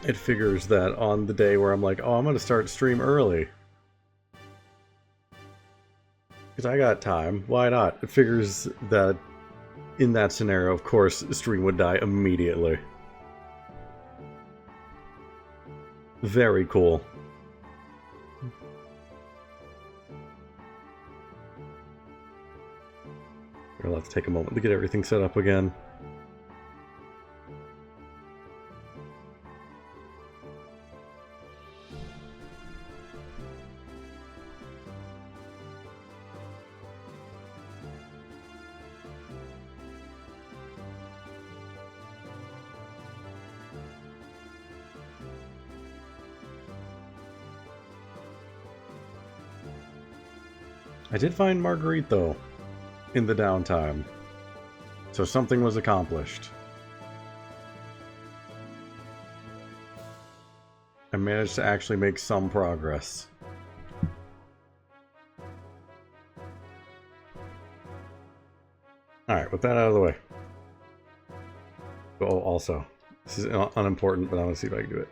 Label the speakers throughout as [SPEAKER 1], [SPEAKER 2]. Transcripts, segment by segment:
[SPEAKER 1] it figures that on the day where I'm like, oh, I'm gonna start stream early. Because I got time, why not? It figures that in that scenario, of course, the stream would die immediately. Very cool. We'll have to take a moment to get everything set up again. I did find Marguerite, though, in the downtime. So something was accomplished. I managed to actually make some progress. Alright, with that out of the way. Oh, also, this is unimportant, but I want to see if I can do it.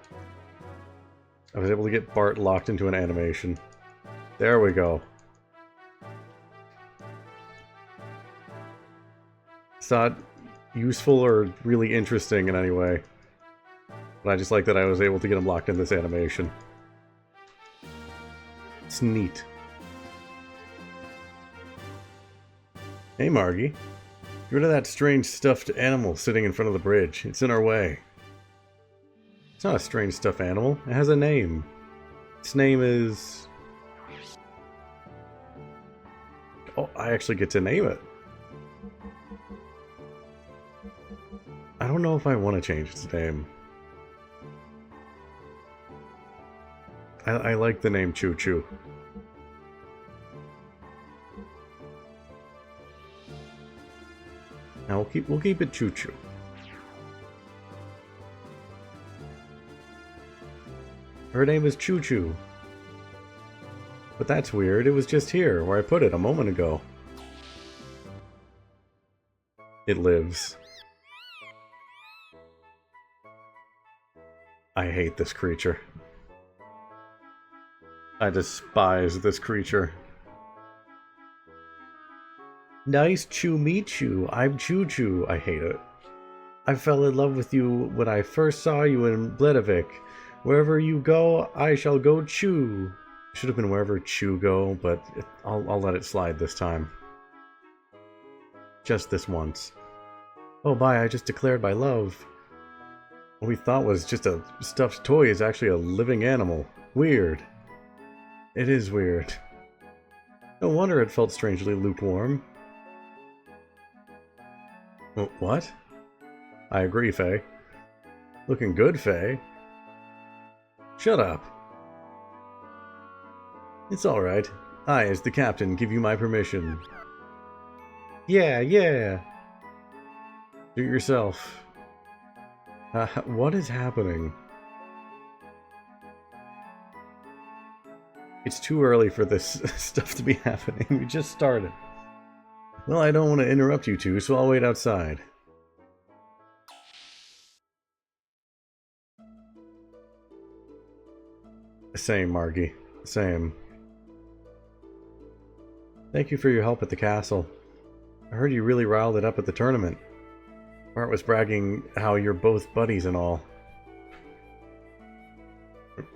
[SPEAKER 1] I was able to get Bart locked into an animation. There we go. It's not useful or really interesting in any way, but I just like that I was able to get him locked in this animation. It's neat. Hey Margie, get rid of that strange stuffed animal sitting in front of the bridge. It's in our way. It's not a strange stuffed animal. It has a name. Its name is... Oh, I actually get to name it. I don't know if I want to change its name. I like the name Choo Choo. Now we'll keep it Choo Choo. Her name is Choo Choo. But that's weird. It was just here where I put it a moment ago. It lives. I hate this creature. I despise this creature. Nice to meet you. I'm Choo Choo. I hate it. I fell in love with you when I first saw you in Bledavik. Wherever you go, I shall go Choo. Should have been wherever Choo go, but I'll let it slide this time. Just this once. Oh bye, I just declared my love. What we thought was just a stuffed toy is actually a living animal. Weird. It is weird. No wonder it felt strangely lukewarm. What? I agree, Faye. Looking good, Faye. Shut up. It's alright. I, as the captain, give you my permission. Yeah. Do it yourself. What is happening? It's too early for this stuff to be happening. We just started. Well, I don't want to interrupt you two, so I'll wait outside. Same, Margie. Same. Thank you for your help at the castle. I heard you really riled it up at the tournament. Bart was bragging how you're both buddies and all.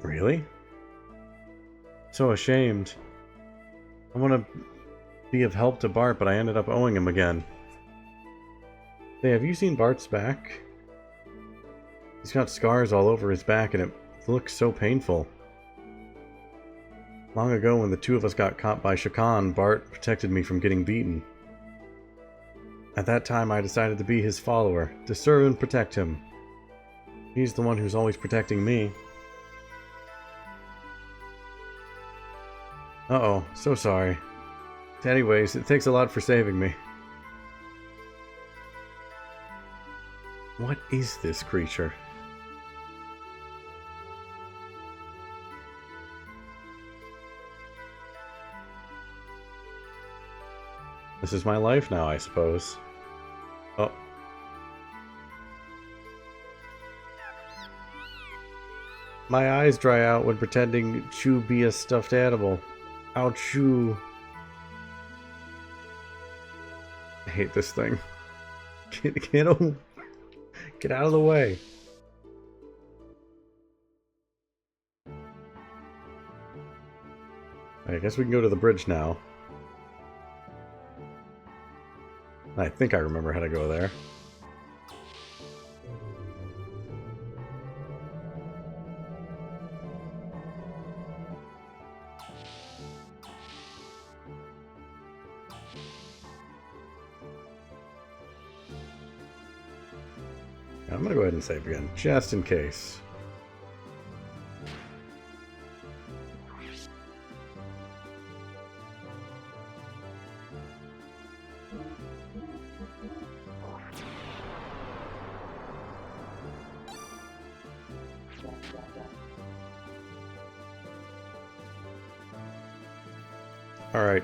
[SPEAKER 1] Really? So ashamed. I want to be of help to Bart, but I ended up owing him again. Hey, have you seen Bart's back? He's got scars all over his back and it looks so painful. Long ago when the two of us got caught by Shakan, Bart protected me from getting beaten. At that time I decided to be his follower, to serve and protect him. He's the one who's always protecting me. Uh-oh, so sorry. Anyways, it takes a lot for saving me. What is this creature? This is my life now, I suppose. Oh. My eyes dry out when pretending to be a stuffed animal. Ouchoo. I hate this thing. Get out of the way. I guess we can go to the bridge now. I think I remember how to go there. I'm gonna go ahead and save again, just in case. Alright.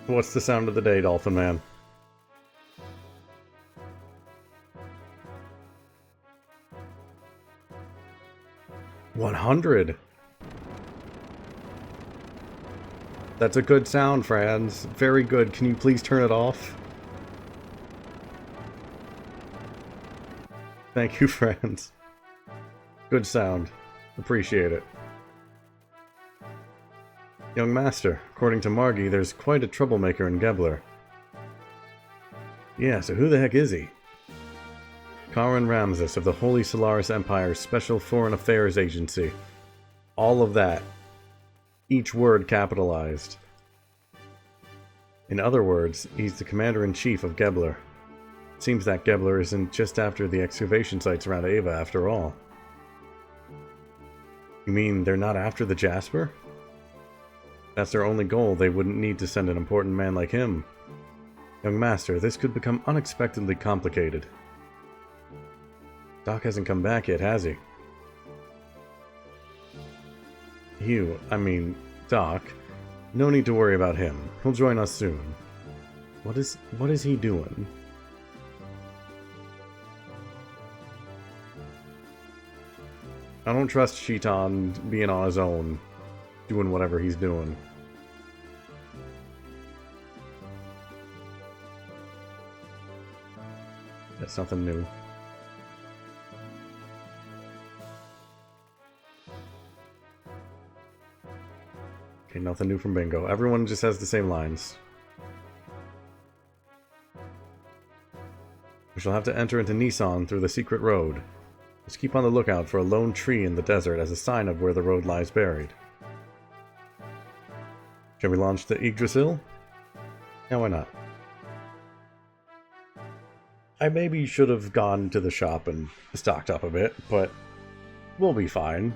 [SPEAKER 1] What's the sound of the day, Dolphin Man? $100! That's a good sound, friends. Very good. Can you please turn it off? Thank you, friends. Good sound. Appreciate it. Young Master, according to Margie, there's quite a troublemaker in Gebler. Yeah, so who the heck is he? Karan Ramses of the Holy Solaris Empire's Special Foreign Affairs Agency. All of that. Each word capitalized. In other words, he's the Commander-in-Chief of Gebler. Seems that Gebler isn't just after the excavation sites around Ava after all. You mean they're not after the Jasper? That's their only goal. They wouldn't need to send an important man like him. Young Master, this could become unexpectedly complicated. Doc hasn't come back yet, has he? Doc. No need to worry about him. He'll join us soon. What is he doing? I don't trust Cheeton being on his own, doing whatever he's doing. That's nothing new. Okay, nothing new from Bingo. Everyone just has the same lines. We shall have to enter into Nissan through the secret road. Just keep on the lookout for a lone tree in the desert as a sign of where the road lies buried. Shall we launch the Yggdrasil? Yeah, why not? I maybe should have gone to the shop and stocked up a bit, but we'll be fine.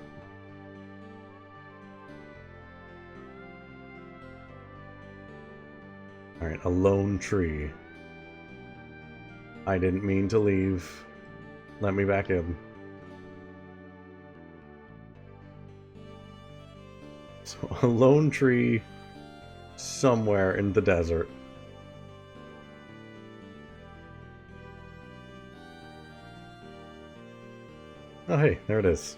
[SPEAKER 1] Alright, a lone tree. I didn't mean to leave. Let me back in. So, a lone tree somewhere in the desert. Oh hey, there it is.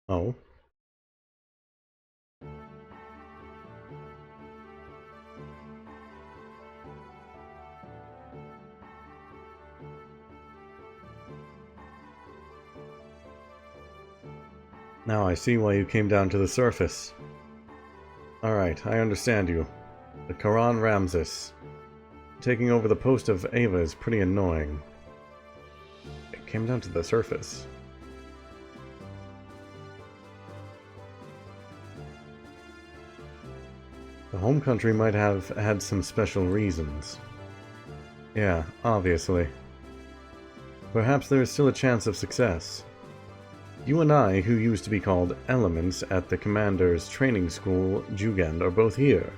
[SPEAKER 1] Oh. Now I see why you came down to the surface. Alright, I understand you. The Karan Ramses. Taking over the post of Ava is pretty annoying. It came down to the surface. The home country might have had some special reasons. Yeah, obviously. Perhaps there is still a chance of success. You and I, who used to be called Elements at the Commander's Training School, Jugend, are both here.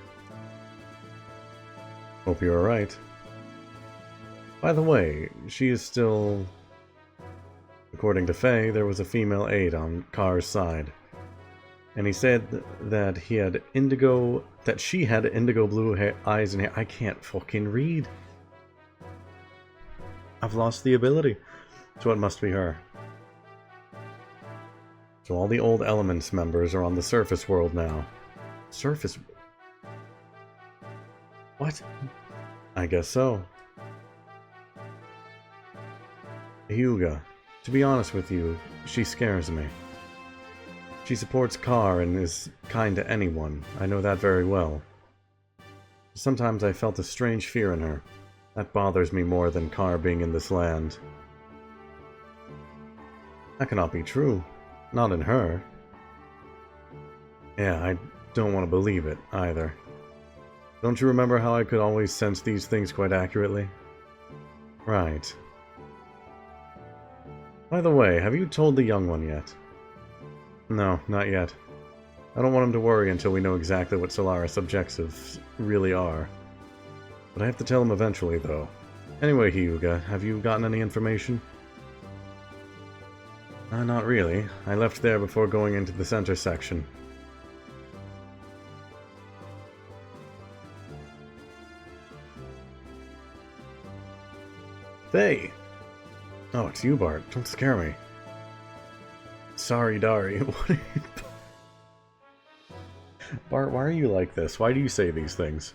[SPEAKER 1] Hope you're alright. By the way, she is still... According to Faye, there was a female aide on Carr's side. And he said that he had indigo... that she had indigo blue eyes and hair. I can't fucking read. I've lost the ability. So it must be her. So all the old Elements members are on the surface world now. Surface... What? I guess so. Hyuga. To be honest with you, she scares me. She supports Carr and is kind to anyone. I know that very well. Sometimes I felt a strange fear in her. That bothers me more than Carr being in this land. That cannot be true. Not in her. Yeah, I don't want to believe it, either. Don't you remember how I could always sense these things quite accurately? Right. By the way, have you told the young one yet? No, not yet. I don't want him to worry until we know exactly what Solaris objectives really are. But I have to tell him eventually, though. Anyway, Hyuga, have you gotten any information? Not really. I left there before going into the center section. Faye! Oh, it's you, Bart. Don't scare me. Sorry, Dari. What are you... Bart, why are you like this? Why do you say these things?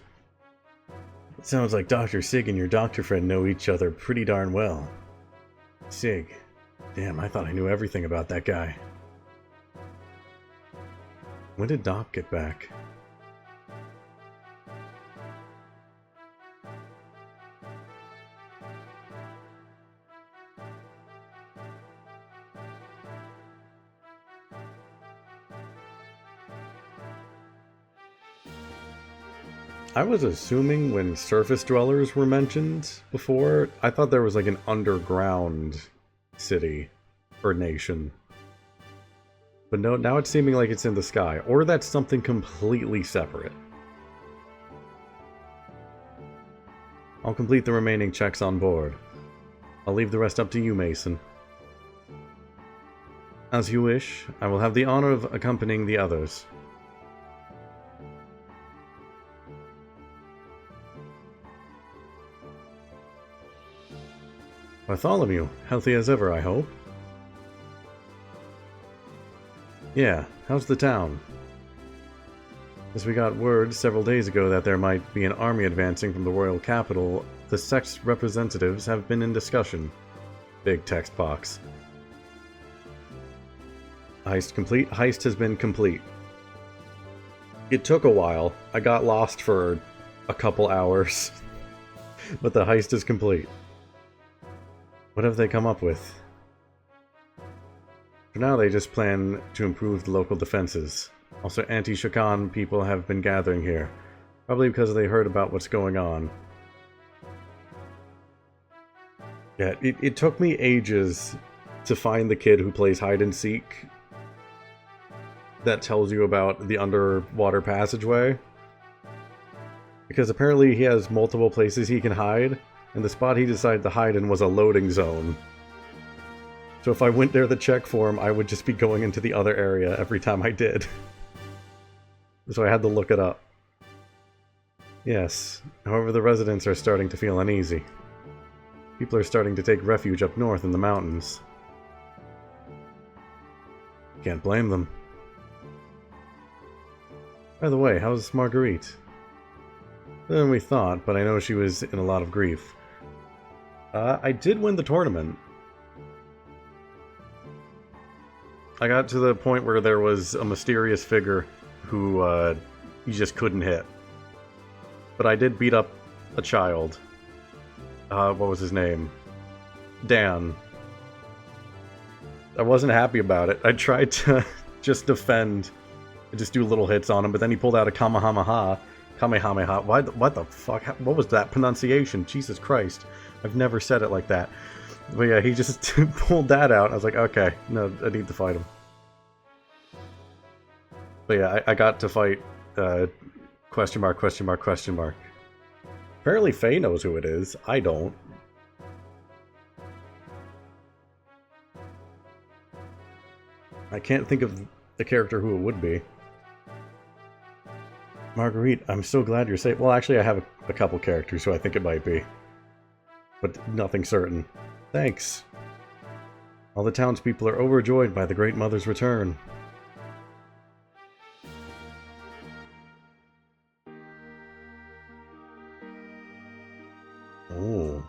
[SPEAKER 1] It sounds like Dr. Sig and your doctor friend know each other pretty darn well. Sig. Damn, I thought I knew everything about that guy. When did Doc get back? I was assuming when surface dwellers were mentioned before, I thought there was like an underground city or nation. But no, now it's seeming like it's in the sky, or that's something completely separate. I'll complete the remaining checks on board. I'll leave the rest up to you, Mason. As you wish, I will have the honor of accompanying the others. Bartholomew, healthy as ever, I hope. Yeah, how's the town? As we got word several days ago that there might be an army advancing from the royal capital, the sect's representatives have been in discussion. Big text box. Heist complete? Heist has been complete. It took a while. I got lost for a couple hours. But the heist is complete. What have they come up with? For now, they just plan to improve the local defenses. Also, anti-Shakan people have been gathering here. Probably because they heard about what's going on. Yeah, it took me ages to find the kid who plays hide-and-seek that tells you about the underwater passageway. Because apparently he has multiple places he can hide, and the spot he decided to hide in was a loading zone. So if I went there to check for him, I would just be going into the other area every time I did. So I had to look it up. Yes, however the residents are starting to feel uneasy. People are starting to take refuge up north in the mountains. Can't blame them. By the way, how's Marguerite? Better than we thought, but I know she was in a lot of grief. I did win the tournament. I got to the point where there was a mysterious figure who you just couldn't hit. But I did beat up a child. What was his name? Dan. I wasn't happy about it. I tried to just defend and just do little hits on him, but then he pulled out a Kamehameha. Kamehameha. What the fuck? What was that pronunciation? Jesus Christ. I've never said it like that. But yeah, he just pulled that out. I was like, okay, no, I need to fight him. But yeah, I got to fight question mark, question mark, question mark. Apparently Faye knows who it is. I don't. I can't think of the character who it would be. Marguerite, I'm so glad you're safe. Well, actually, I have a couple characters who I think it might be. But nothing certain. Thanks. All the townspeople are overjoyed by the Great Mother's return. Oh.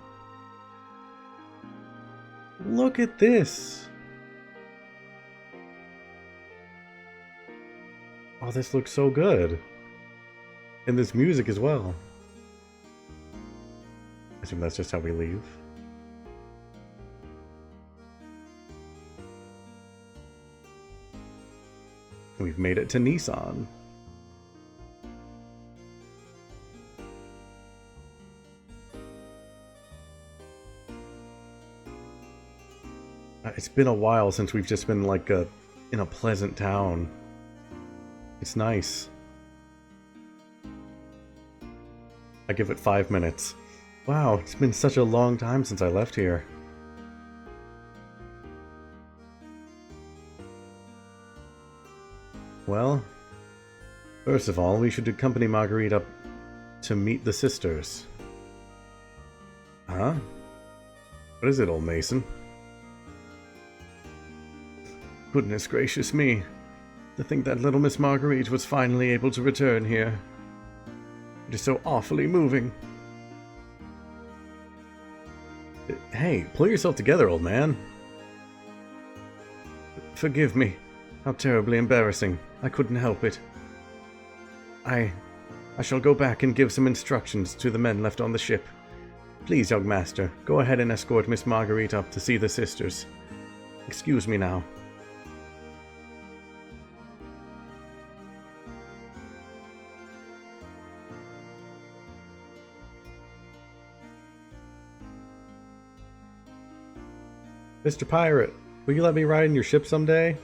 [SPEAKER 1] Look at this! Oh, this looks so good. And this music as well. I assume that's just how we leave. We've made it to Nissan. It's been a while since we've just been like in a pleasant town. It's nice. I give it 5 minutes. Wow, it's been such a long time since I left here. Well, first of all, we should accompany Marguerite up to meet the sisters. Huh? What is it, old Mason? Goodness gracious me. To think that little Miss Marguerite was finally able to return here. It is so awfully moving. Hey, pull yourself together, old man. Forgive me. How terribly embarrassing. I couldn't help it. I shall go back and give some instructions to the men left on the ship. Please, young master, go ahead and escort Miss Marguerite up to see the sisters. Excuse me now. Mr. Pirate, will you let me ride in your ship someday?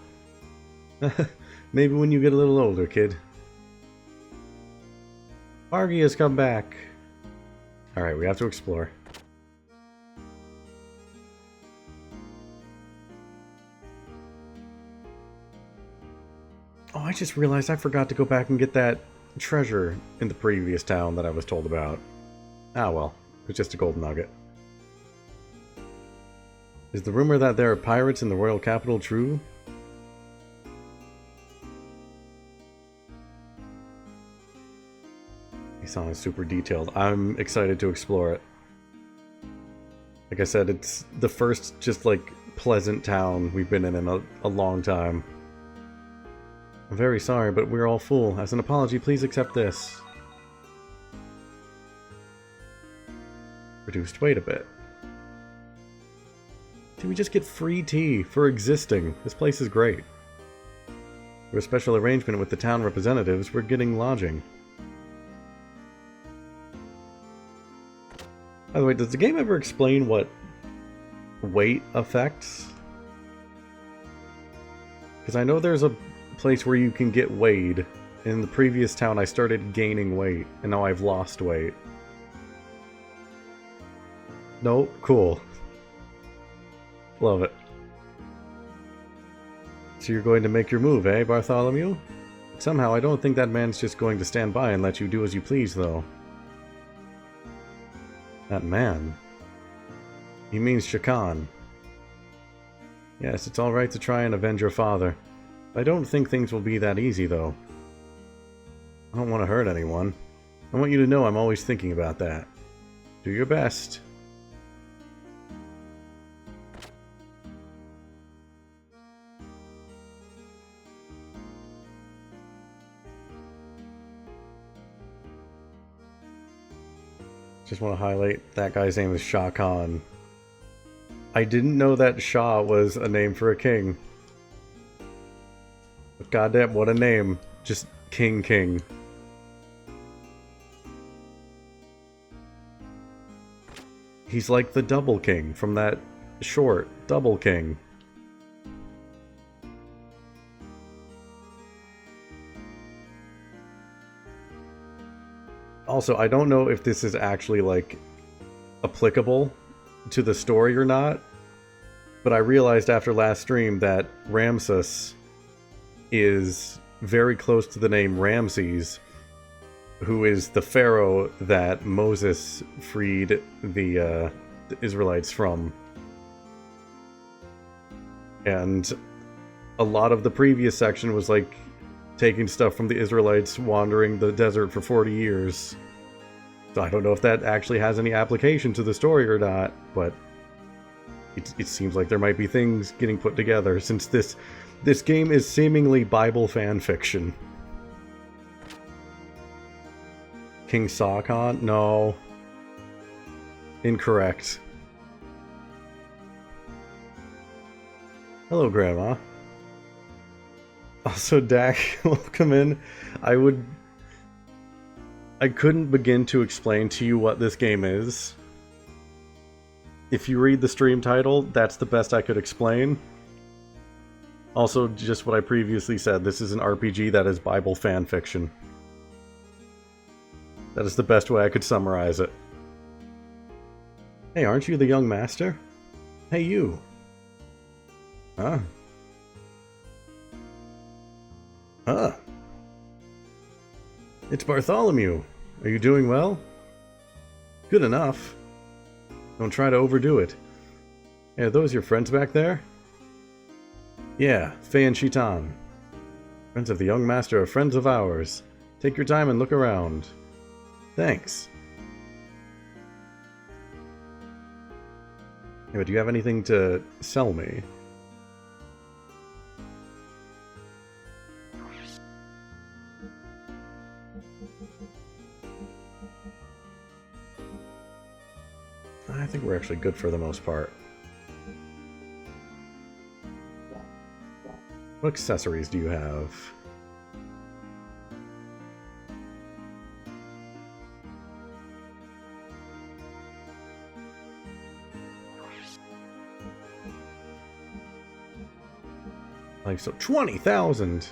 [SPEAKER 1] Maybe when you get a little older, kid. Margie has come back. Alright, we have to explore. Oh, I just realized I forgot to go back and get that treasure in the previous town that I was told about. Ah well, it's just a gold nugget. Is the rumor that there are pirates in the royal capital true? This song is super detailed. I'm excited to explore it. Like I said, it's the first just like pleasant town we've been in a long time. I'm very sorry, but we're all full. As an apology, please accept this. Reduced weight a bit. Did we just get free tea for existing? This place is great. Through a special arrangement with the town representatives, we're getting lodging. By the way, does the game ever explain what weight affects? Because I know there's a place where you can get weighed. In the previous town I started gaining weight, and now I've lost weight. Nope, cool. Love it. So you're going to make your move, eh, Bartholomew? Somehow I don't think that man's just going to stand by and let you do as you please, though. That man? He means Shakan. Yes, it's alright to try and avenge your father. I don't think things will be that easy, though. I don't want to hurt anyone. I want you to know I'm always thinking about that. Do your best. Just want to highlight that guy's name is Shah Khan. I didn't know that Shah was a name for a king. But goddamn, what a name. Just King. He's like the Double King from that short, Double King. Also, I don't know if this is actually, like, applicable to the story or not, but I realized after last stream that Ramsus is very close to the name Ramses, who is the pharaoh that Moses freed the Israelites from. And a lot of the previous section was like taking stuff from the Israelites wandering the desert for 40 years. So I don't know if that actually has any application to the story or not, but it seems like there might be things getting put together, since this game is seemingly Bible fan fiction. King Sarkhan? No. Incorrect. Hello, Grandma. Also, Dak, welcome in. I couldn't begin to explain to you what this game is. If you read the stream title, that's the best I could explain. Also, just what I previously said, this is an RPG that is Bible fan fiction. That is the best way I could summarize it. Hey, aren't you the young master? Hey, you. Huh? Huh? It's Bartholomew. Are you doing well? Good enough. Don't try to overdo it. Hey, are those your friends back there? Yeah, Faye and Shitan. Friends of the young master are friends of ours. Take your time and look around. Thanks. Hey, but do you have anything to sell me? I think we're actually good for the most part. What accessories do you have? Like, so 20,000!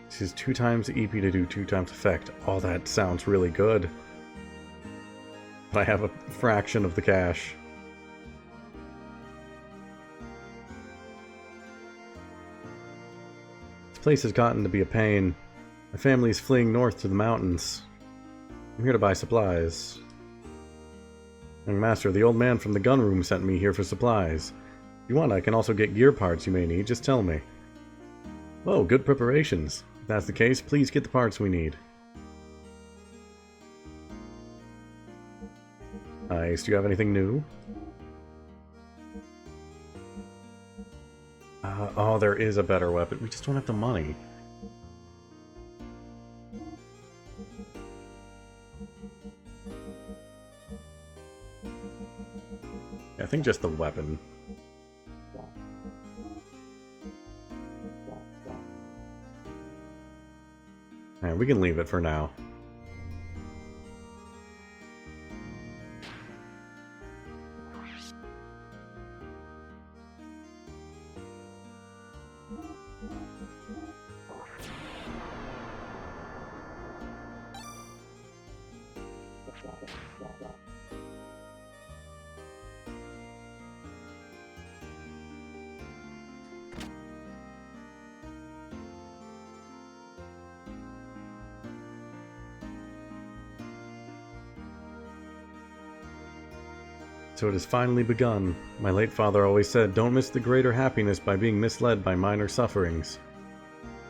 [SPEAKER 1] This is 2 times EP to do 2 times effect. Oh, that sounds really good. But I have a fraction of the cash. This place has gotten to be a pain. My family is fleeing north to the mountains. I'm here to buy supplies. Young master, the old man from the gun room sent me here for supplies. If you want, I can also get gear parts you may need. Just tell me. Whoa, good preparations. If that's the case, please get the parts we need. Nice. Do you have anything new? Oh, there is a better weapon. We just don't have the money. I think just the weapon. Alright, we can leave it for now. So it has finally begun. My late father always said, don't miss the greater happiness by being misled by minor sufferings.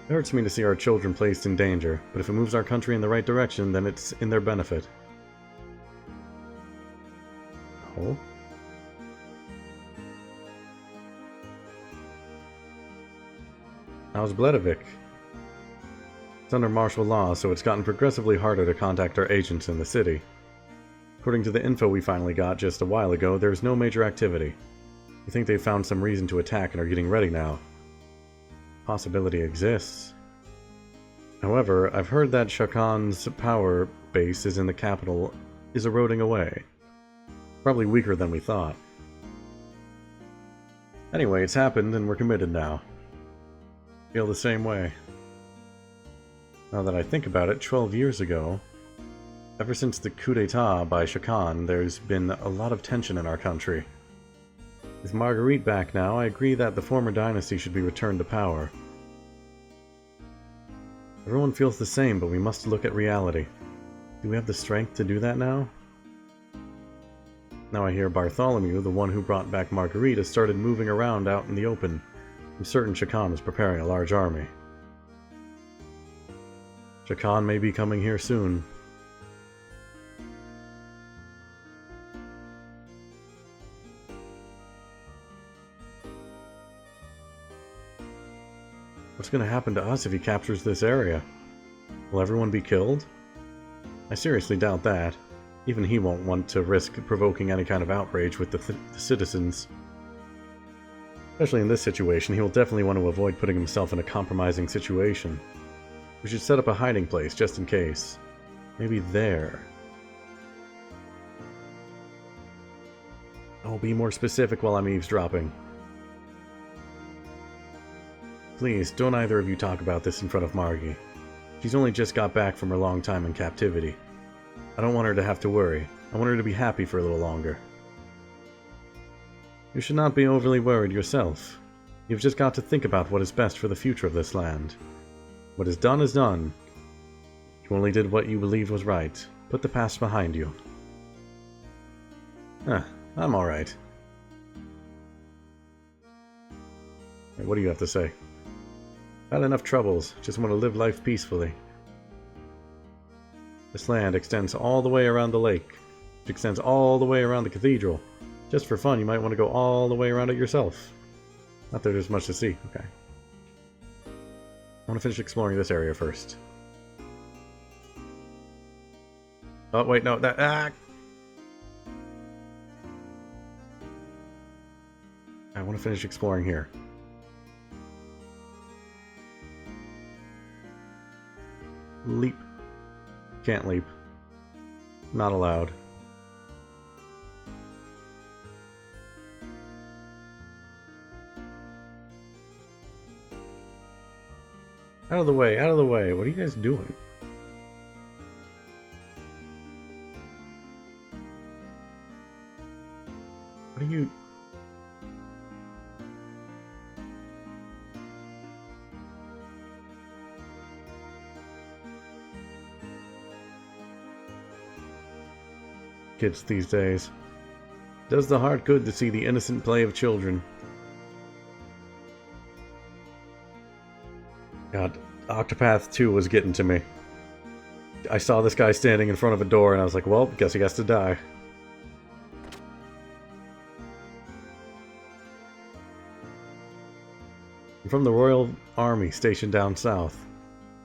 [SPEAKER 1] It hurts me to see our children placed in danger, but if it moves our country in the right direction, then it's in their benefit. Oh? How's Bledovik? It's under martial law, so it's gotten progressively harder to contact our agents in the city. According to the info we finally got just a while ago, there's no major activity. You think they've found some reason to attack and are getting ready now. Possibility exists. However, I've heard that Shakan's power base in the capital is eroding away. Probably weaker than we thought. Anyway, it's happened and we're committed now. Feel the same way. Now that I think about it, 12 years ago, ever since the coup d'etat by Shakan, there's been a lot of tension in our country. With Marguerite back now, I agree that the former dynasty should be returned to power. Everyone feels the same, but we must look at reality. Do we have the strength to do that now? Now I hear Bartholomew, the one who brought back Marguerite, has started moving around out in the open. I'm certain Shakan is preparing a large army. Shakan may be coming here soon. What's going to happen to us if he captures this area? Will everyone be killed? I seriously doubt that. Even he won't want to risk provoking any kind of outrage with the citizens. Especially in this situation, he will definitely want to avoid putting himself in a compromising situation. We should set up a hiding place, just in case. Maybe there. Oh, be more specific while I'm eavesdropping. Please, don't either of you talk about this in front of Margie. She's only just got back from her long time in captivity. I don't want her to have to worry. I want her to be happy for a little longer. You should not be overly worried yourself. You've just got to think about what is best for the future of this land. What is done is done. You only did what you believed was right. Put the past behind you. I'm alright. What do you have to say? Had enough troubles, just want to live life peacefully. This land extends all the way around the lake. It extends all the way around the cathedral. Just for fun, you might want to go all the way around it yourself. Not that there's much to see. Okay. I want to finish exploring this area first. Oh, wait, no, that... I want to finish exploring here. Leap. Can't leap. Not allowed. Out of the way, out of the way. What are you guys doing? What are you... Kids these days. Does the heart good to see the innocent play of children. God, Octopath 2 was getting to me. I saw this guy standing in front of a door and I was like, well, guess he has to die. I'm from the Royal Army stationed down south.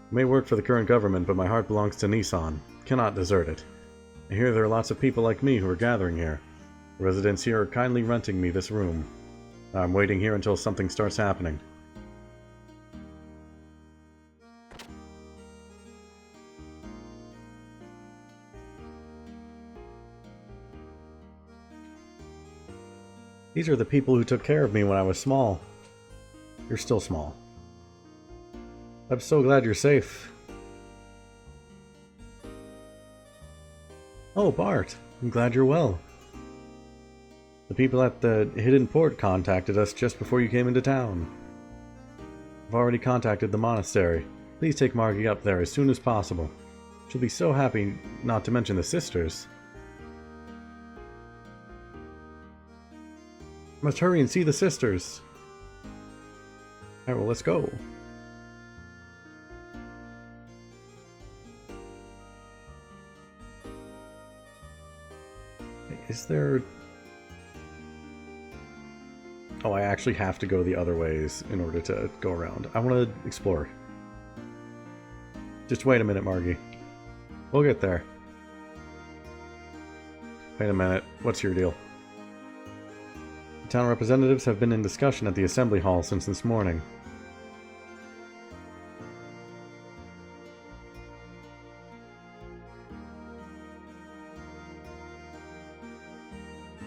[SPEAKER 1] I may work for the current government, but my heart belongs to Nissan. Cannot desert it. I hear there are lots of people like me who are gathering here. The residents here are kindly renting me this room. I'm waiting here until something starts happening. These are the people who took care of me when I was small. You're still small. I'm so glad you're safe. Oh, Bart, I'm glad you're well. The people at the Hidden Port contacted us just before you came into town. I've already contacted the monastery. Please take Margie up there as soon as possible. She'll be so happy, not to mention the sisters. I must hurry and see the sisters. Alright, well, let's go. Is there... Oh, I actually have to go the other ways in order to go around. I want to explore. Just wait a minute, Margie. We'll get there. Wait a minute. What's your deal? The town representatives have been in discussion at the assembly hall since this morning.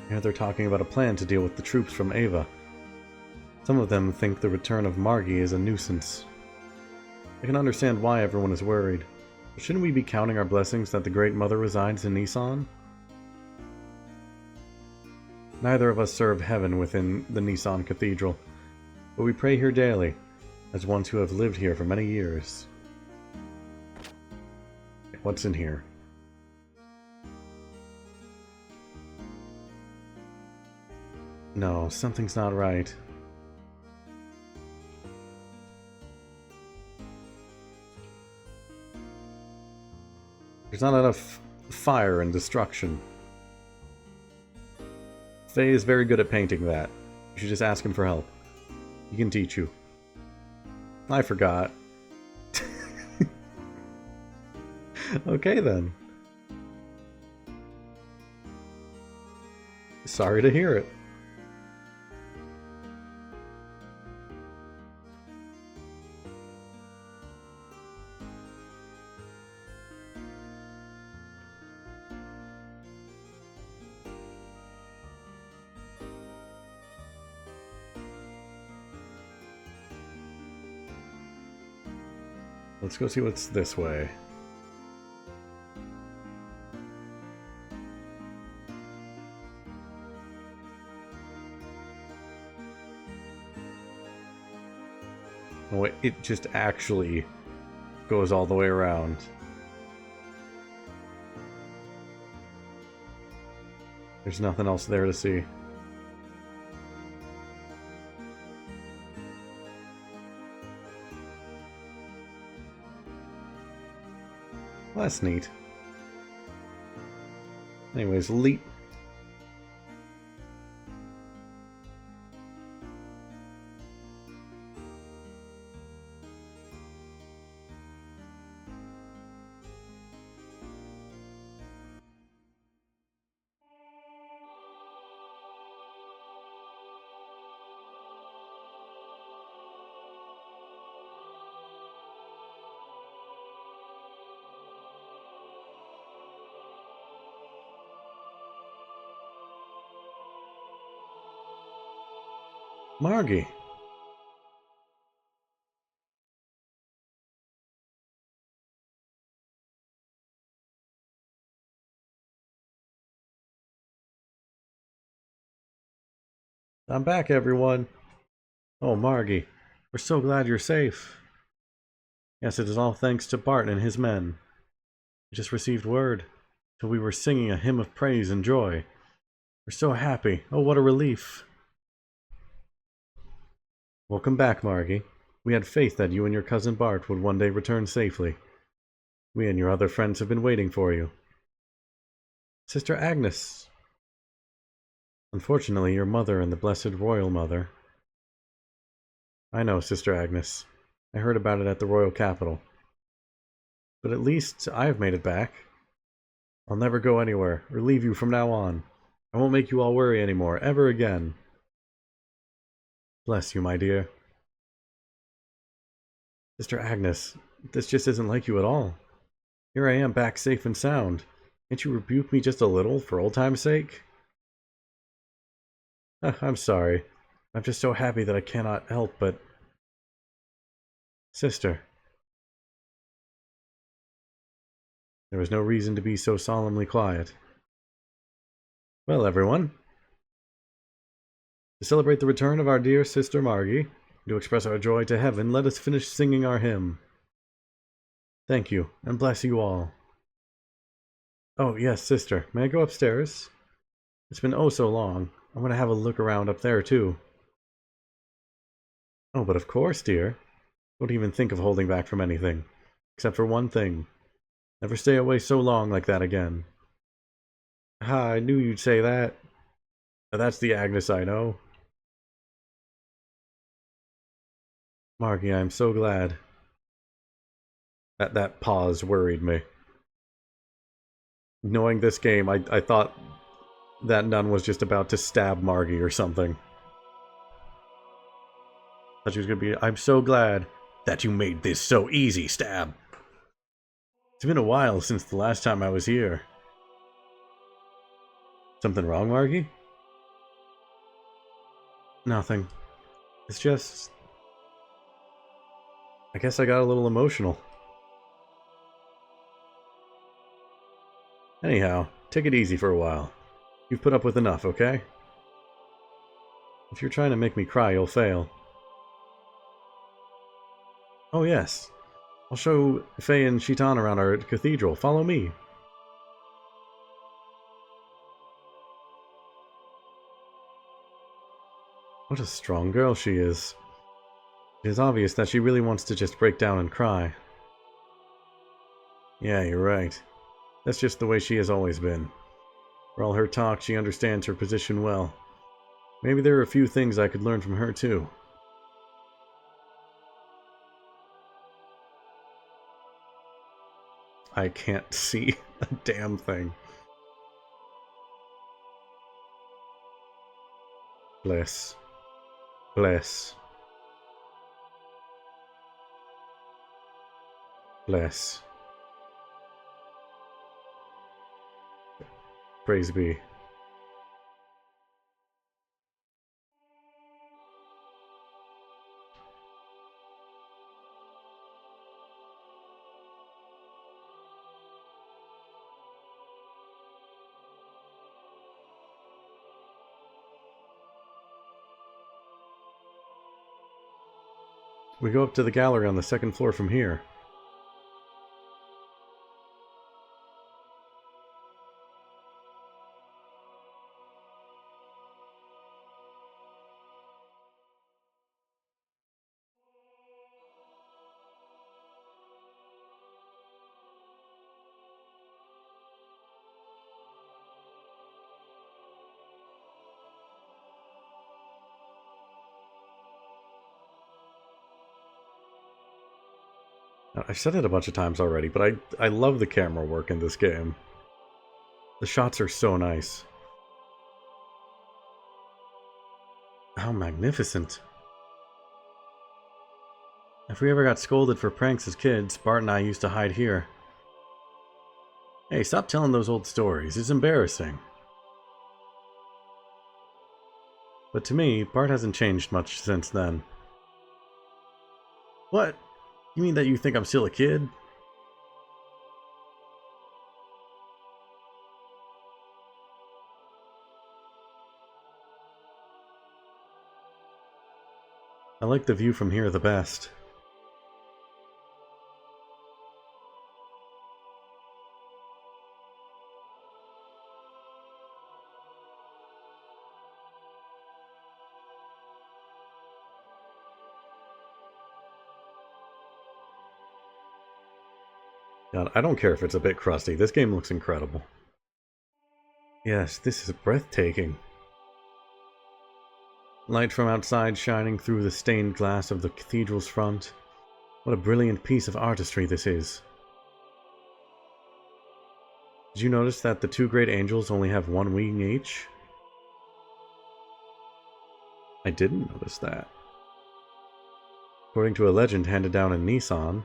[SPEAKER 1] Here they're talking about a plan to deal with the troops from Ava. Some of them think the return of Margie is a nuisance. I can understand why everyone is worried. But shouldn't we be counting our blessings that the Great Mother resides in Nissan? Neither of us serve heaven within the Nissan Cathedral, but we pray here daily, as ones who have lived here for many years. What's in here? No, something's not right. There's not enough fire and destruction. Faye is very good at painting that. You should just ask him for help. He can teach you. I forgot. Okay then. Sorry to hear it. Let's go see what's this way. Oh, it just actually goes all the way around. There's nothing else there to see. Well, that's neat. Anyways, leap. Margie. I'm back, everyone. Oh, Margie. We're so glad you're safe. Yes, it is all thanks to Bart and his men. We just received word. So we were singing a hymn of praise and joy. We're so happy. Oh, what a relief. Welcome back, Margie. We had faith that you and your cousin Bart would one day return safely. We and your other friends have been waiting for you. Sister Agnes. Unfortunately, your mother and the Blessed Royal Mother. I know, Sister Agnes. I heard about it at the Royal Capital. But at least I have made it back. I'll never go anywhere, or leave you from now on. I won't make you all worry anymore, ever again. Bless you, my dear. Sister Agnes, this just isn't like you at all. Here I am back safe and sound. Can't you rebuke me just a little, for old time's sake? I'm sorry. I'm just so happy that I cannot help but... Sister. There was no reason to be so solemnly quiet. Well, everyone. To celebrate the return of our dear sister Margie, to express our joy to heaven, let us finish singing our hymn. Thank you, and bless you all. Oh, yes, sister. May I go upstairs? It's been oh so long. I'm going to have a look around up there, too. Oh, but of course, dear. Don't even think of holding back from anything. Except for one thing. Never stay away so long like that again. Ah, I knew you'd say that. That's the Agnes I know. Margie, I'm so glad. That pause worried me. Knowing this game, I thought that nun was just about to stab Margie or something. Thought she was gonna be, I'm so glad that you made this so easy, stab. It's been a while since the last time I was here. Something wrong, Margie? Nothing. It's just... I guess I got a little emotional. Anyhow, take it easy for a while. You've put up with enough, okay? If you're trying to make me cry, you'll fail. Oh yes. I'll show Faye and Shitan around our cathedral. Follow me. What a strong girl she is. It is obvious that she really wants to just break down and cry. Yeah, you're right. That's just the way she has always been. For all her talk, she understands her position well. Maybe there are a few things I could learn from her, too. I can't see a damn thing. Bless. Bless. Bless. Praise be. We go up to the gallery on the second floor from here. I've said it a bunch of times already, but I love the camera work in this game. The shots are so nice. How magnificent. If we ever got scolded for pranks as kids, Bart and I used to hide here. Hey, stop telling those old stories. It's embarrassing. But to me, Bart hasn't changed much since then. What? You mean that you think I'm still a kid? I like the view from here the best. God, I don't care if it's a bit crusty. This game looks incredible. Yes, this is breathtaking. Light from outside shining through the stained glass of the cathedral's front. What a brilliant piece of artistry this is. Did you notice that the two great angels only have one wing each? I didn't notice that. According to a legend handed down in Nissan,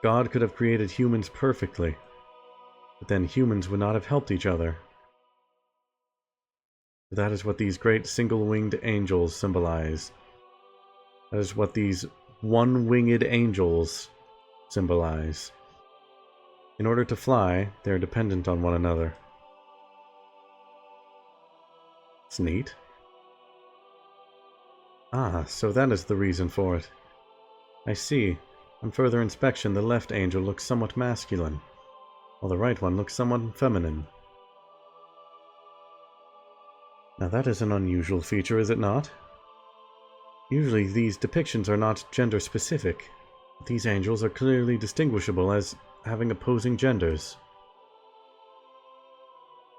[SPEAKER 1] God could have created humans perfectly, but then humans would not have helped each other. That is what these great single-winged angels symbolize. That is what these one-winged angels symbolize. In order to fly, they are dependent on one another. It's neat. Ah, so that is the reason for it. I see. On further inspection, the left angel looks somewhat masculine, while the right one looks somewhat feminine. Now that is an unusual feature, is it not? Usually these depictions are not gender-specific. These angels are clearly distinguishable as having opposing genders.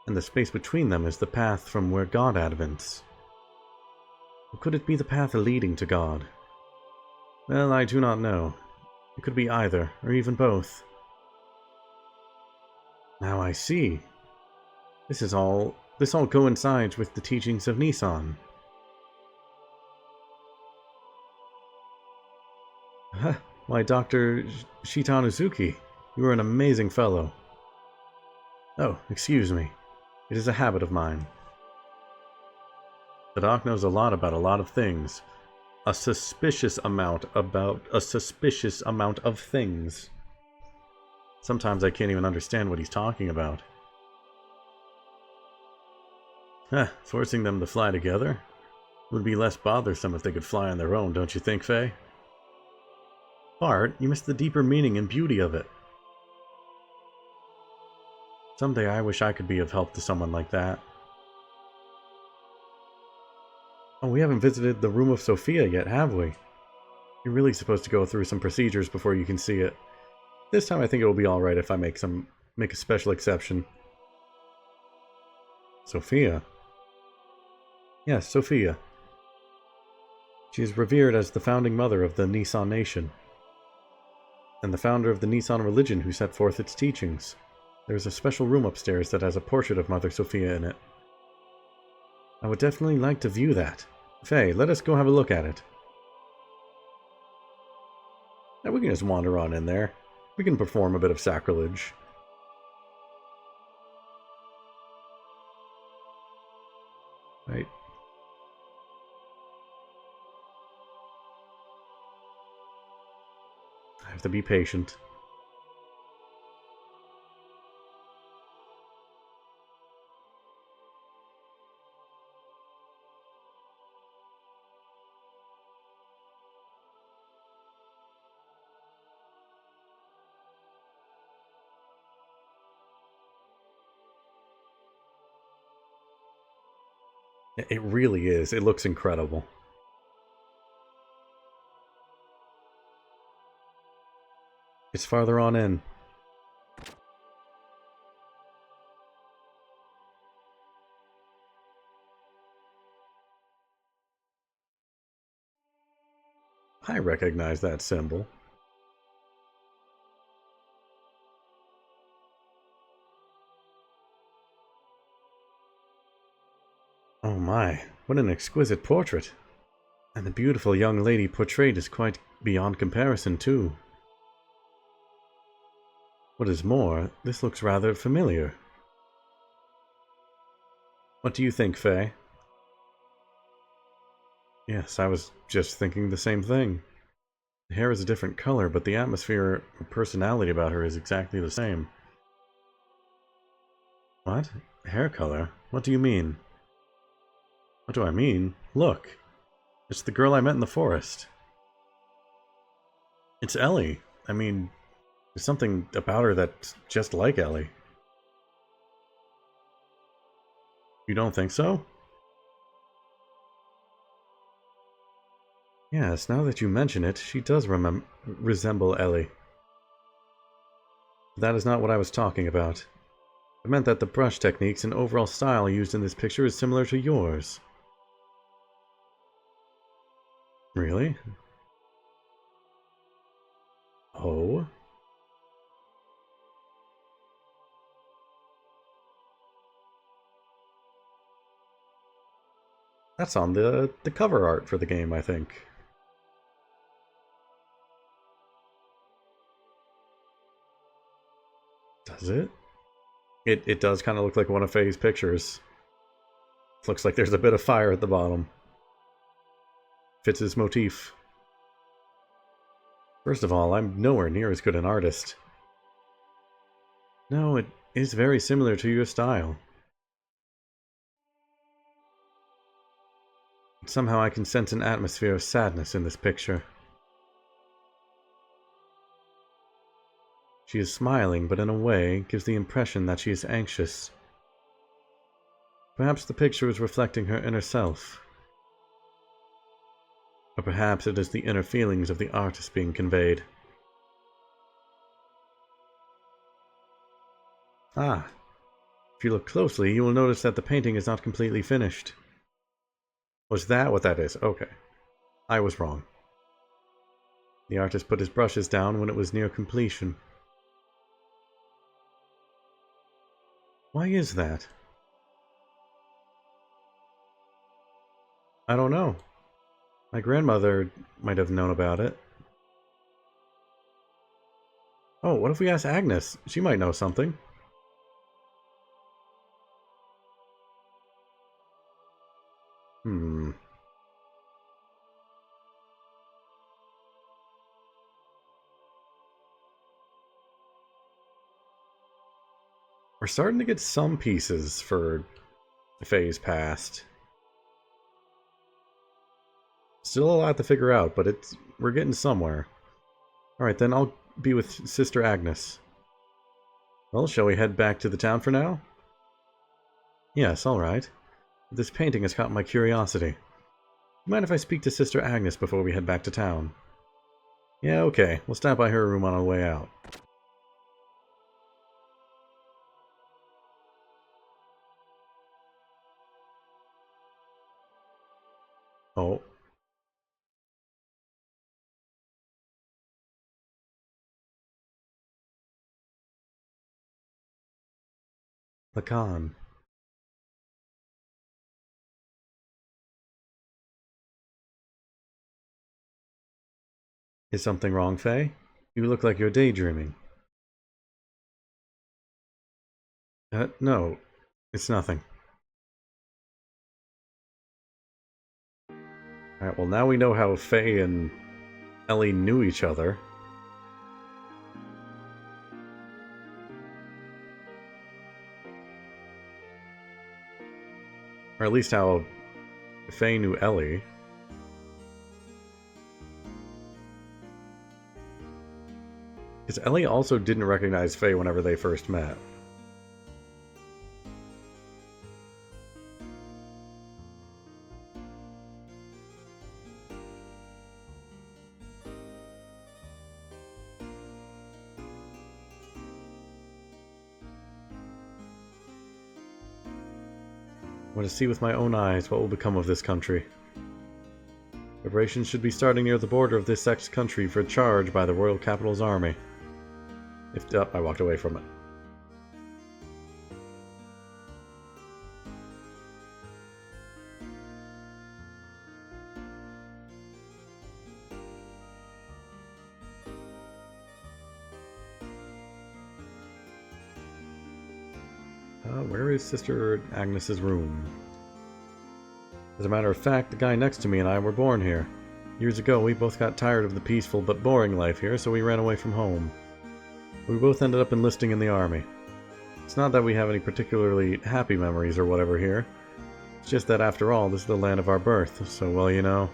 [SPEAKER 1] And the space between them is the path from where God advents. Or could it be the path leading to God? Well, I do not know. It could be either, or even both. Now I see. This all coincides with the teachings of Nissan. Why, Dr. Shitanuzuki, you are an amazing fellow. Oh, excuse me. It is a habit of mine. The doc knows a lot about a lot of things. A suspicious amount of things. Sometimes I can't even understand what he's talking about. Forcing them to fly together? It would be less bothersome if they could fly on their own, don't you think, Faye? Bart, you missed the deeper meaning and beauty of it. Someday I wish I could be of help to someone like that. Oh, we haven't visited the room of Sophia yet, have we? You're really supposed to go through some procedures before you can see it. This time I think it will be alright if I make a special exception. Sophia? Yes, Sophia. She is revered as the founding mother of the Nissan nation, and the founder of the Nissan religion who set forth its teachings. There is a special room upstairs that has a portrait of Mother Sophia in it. I would definitely like to view that. Faye, let us go have a look at it. Now we can just wander on in there. We can perform a bit of sacrilege. Right. I have to be patient. It really is. It looks incredible. It's farther on in. I recognize that symbol. Oh my, what an exquisite portrait. And the beautiful young lady portrayed is quite beyond comparison, too. What is more, this looks rather familiar. What do you think, Faye? Yes, I was just thinking the same thing. The hair is a different color, but the atmosphere or personality about her is exactly the same. What? Hair color? What do you mean? What do I mean? Look! It's the girl I met in the forest. It's Ellie. I mean, there's something about her that's just like Ellie. You don't think so? Yes, now that you mention it, she does resemble Ellie. But that is not what I was talking about. I meant that the brush techniques and overall style used in this picture is similar to yours. Really? Oh? That's on the cover art for the game, I think. Does it? It does kind of look like one of Faye's pictures. Looks like there's a bit of fire at the bottom. Fits his motif. First of all, I'm nowhere near as good an artist. No, it is very similar to your style. Somehow I can sense an atmosphere of sadness in this picture. She is smiling, but in a way gives the impression that she is anxious. Perhaps the picture is reflecting her inner self. Or perhaps it is the inner feelings of the artist being conveyed. Ah, if you look closely, you will notice that the painting is not completely finished. Was that what that is? Okay. I was wrong. The artist put his brushes down when it was near completion. Why is that? I don't know. My grandmother might have known about it. Oh, what if we ask Agnes? She might know something. Hmm. We're starting to get some pieces for Faye's past. Still a lot to figure out, but we're getting somewhere. Alright, then I'll be with Sister Agnes. Well, shall we head back to the town for now? Yes, alright. This painting has caught my curiosity. Mind if I speak to Sister Agnes before we head back to town? Yeah, okay. We'll stop by her room on our way out. Oh. Lacan. Is something wrong, Faye? You look like you're daydreaming. No. It's nothing. Alright, well now we know how Faye and Ellie knew each other. Or at least how Faye knew Ellie. Because Ellie also didn't recognize Faye whenever they first met. I want to see with my own eyes what will become of this country. Preparations should be starting near the border of this country for a charge by the Royal Capital's army. I walked away from it. Where is Sister Agnes's room? As a matter of fact, the guy next to me and I were born here. Years ago, we both got tired of the peaceful but boring life here, so we ran away from home. We both ended up enlisting in the army. It's not that we have any particularly happy memories or whatever here. It's just that after all, this is the land of our birth, so well, you know.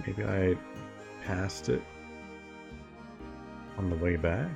[SPEAKER 1] Maybe I passed it on the way back?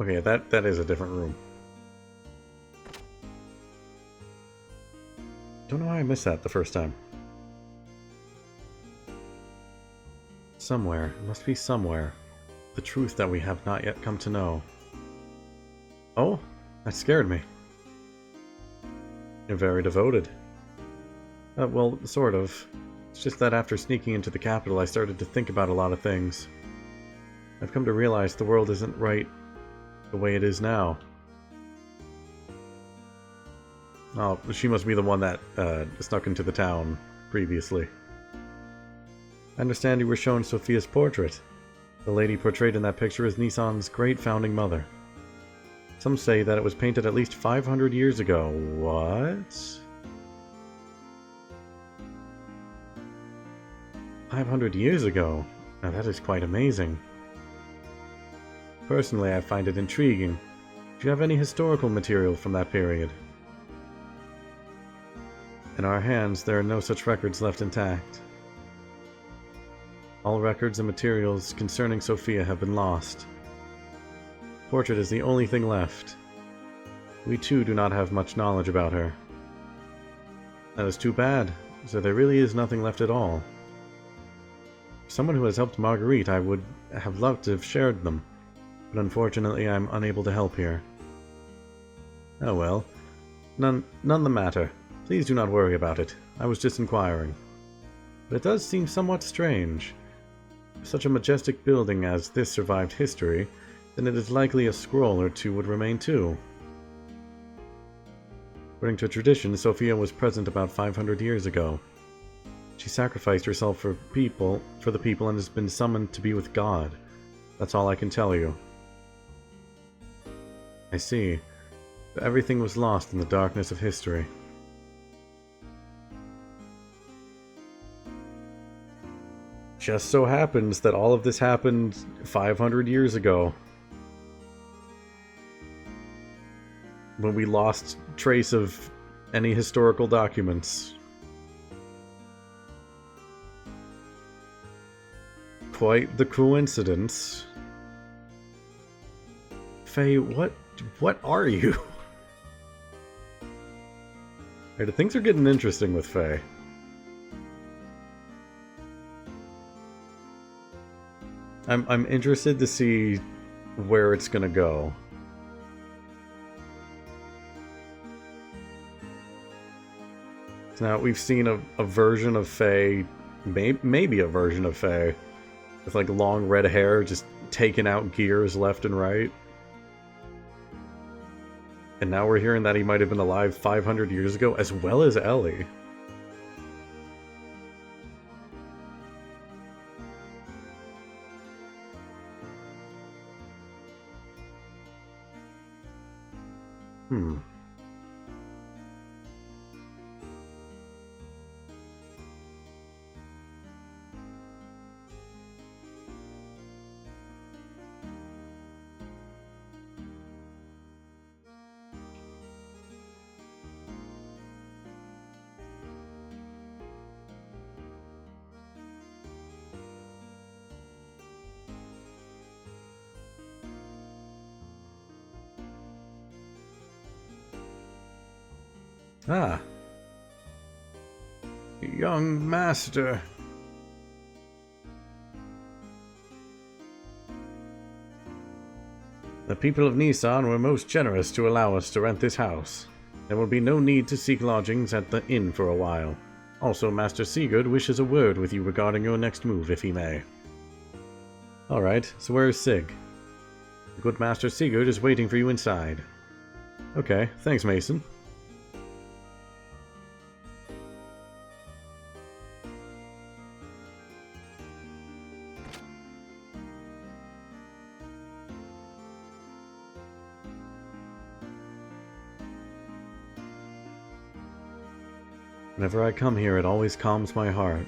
[SPEAKER 1] Okay, that is a different room. Don't know why I missed that the first time. Somewhere, it must be somewhere. The truth that we have not yet come to know. Oh, that scared me. You're very devoted. Well, sort of. It's just that after sneaking into the capital, I started to think about a lot of things. I've come to realize the world isn't right the way it is now. Oh, she must be the one that snuck into the town previously. I understand you were shown Sophia's portrait. The lady portrayed in that picture is Nissan's great founding mother. Some say that it was painted at least 500 years ago. What? 500 years ago? Now that is quite amazing. Personally, I find it intriguing. Do you have any historical material from that period? In our hands, there are no such records left intact. All records and materials concerning Sophia have been lost. The portrait is the only thing left. We too do not have much knowledge about her. That is too bad, so there really is nothing left at all. For someone who has helped Marguerite, I would have loved to have shared them. But unfortunately, I'm unable to help here. Oh well. None the matter. Please do not worry about it. I was just inquiring. But it does seem somewhat strange. If such a majestic building as this survived history, then it is likely a scroll or two would remain too. According to tradition, Sophia was present about 500 years ago. She sacrificed herself for the people, and has been summoned to be with God. That's all I can tell you. I see. But everything was lost in the darkness of history. Just so happens that all of this happened 500 years ago. When we lost trace of any historical documents. Quite the coincidence. Faye, what are you? Right, things are getting interesting with Faye. I'm interested to see where it's gonna go. Now, we've seen a version of Faye, maybe a version of Faye, with like long red hair just taking out gears left and right. And now we're hearing that he might have been alive 500 years ago, as well as Ellie. Ah. Young master. The people of Nissan were most generous to allow us to rent this house. There will be no need to seek lodgings at the inn for a while. Also, Master Sigurd wishes a word with you regarding your next move, if he may. Alright, so where is Sig? The good Master Sigurd is waiting for you inside. Okay, thanks, Mason. Whenever I come here, it always calms my heart.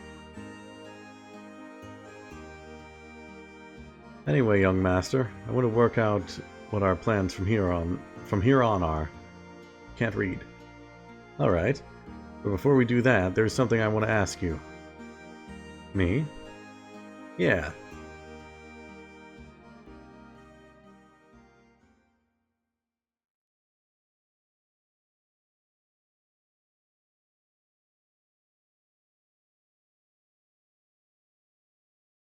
[SPEAKER 1] Anyway, young master, I want to work out what our plans from here on are. Can't read. Alright. But before we do that, there's something I want to ask you. Me? Yeah.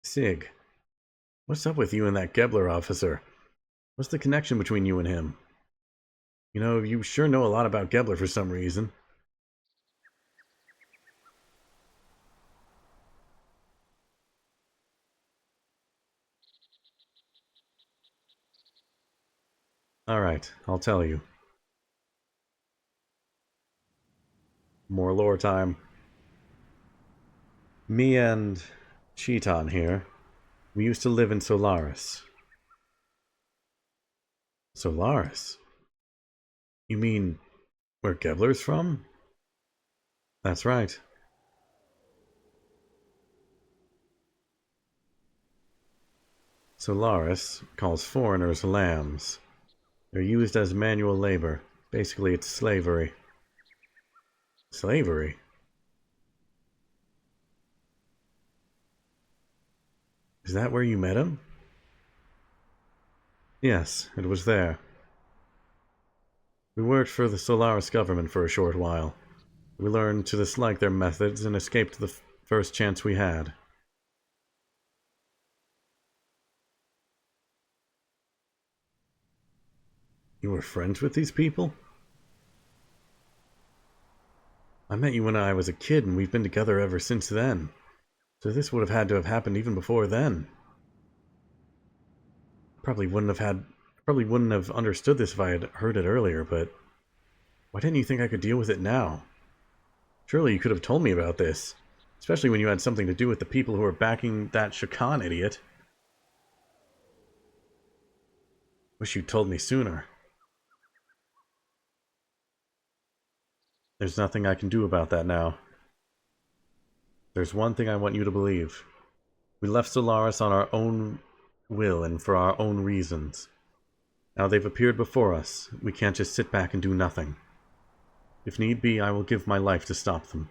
[SPEAKER 1] Sig, what's up with you and that Gebler officer? What's the connection between you and him? You know, you sure know a lot about Gebler for some reason. Alright, I'll tell you. More lore time. Me and Cheaton here, we used to live in Solaris. Solaris? You mean where Gebler's from? That's right. Solaris calls foreigners lambs. They're used as manual labor. Basically, it's slavery. Slavery? Is that where you met him? Yes, it was there. We worked for the Solaris government for a short while. We learned to dislike their methods and escaped the first chance we had. You were friends with these people? I met you when I was a kid, and we've been together ever since then. So this would have had to have happened even before then. Probably wouldn't have understood this if I had heard it earlier, but Why didn't you think I could deal with it now? Surely you could have told me about this. Especially when you had something to do with the people who are backing that Shakan idiot. Wish you'd told me sooner. There's nothing I can do about that now. There's one thing I want you to believe. We left Solaris on our own will and for our own reasons. Now they've appeared before us. We can't just sit back and do nothing. If need be, I will give my life to stop them.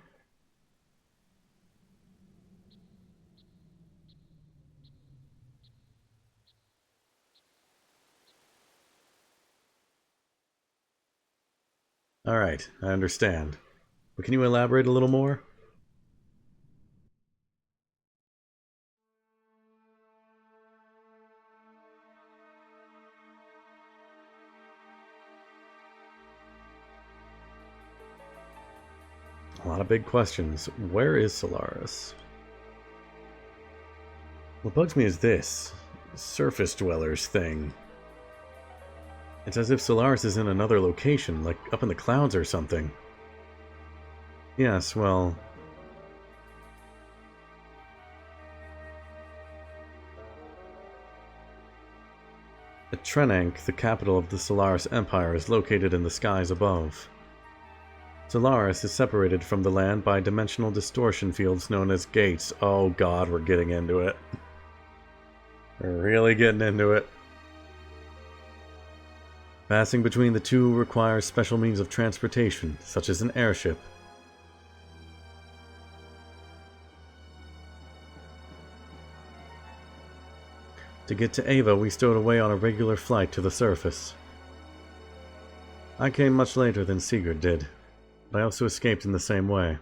[SPEAKER 1] Alright, I understand. But can you elaborate a little more? A lot of big questions. Where is Solaris? What bugs me is this surface dwellers thing. It's as if Solaris is in another location, like up in the clouds or something. Yes, well... Trenank, the capital of the Solaris Empire, is located in the skies above. Solaris is separated from the land by dimensional distortion fields known as gates. Oh god, we're getting into it. We're really getting into it. Passing between the two requires special means of transportation, such as an airship. To get to Ava, we stowed away on a regular flight to the surface. I came much later than Sigurd did, but I also escaped in the same way.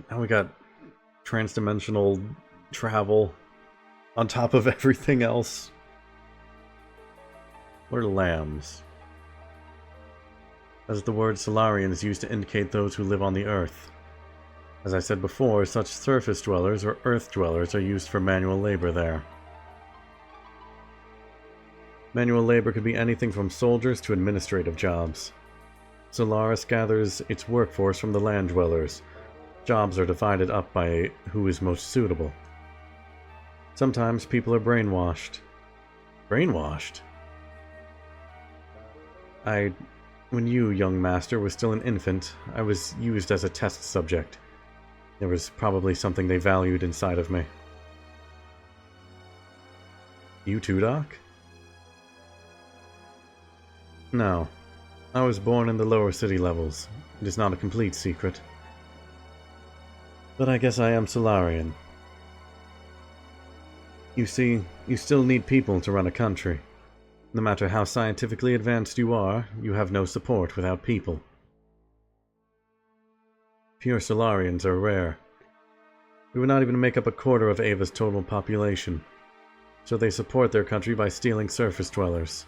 [SPEAKER 1] Now we got transdimensional travel on top of everything else. What are lambs? As the word Solarian is used to indicate those who live on the Earth. As I said before, such surface dwellers or Earth dwellers are used for manual labor there. Manual labor could be anything from soldiers to administrative jobs. Solaris gathers its workforce from the land dwellers. Jobs are divided up by who is most suitable. Sometimes people are brainwashed. Brainwashed? When you, young master, were still an infant, I was used as a test subject. There was probably something they valued inside of me. You too, Doc? No. I was born in the lower city levels. It is not a complete secret. But I guess I am Solarian. You see, you still need people to run a country. No matter how scientifically advanced you are, you have no support without people. Pure Solarians are rare. We would not even make up a quarter of Ava's total population, so they support their country by stealing surface dwellers.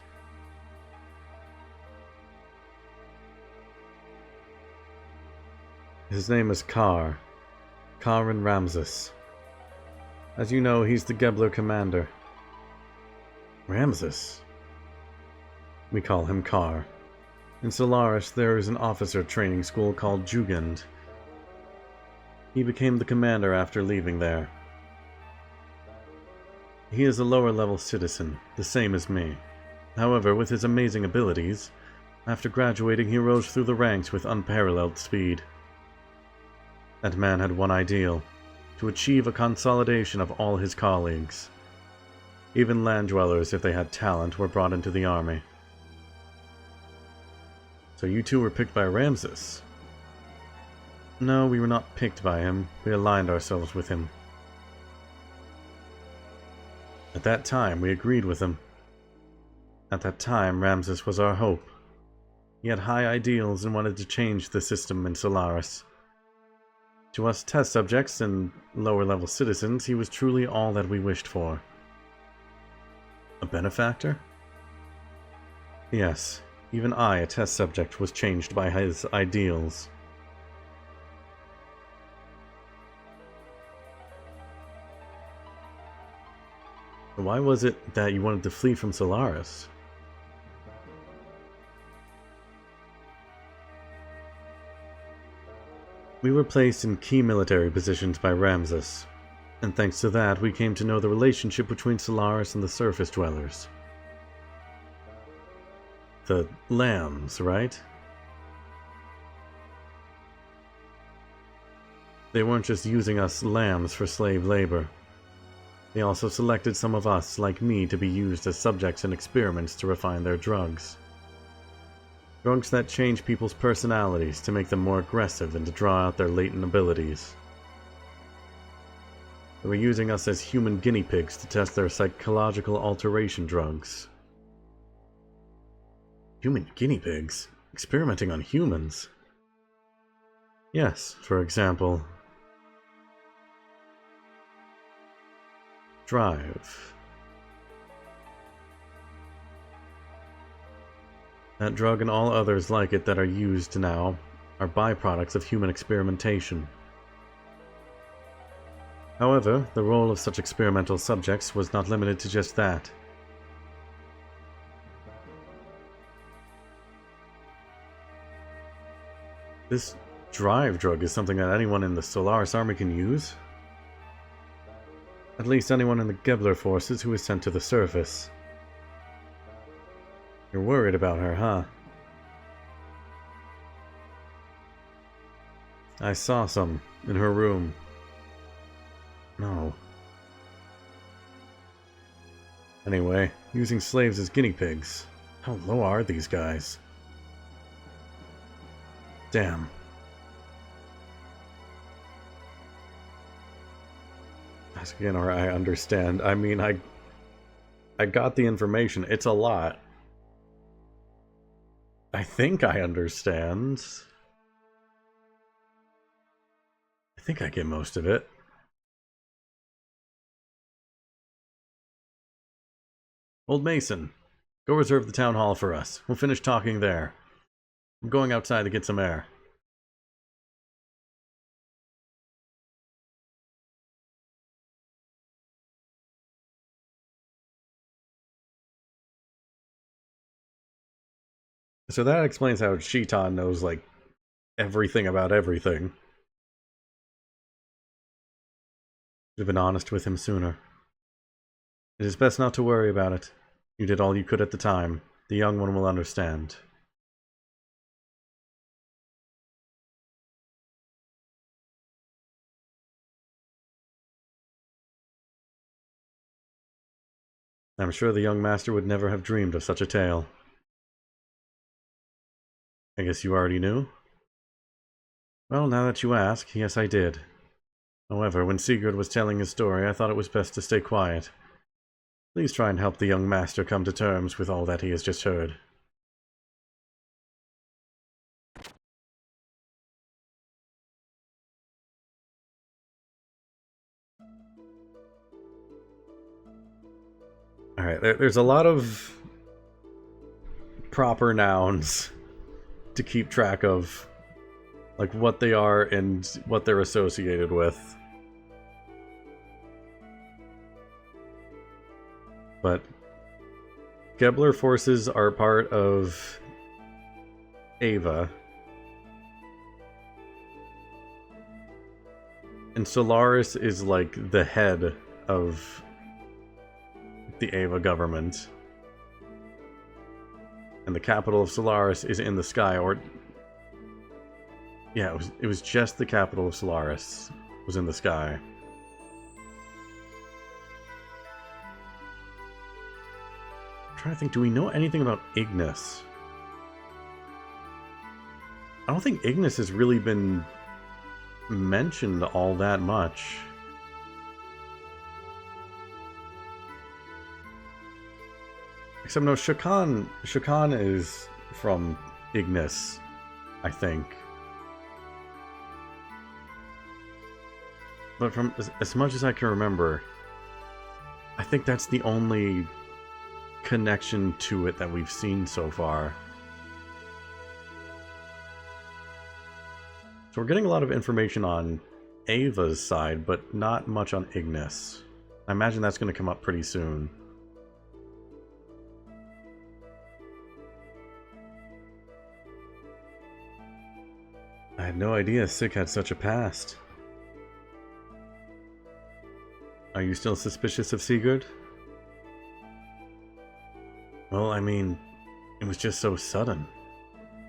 [SPEAKER 1] His name is Kar. Karin Ramses. As you know, he's the Gebler commander. Ramses? We call him Kar. In Solaris, there is an officer training school called Jugend. He became the commander after leaving there. He is a lower-level citizen, the same as me. However, with his amazing abilities, after graduating he rose through the ranks with unparalleled speed. That man had one ideal: to achieve a consolidation of all his colleagues. Even land dwellers, if they had talent, were brought into the army. So you two were picked by Ramses? No, we were not picked by him. We aligned ourselves with him. At that time, we agreed with him. At that time, Ramses was our hope. He had high ideals and wanted to change the system in Solaris. To us test subjects and lower-level citizens, he was truly all that we wished for. A benefactor? Yes, even I, a test subject, was changed by his ideals. Why was it that you wanted to flee from Solaris? We were placed in key military positions by Ramses, and thanks to that we came to know the relationship between Solaris and the surface dwellers. The lambs, right? They weren't just using us lambs for slave labor. They also selected some of us, like me, to be used as subjects in experiments to refine their drugs. Drugs that change people's personalities to make them more aggressive and to draw out their latent abilities. They were using us as human guinea pigs to test their psychological alteration drugs. Human guinea pigs? Experimenting on humans? Yes, for example, Drive. That drug and all others like it that are used now are byproducts of human experimentation. However, the role of such experimental subjects was not limited to just that. This drive drug is something that anyone in the Solaris army can use. At least anyone in the Gebler forces who is sent to the surface. You're worried about her, huh? I saw some in her room. No. Anyway, using slaves as guinea pigs. How low are these guys? Damn. Again, or I understand. I mean, I got the information. It's a lot. I think I understand. I think I get most of it. Old Mason, go reserve the town hall for us. We'll finish talking there. I'm going outside to get some air. So that explains how Shitan knows, like, everything about everything. Should have been honest with him sooner. It is best not to worry about it. You did all you could at the time. The young one will understand. I'm sure the young master would never have dreamed of such a tale. I guess you already knew? Well, now that you ask, yes I did. However, when Sigurd was telling his story, I thought it was best to stay quiet. Please try and help the young master come to terms with all that he has just heard. Alright, there's a lot of proper nouns to keep track of, like what they are and what they're associated with. But Gebler forces are part of Ava. And Solaris is like the head of the Ava government. And the capital of Solaris is in the sky, or... yeah, it was just the capital of Solaris was in the sky. I'm trying to think, do we know anything about Ignis? I don't think Ignis has really been mentioned all that much. Except no, Shakan is from Ignis, I think. But from as much as I can remember, I think that's the only connection to it that we've seen so far. So we're getting a lot of information on Ava's side, but not much on Ignis. I imagine that's going to come up pretty soon. I had no idea Sick had such a past. Are you still suspicious of Sigurd? Well, I mean, it was just so sudden.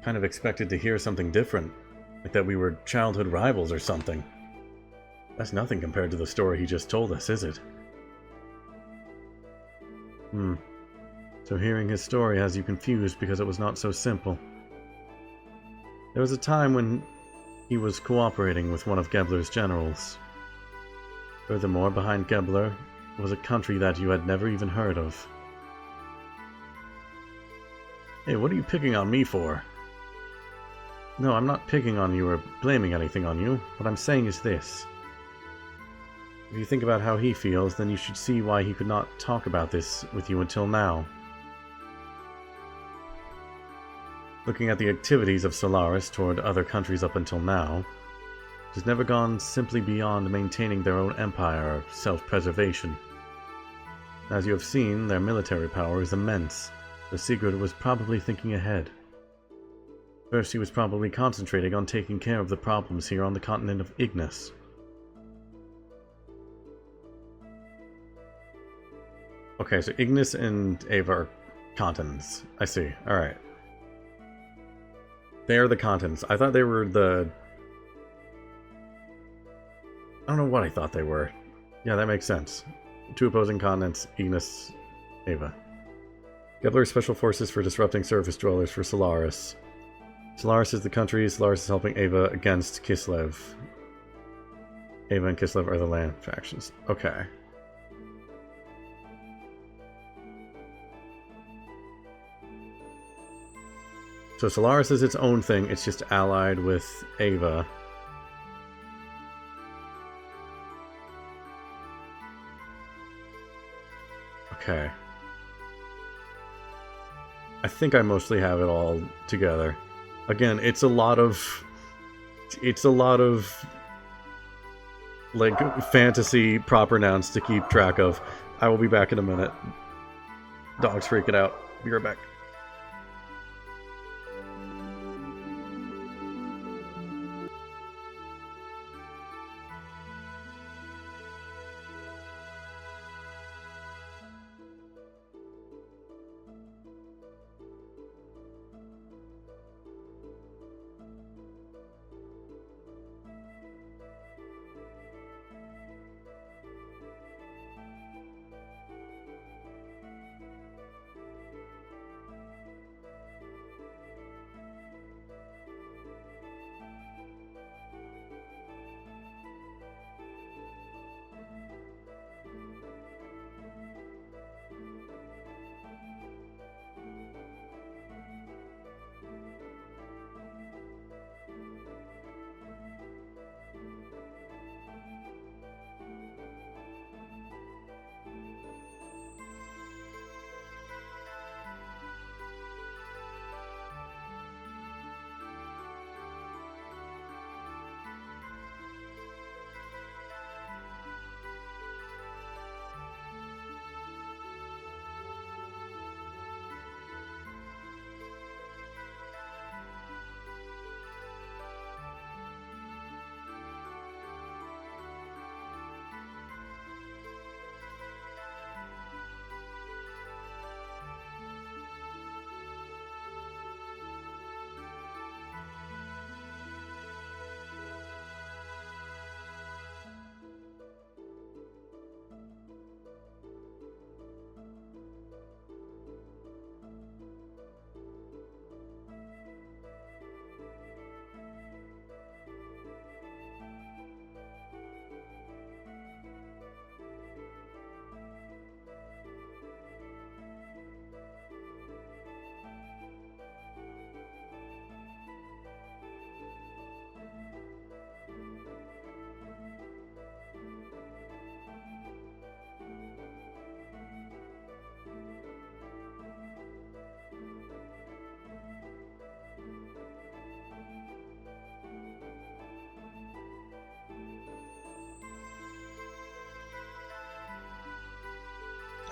[SPEAKER 1] Kind of expected to hear something different, like that we were childhood rivals or something. That's nothing compared to the story he just told us, is it? So hearing his story has you confused because it was not so simple. There was a time when he was cooperating with one of Gebler's generals. Furthermore, behind Gebler was a country that you had never even heard of. Hey, what are you picking on me for? No, I'm not picking on you or blaming anything on you. What I'm saying is this. If you think about how he feels, then you should see why he could not talk about this with you until now. Looking at the activities of Solaris toward other countries up until now, it has never gone simply beyond maintaining their own empire or self-preservation. As you have seen, their military power is immense, so Sigurd was probably thinking ahead. First, he was probably concentrating on taking care of the problems here on the continent of Ignis. Okay, so Ignis and Ava are continents. I see. Alright. They are the continents. I thought they were the... I don't know what I thought they were. Yeah, that makes sense. Two opposing continents, Ignis, Ava. Gebler Special Forces for disrupting surface dwellers for Solaris. Solaris is the country. Solaris is helping Ava against Kislev. Ava and Kislev are the land factions. Okay. So Solaris is its own thing, it's just allied with Ava. Okay. I think I mostly have it all together. Again, it's a lot of like fantasy proper nouns to keep track of. I will be back in a minute. Dog's freaking out. Be right back.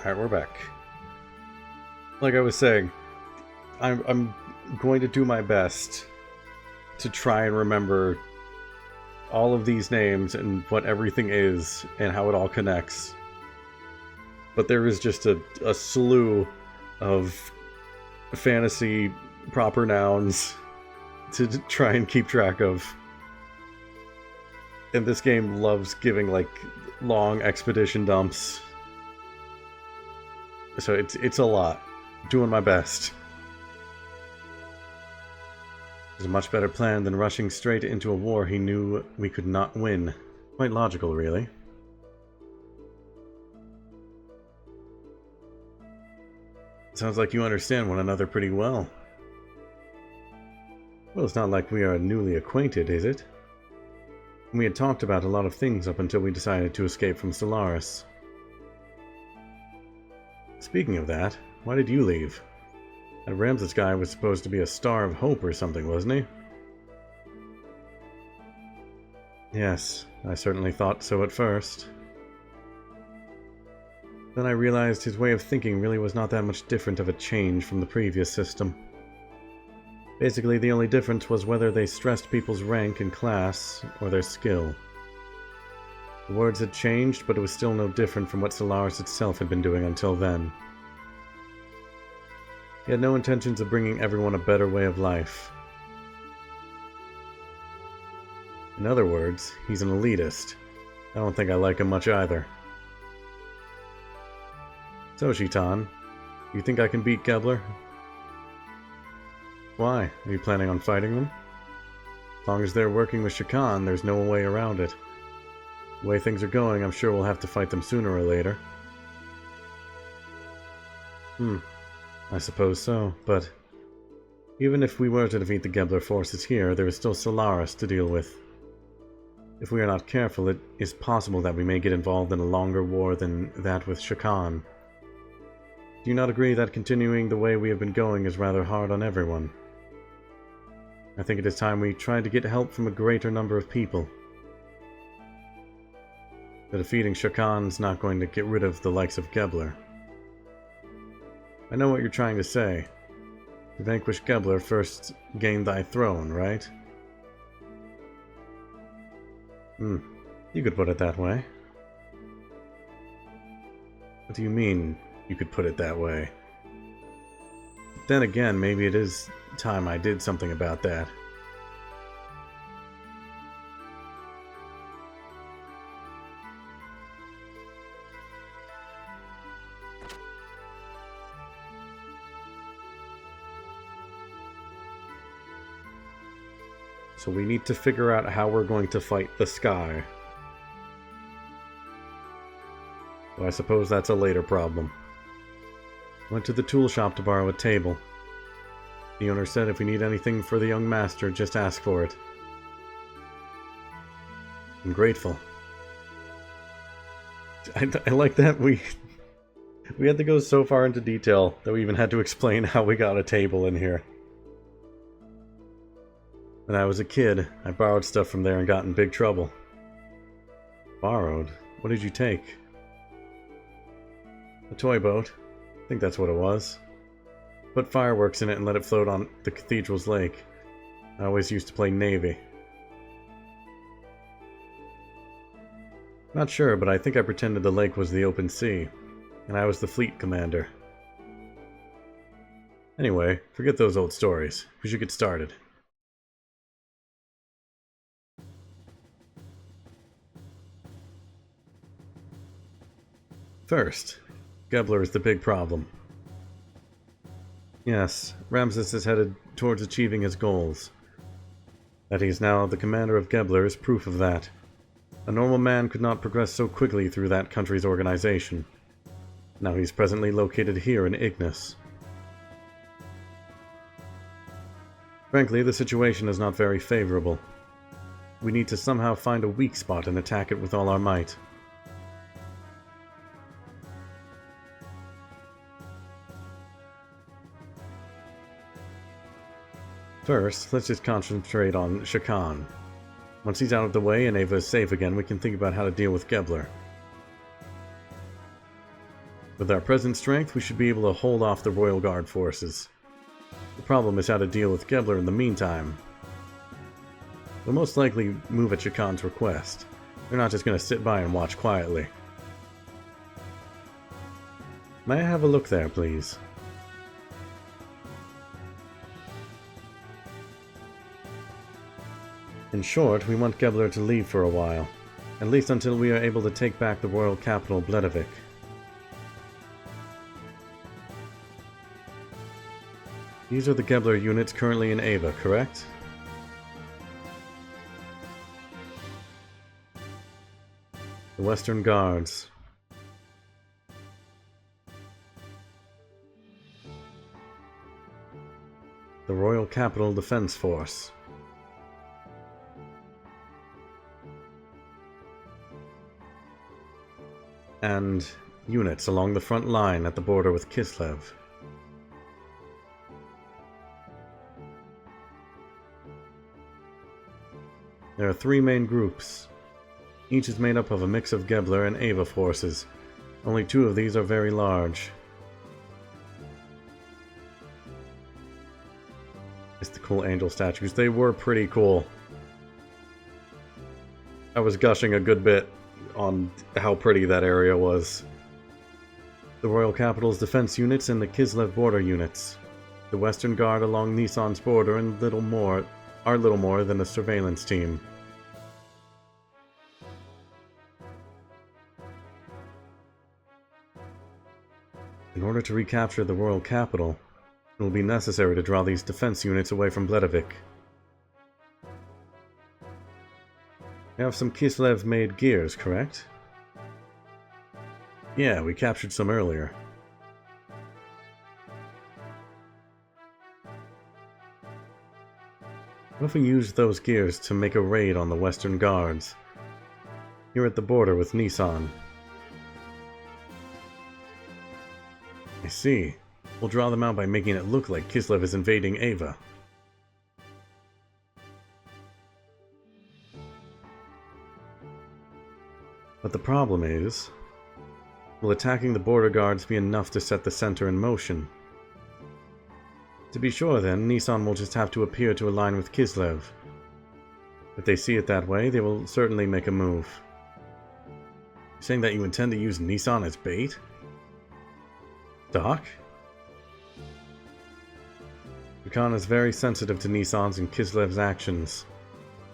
[SPEAKER 1] Alright, we're back. Like I was saying, I'm going to do my best to try and remember all of these names and what everything is and how it all connects. But there is just a slew of fantasy proper nouns to try and keep track of. And this game loves giving, like, long expedition dumps. So it's a lot. Doing my best. It's a much better plan than rushing straight into a war he knew we could not win. Quite logical, really. Sounds like you understand one another pretty well. Well, it's not like we are newly acquainted, is it? We had talked about a lot of things up until we decided to escape from Stellaris. Speaking of that, why did you leave? That Ramses guy was supposed to be a star of hope or something, wasn't he? Yes, I certainly thought so at first. Then I realized his way of thinking really was not that much different of a change from the previous system. Basically, the only difference was whether they stressed people's rank and class, or their skill. The words had changed, but it was still no different from what Stellaris itself had been doing until then. He had no intentions of bringing everyone a better way of life. In other words, he's an elitist. I don't think I like him much either. So, Shitan, you think I can beat Gebler? Why? Are you planning on fighting them? As long as they're working with Shakan, there's no way around it. The way things are going, I'm sure we'll have to fight them sooner or later. I suppose so, but even if we were to defeat the Gebler forces here, there is still Stellaris to deal with. If we are not careful, it is possible that we may get involved in a longer war than that with Shakan. Do you not agree that continuing the way we have been going is rather hard on everyone? I think it is time we tried to get help from a greater number of people. The defeating Shakan's not going to get rid of the likes of Gebler. I know what you're trying to say. To vanquish Gebler, first gain thy throne, right? You could put it that way. What do you mean, you could put it that way? Then again, maybe it is time I did something about that. So we need to figure out how we're going to fight the sky. Well, I suppose that's a later problem. Went to the tool shop to borrow a table. The owner said if we need anything for the young master, just ask for it. I'm grateful. I like that we had to go so far into detail that we even had to explain how we got a table in here. When I was a kid, I borrowed stuff from there and got in big trouble. Borrowed? What did you take? A toy boat. I think that's what it was. Put fireworks in it and let it float on the cathedral's lake. I always used to play Navy. Not sure, but I think I pretended the lake was the open sea, and I was the fleet commander. Anyway, forget those old stories. We should get started. First, Gebler is the big problem. Yes, Ramses is headed towards achieving his goals. That he is now the commander of Gebler is proof of that. A normal man could not progress so quickly through that country's organization. Now he's presently located here in Ignis. Frankly, the situation is not very favorable. We need to somehow find a weak spot and attack it with all our might. First, let's just concentrate on Shakan. Once he's out of the way and Ava is safe again, we can think about how to deal with Gebler. With our present strength, we should be able to hold off the Royal Guard forces. The problem is how to deal with Gebler in the meantime. We'll most likely move at Shakan's request. They're not just going to sit by and watch quietly. May I have a look there, please? In short, we want Gebler to leave for a while, at least until we are able to take back the royal capital, Bledavik. These are the Gebler units currently in Ava, correct? The Western Guards. The Royal Capital Defense Force. And units along the front line at the border with Kislev. There are 3 main groups. Each is made up of a mix of Gebler and Ava forces. Only 2 of these are very large. Mystical angel statues. They were pretty cool. I was gushing a good bit on how pretty that area was. The Royal Capital's defense units and the Kislev border units. The Western Guard along Nissan's border and are little more than a surveillance team. In order to recapture the Royal Capital, it will be necessary to draw these defense units away from Bledavik. We have some Kislev-made gears, correct? Yeah, we captured some earlier. What if we used those gears to make a raid on the Western Guards? Here at the border with Nissan. I see. We'll draw them out by making it look like Kislev is invading Ava. But the problem is, will attacking the border guards be enough to set the center in motion? To be sure then, Nissan will just have to appear to align with Kislev. If they see it that way, they will certainly make a move. You're saying that you intend to use Nissan as bait? Doc? Shakan is very sensitive to Nissan's and Kislev's actions.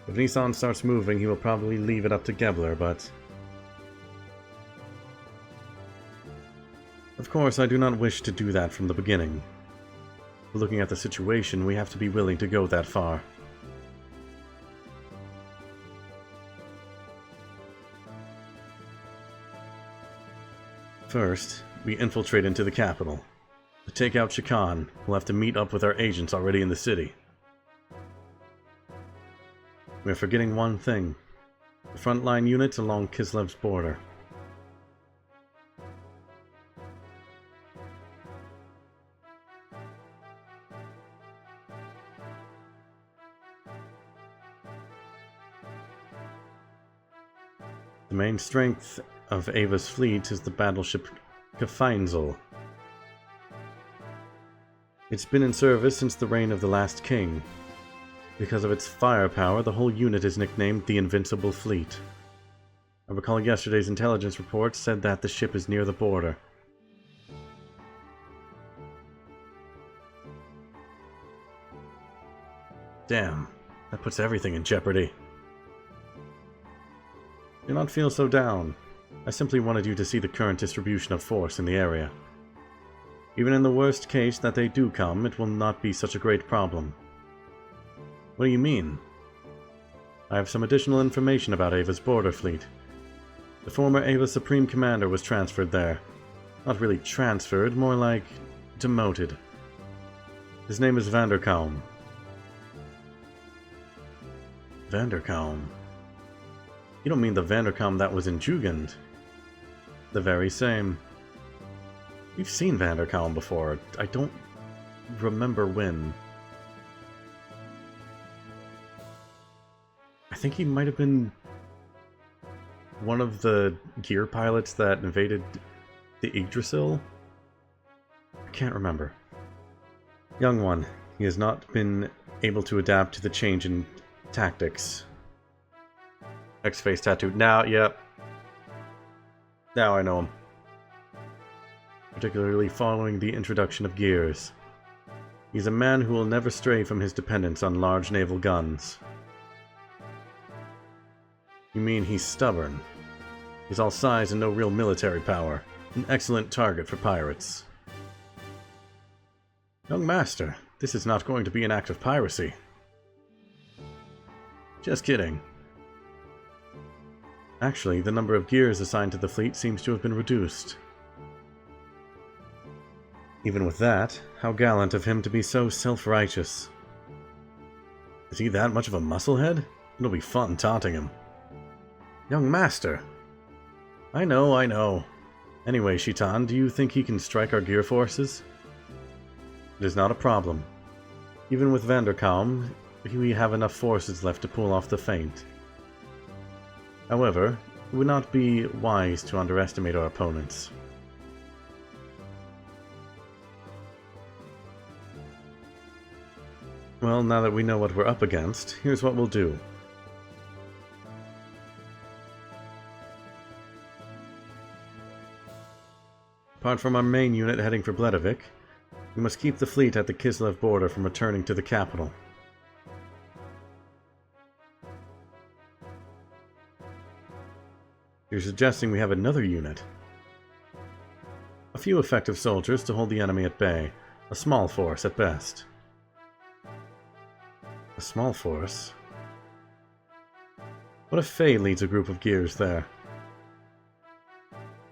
[SPEAKER 1] If Nissan starts moving, he will probably leave it up to Gebler, but... Of course, I do not wish to do that from the beginning. But looking at the situation, we have to be willing to go that far. First, we infiltrate into the capital. To take out Shakan, we'll have to meet up with our agents already in the city. We're forgetting one thing. The frontline units along Kislev's border. The main strength of Ava's fleet is the battleship Gefeinzel. It's been in service since the reign of the last king. Because of its firepower, the whole unit is nicknamed the Invincible Fleet. I recall yesterday's intelligence report said that the ship is near the border. Damn, that puts everything in jeopardy. Do not feel so down. I simply wanted you to see the current distribution of force in the area. Even in the worst case that they do come, it will not be such a great problem. What do you mean? I have some additional information about Ava's border fleet. The former Ava Supreme Commander was transferred there. Not really transferred, more like demoted. His name is Vanderkaum. Vanderkaum? You don't mean the Vanderkaum that was in Jugend? The very same. We've seen Vanderkaum before. I don't remember when. I think he might have been one of the gear pilots that invaded The Yggdrasil? I can't remember. Young one, he has not been able to adapt to the change in tactics. X-face tattooed. Now, yep. Now I know him. Particularly following the introduction of gears. He's a man who will never stray from his dependence on large naval guns. You mean he's stubborn? He's all size and no real military power. An excellent target for pirates. Young master, this is not going to be an act of piracy. Just kidding. Actually, the number of gears assigned to the fleet seems to have been reduced. Even with that, how gallant of him to be so self-righteous. Is he that much of a musclehead? It'll be fun taunting him. Young master! I know, I know. Anyway, Shitan, do you think he can strike our gear forces? It is not a problem. Even with Vanderkaum, we have enough forces left to pull off the feint. However, it would not be wise to underestimate our opponents. Well, now that we know what we're up against, here's what we'll do. Apart from our main unit heading for Bledavik, we must keep the fleet at the Kislev border from returning to the capital. You're suggesting we have another unit? A few effective soldiers to hold the enemy at bay. A small force at best. A small force? What if Faye leads a group of gears there?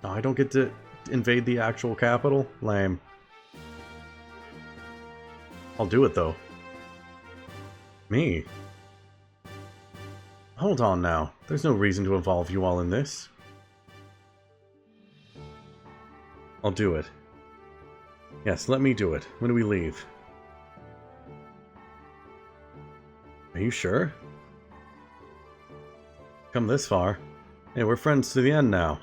[SPEAKER 1] Oh, I don't get to invade the actual capital? Lame. I'll do it, though. Me? Hold on now. There's no reason to involve you all in this. I'll do it. Yes, let me do it. When do we leave? Are you sure? Come this far. Hey, we're friends to the end now.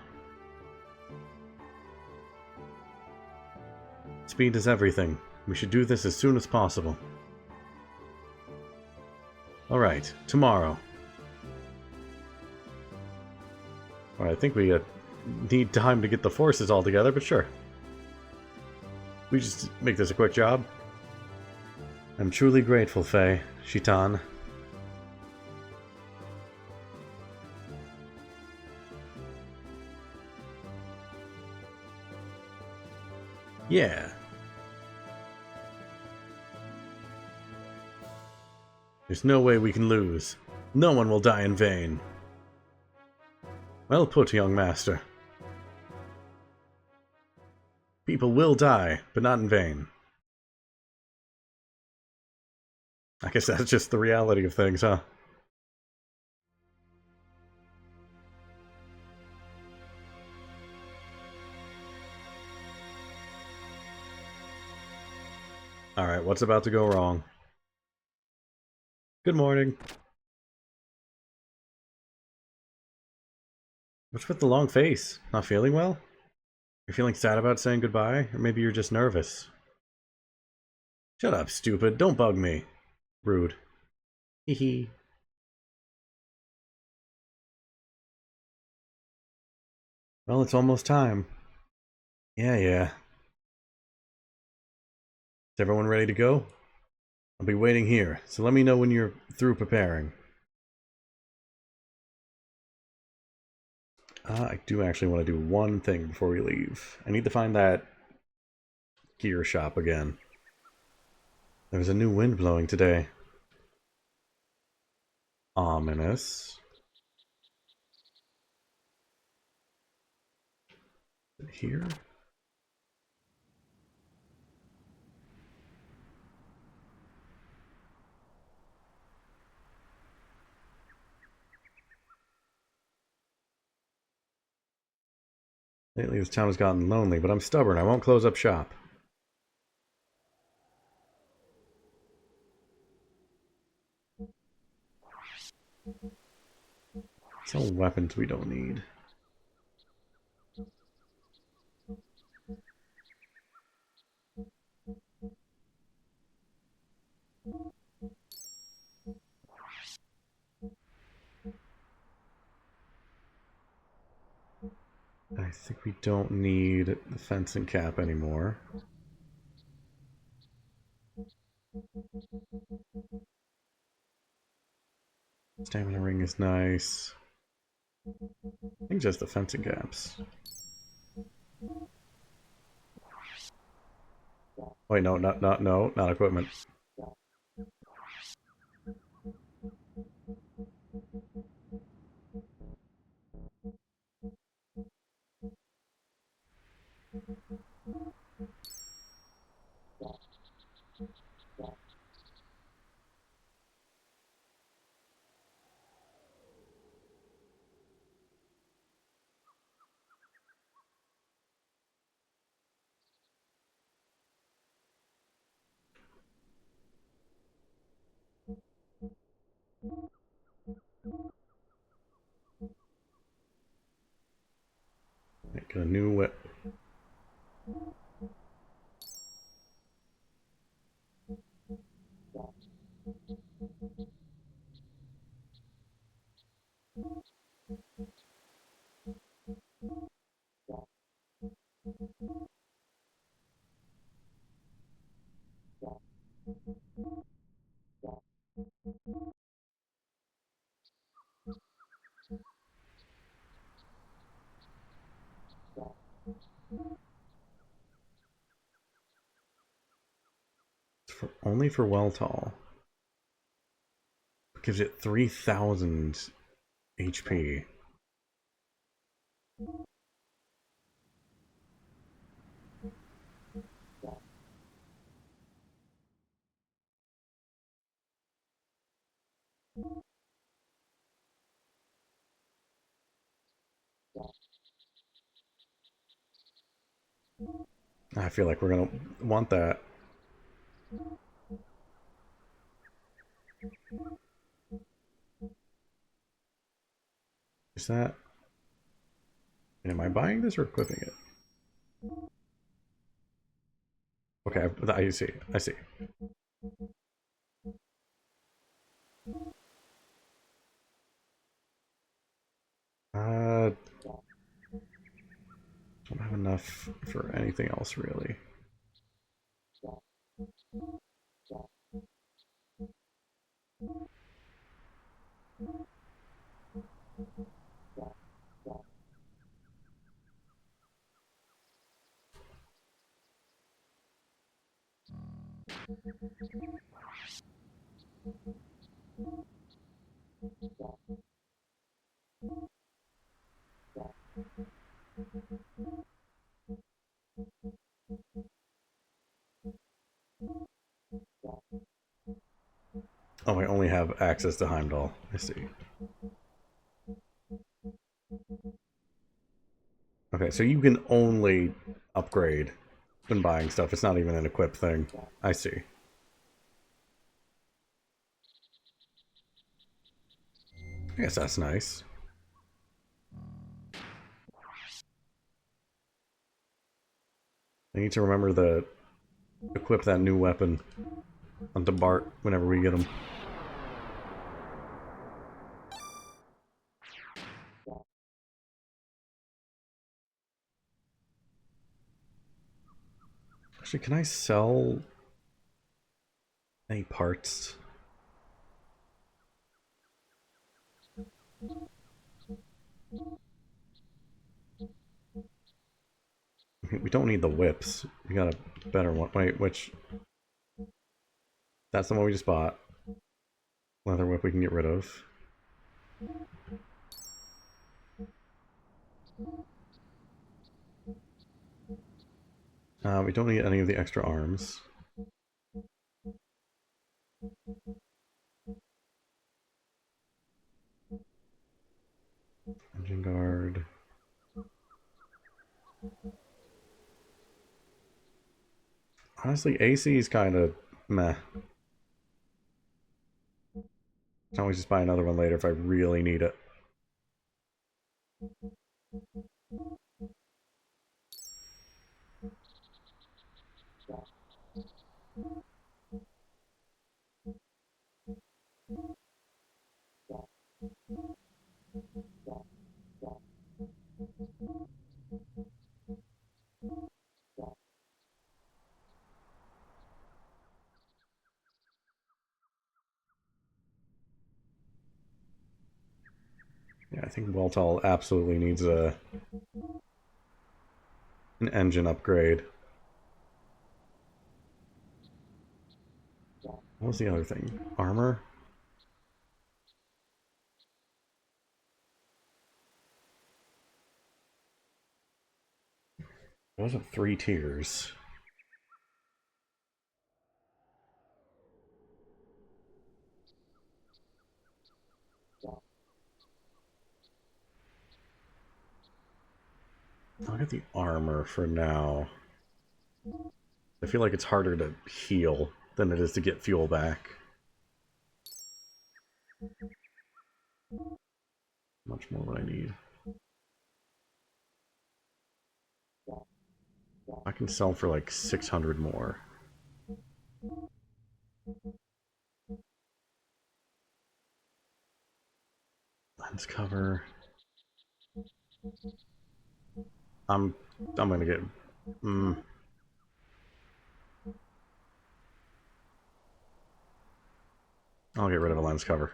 [SPEAKER 1] Speed is everything. We should do this as soon as possible. Alright, tomorrow. Alright, I think we need time to get the forces all together, but sure. We just make this a quick job. I'm truly grateful, Faye. Shitan. Yeah. There's no way we can lose. No one will die in vain. Well put, young master. People will die, but not in vain. I guess that's just the reality of things, huh? Alright, what's about to go wrong? Good morning. What's with the long face? Not feeling well? You're feeling sad about saying goodbye? Or maybe you're just nervous? Shut up, stupid. Don't bug me. Rude. Hehe. Well, it's almost time. Yeah. Is everyone ready to go? I'll be waiting here, so let me know when you're through preparing. I do actually want to do one thing before we leave. I need to find that gear shop again. There's a new wind blowing today. Ominous. Is it here? Lately this town has gotten lonely, but I'm stubborn. I won't close up shop. Sell weapons we don't need. I think we don't need the fencing cap anymore. Stamina ring is nice. I think just the fencing caps. Wait, no, not equipment. Get a new whip. Only for Weltall. Gives it 3,000 HP. I feel like we're gonna want that. Is that... Am I buying this or equipping it? Okay, I see. I see. Don't have enough for anything else, really. Oh, I only have access to Heimdall. I see. Okay, so you can only upgrade when buying stuff. It's not even an equip thing. I see. I guess that's nice. I need to remember to equip that new weapon onto Bart whenever we get him. Actually, can I sell any parts? We don't need the whips. We got a better one. Wait, which... That's the one we just bought. Leather whip we can get rid of. We don't need any of the extra arms. Engine guard. Honestly, AC is kind of meh. I can always just buy another one later if I really need it. Yeah, I think Weltall absolutely needs an engine upgrade. What was the other thing? Armor? It wasn't 3 tiers. I'll get the armor for now. I feel like it's harder to heal than it is to get fuel back. Much more what I need. I can sell for like 600 more. Lens cover. I'm gonna get. I'll get rid of a lens cover.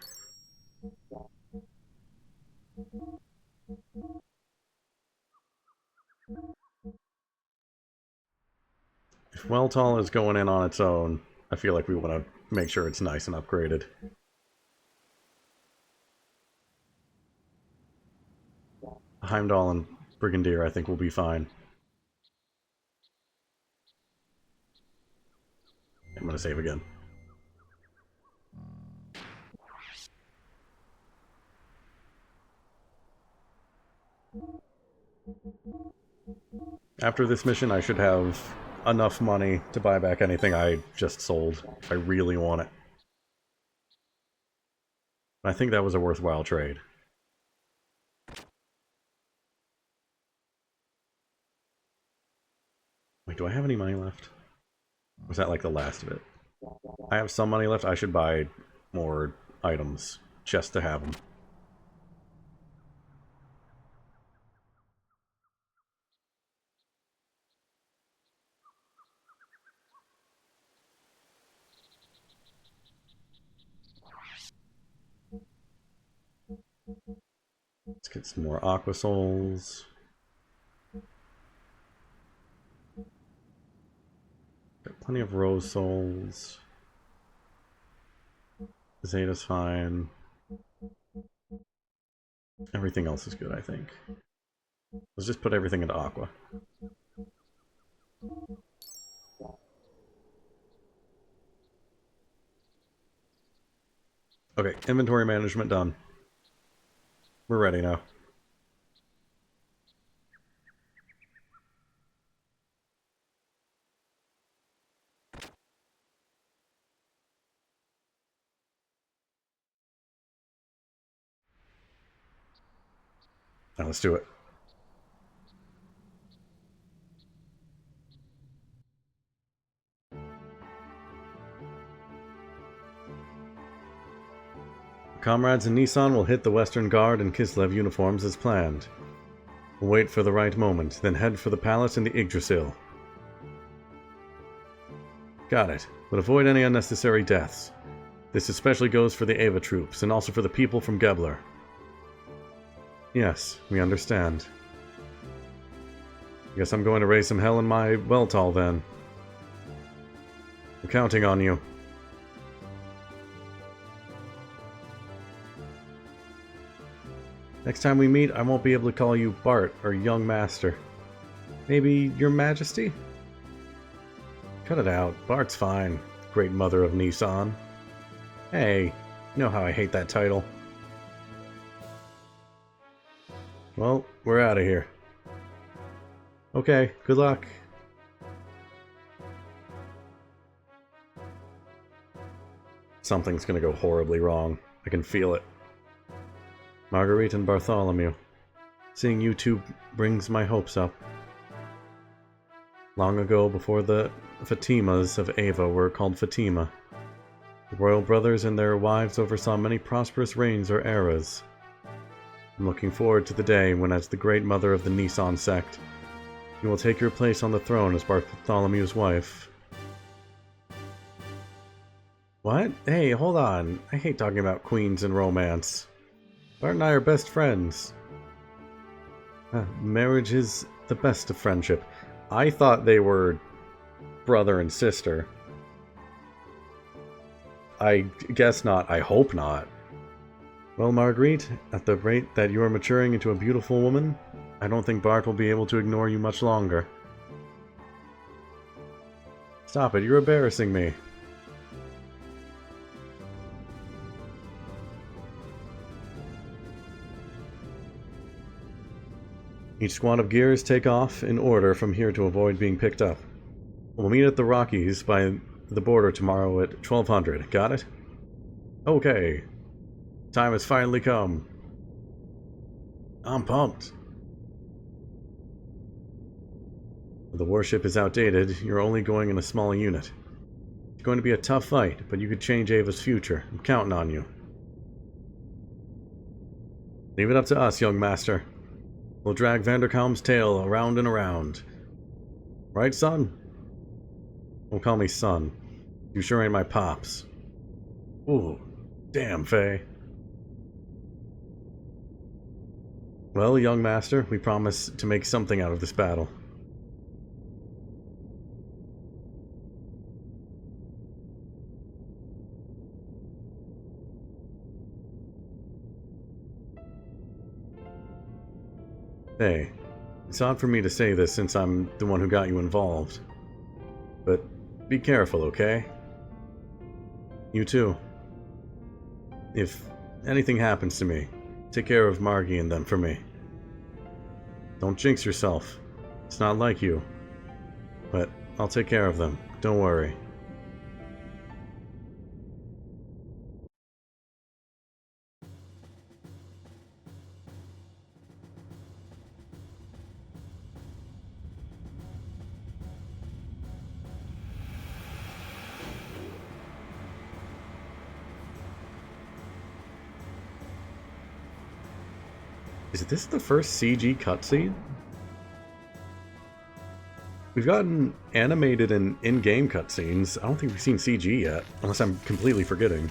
[SPEAKER 1] If Weltall is going in on its own, I feel like we want to make sure it's nice and upgraded. Heimdall and Brigadier, I think, will be fine. I'm going to save again. After this mission, I should have enough money to buy back anything I just sold, if I really want it. I think that was a worthwhile trade. Wait, do I have any money left? Was that like the last of it? I have some money left. I should buy more items just to have them. Let's get some more Aqua Souls. Got plenty of Rose Souls. Zeta's fine. Everything else is good, I think. Let's just put everything into Aqua. Okay, inventory management done. We're ready now. Now let's do it. Comrades in Nissan will hit the Western Guard and Kislev uniforms as planned. We'll wait for the right moment, then head for the palace in the Yggdrasil. Got it, but avoid any unnecessary deaths. This especially goes for the Ava troops, and also for the people from Gebler. Yes, we understand. Guess I'm going to raise some hell in my Weltall then. I'm counting on you. Next time we meet, I won't be able to call you Bart or Young Master. Maybe Your Majesty? Cut it out. Bart's fine. Great Mother of Nissan. Hey, you know how I hate that title. Well, we're out of here. Okay, good luck. Something's gonna go horribly wrong. I can feel it. Marguerite and Bartholomew. Seeing you two brings my hopes up. Long ago, before the Fatimas of Ava were called Fatima, the royal brothers and their wives oversaw many prosperous reigns or eras. I'm looking forward to the day when, as the great mother of the Nissan sect, you will take your place on the throne as Bartholomew's wife. What? Hey, hold on. I hate talking about queens and romance. Bart and I are best friends. Marriage is the best of friendship. I thought they were brother and sister. I guess not. I hope not. Well, Marguerite, at the rate that you are maturing into a beautiful woman, I don't think Bart will be able to ignore you much longer. Stop it, you're embarrassing me. Each squad of gears take off in order from here to avoid being picked up. We'll meet at the Rockies by the border tomorrow at 1200. Got it? Okay. Time has finally come. I'm pumped. The warship is outdated. You're only going in a small unit. It's going to be a tough fight, but you could change Ava's future. I'm counting on you. Leave it up to us, young master. We'll drag Vanderkamp's tail around and around. Right, son? Don't call me son. You sure ain't my pops. Ooh, damn, Faye. Well, young master, we promise to make something out of this battle. Hey, it's odd for me to say this since I'm the one who got you involved. But be careful, okay? You too. If anything happens to me, take care of Margie and them for me. Don't jinx yourself. It's not like you. But I'll take care of them. Don't worry. Is this the first CG cutscene? We've gotten animated and in-game cutscenes. I don't think we've seen CG yet, unless I'm completely forgetting.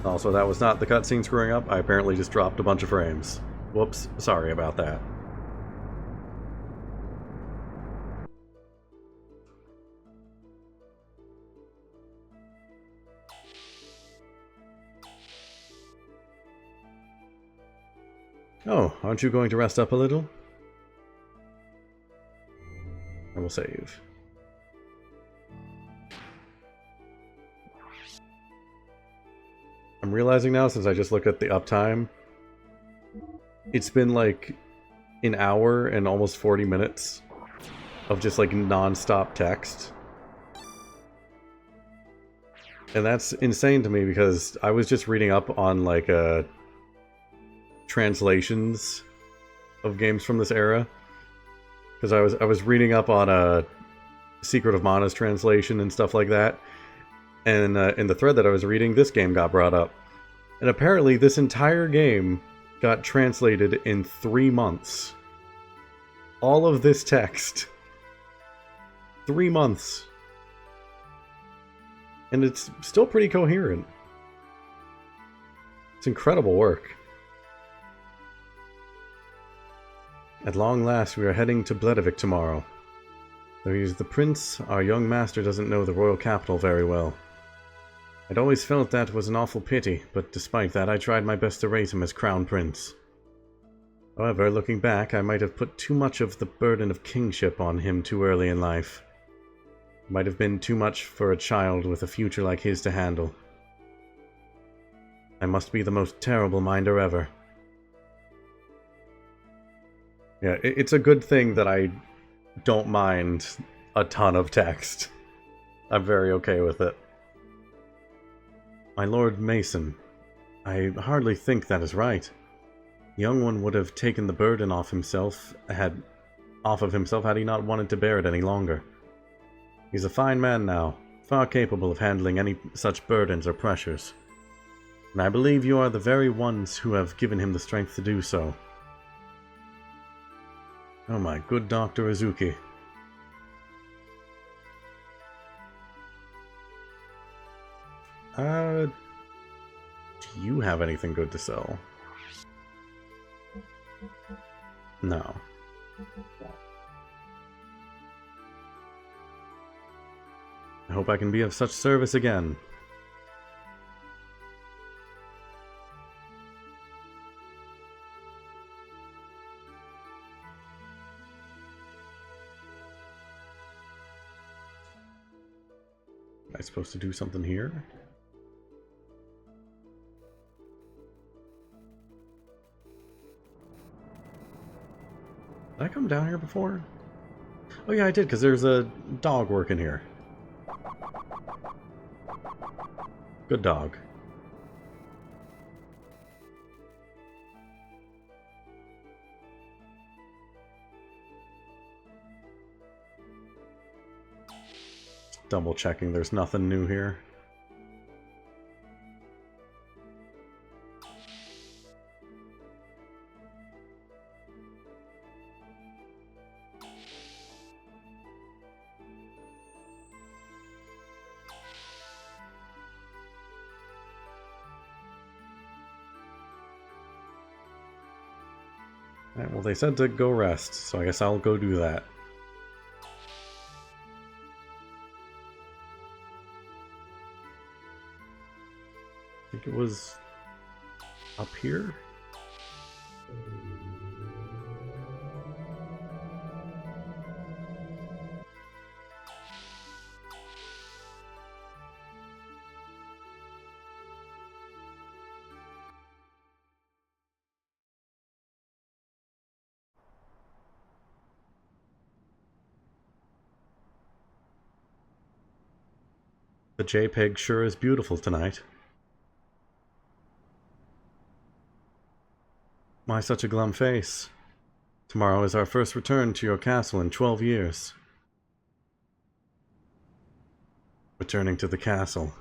[SPEAKER 1] Also, that was not the cutscene screwing up. I apparently just dropped a bunch of frames. Whoops, sorry about that. Oh, aren't you going to rest up a little? I will save. I'm realizing now, since I just looked at the uptime, it's been like an hour and almost 40 minutes of just like non-stop text. And that's insane to me because I was just reading up on like translations of games from this era. Because I was reading up on Secret of Mana's translation and stuff like that. And in the thread that I was reading, this game got brought up. And apparently this entire game got translated in 3 months. All of this text. 3 months. And it's still pretty coherent. It's incredible work. At long last, we are heading to Bledavik tomorrow. Though he is the prince, our young master doesn't know the royal capital very well. I'd always felt that was an awful pity, but despite that, I tried my best to raise him as crown prince. However, looking back, I might have put too much of the burden of kingship on him too early in life. It might have been too much for a child with a future like his to handle. I must be the most terrible minder ever. Yeah, it's a good thing that I don't mind a ton of text. I'm very okay with it. My Lord Mason, I hardly think that is right. The young one would have taken the burden off of himself had he not wanted to bear it any longer. He's a fine man now, far capable of handling any such burdens or pressures. And I believe you are the very ones who have given him the strength to do so. Oh my good Dr. Izuki. Do you have anything good to sell? No. I hope I can be of such service again. Am I supposed to do something here? Did I come down here before? Oh yeah, I did, because there's a dog working here. Good dog. Double checking there's nothing new here. Alright, well they said to go rest, so I guess I'll go do that. I think it was up here? The JPEG sure is beautiful tonight. Why such a glum face? Tomorrow is our first return to your castle in 12 years. Returning to the castle.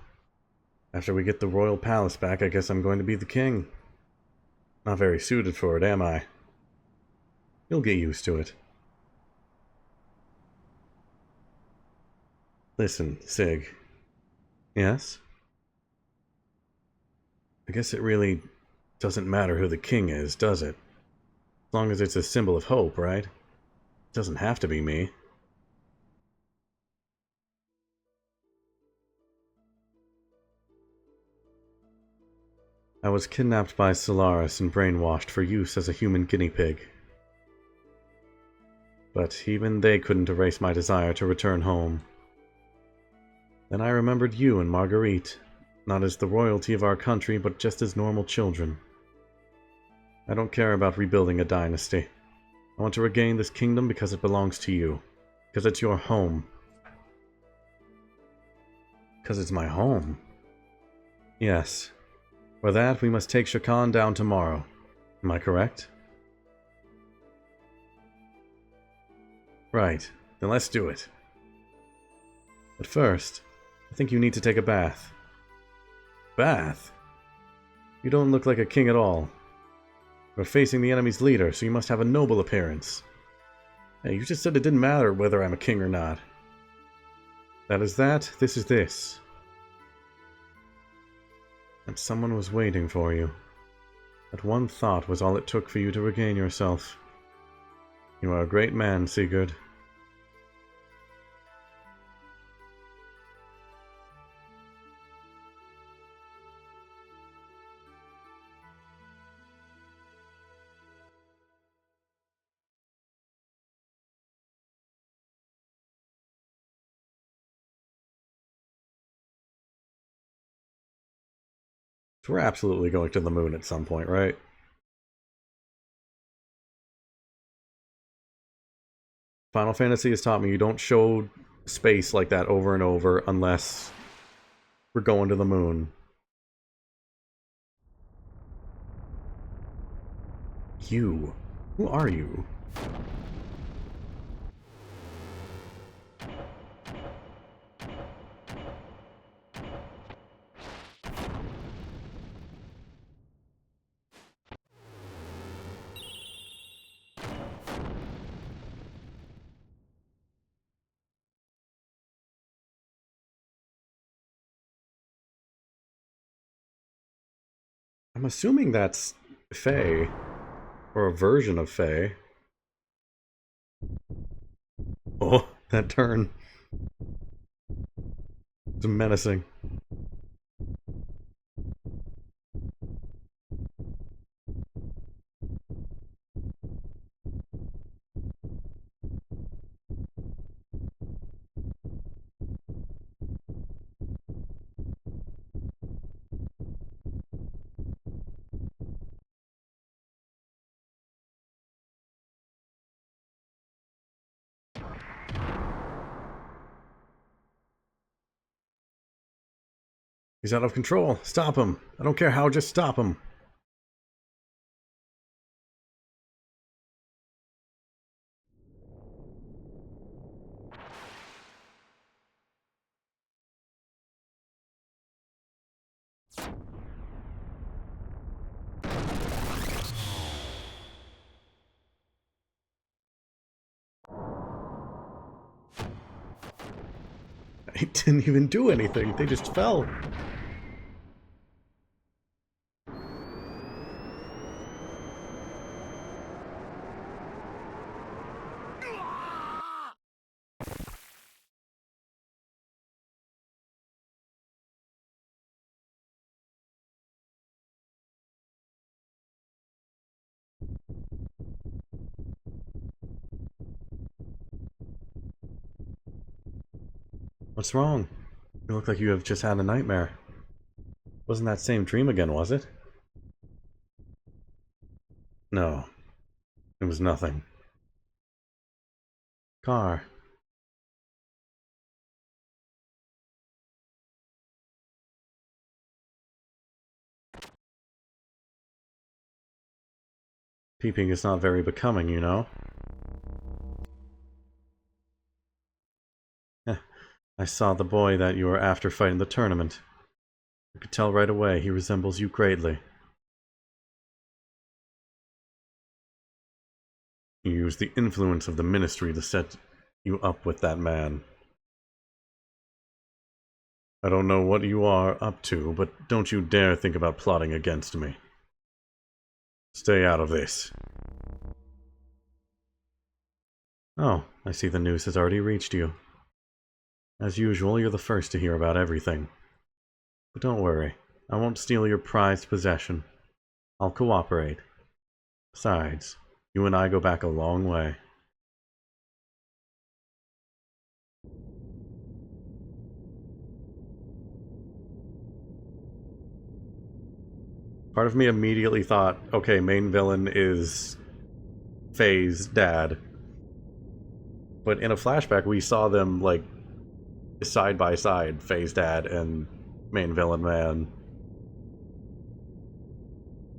[SPEAKER 1] After we get the royal palace back, I guess I'm going to be the king. Not very suited for it, am I? You'll get used to it. Listen, Sig. Yes? I guess it really doesn't matter who the king is, does it? As long as it's a symbol of hope, right? It doesn't have to be me. I was kidnapped by Solaris and brainwashed for use as a human guinea pig. But even they couldn't erase my desire to return home. Then I remembered you and Marguerite, not as the royalty of our country, but just as normal children. I don't care about rebuilding a dynasty. I want to regain this kingdom because it belongs to you. Because it's your home. Because it's my home? Yes. For that, we must take Shakan down tomorrow. Am I correct? Right. Then let's do it. But first, I think you need to take a bath. Bath? You don't look like a king at all. We're facing the enemy's leader, so you must have a noble appearance. Hey, you just said it didn't matter whether I'm a king or not. That is that, this is this. And someone was waiting for you. That one thought was all it took for you to regain yourself. You are a great man, Sigurd. We're absolutely going to the moon at some point, right? Final Fantasy has taught me you don't show space like that over and over unless we're going to the moon. You. Who are you? I'm assuming that's Faye, or a version of Faye. Oh, that turn. It's menacing. He's out of control. Stop him. I don't care how, just stop him. He didn't even do anything. They just fell. What's wrong? You look like you have just had a nightmare. Wasn't that same dream again, was it? No. It was nothing. Car. Peeping is not very becoming, you know? I saw the boy that you were after fighting the tournament. I could tell right away he resembles you greatly. You used the influence of the ministry to set you up with that man. I don't know what you are up to, but don't you dare think about plotting against me. Stay out of this. Oh, I see the news has already reached you. As usual, you're the first to hear about everything. But don't worry, I won't steal your prized possession. I'll cooperate. Besides, you and I go back a long way. Part of me immediately thought, okay, main villain is Faye's dad. But in a flashback, we saw them, like, side by side, Faye's dad and main villain man.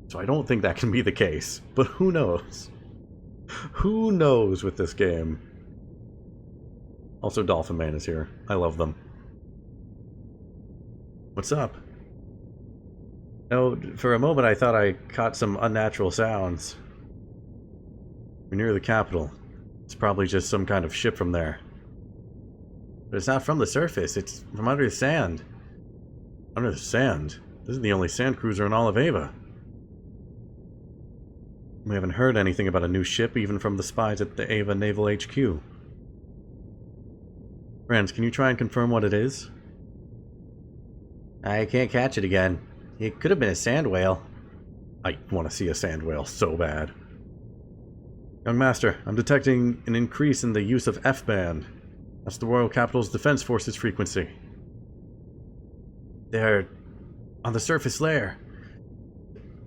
[SPEAKER 1] So I don't think that can be the case. But who knows? Who knows with this game? Also, Dolphin Man is here. I love them. What's up? No, for a moment I thought I caught some unnatural sounds. We're near the capital. It's probably just some kind of ship from there. But it's not from the surface, it's from under the sand. Under the sand? This is the only sand cruiser in all of Ava. We haven't heard anything about a new ship, even from the spies at the Ava Naval HQ. Friends, can you try and confirm what it is? I can't catch it again. It could have been a sand whale. I want to see a sand whale so bad. Young Master, I'm detecting an increase in the use of F-band. That's the Royal Capital's Defense Forces frequency. They're on the surface layer.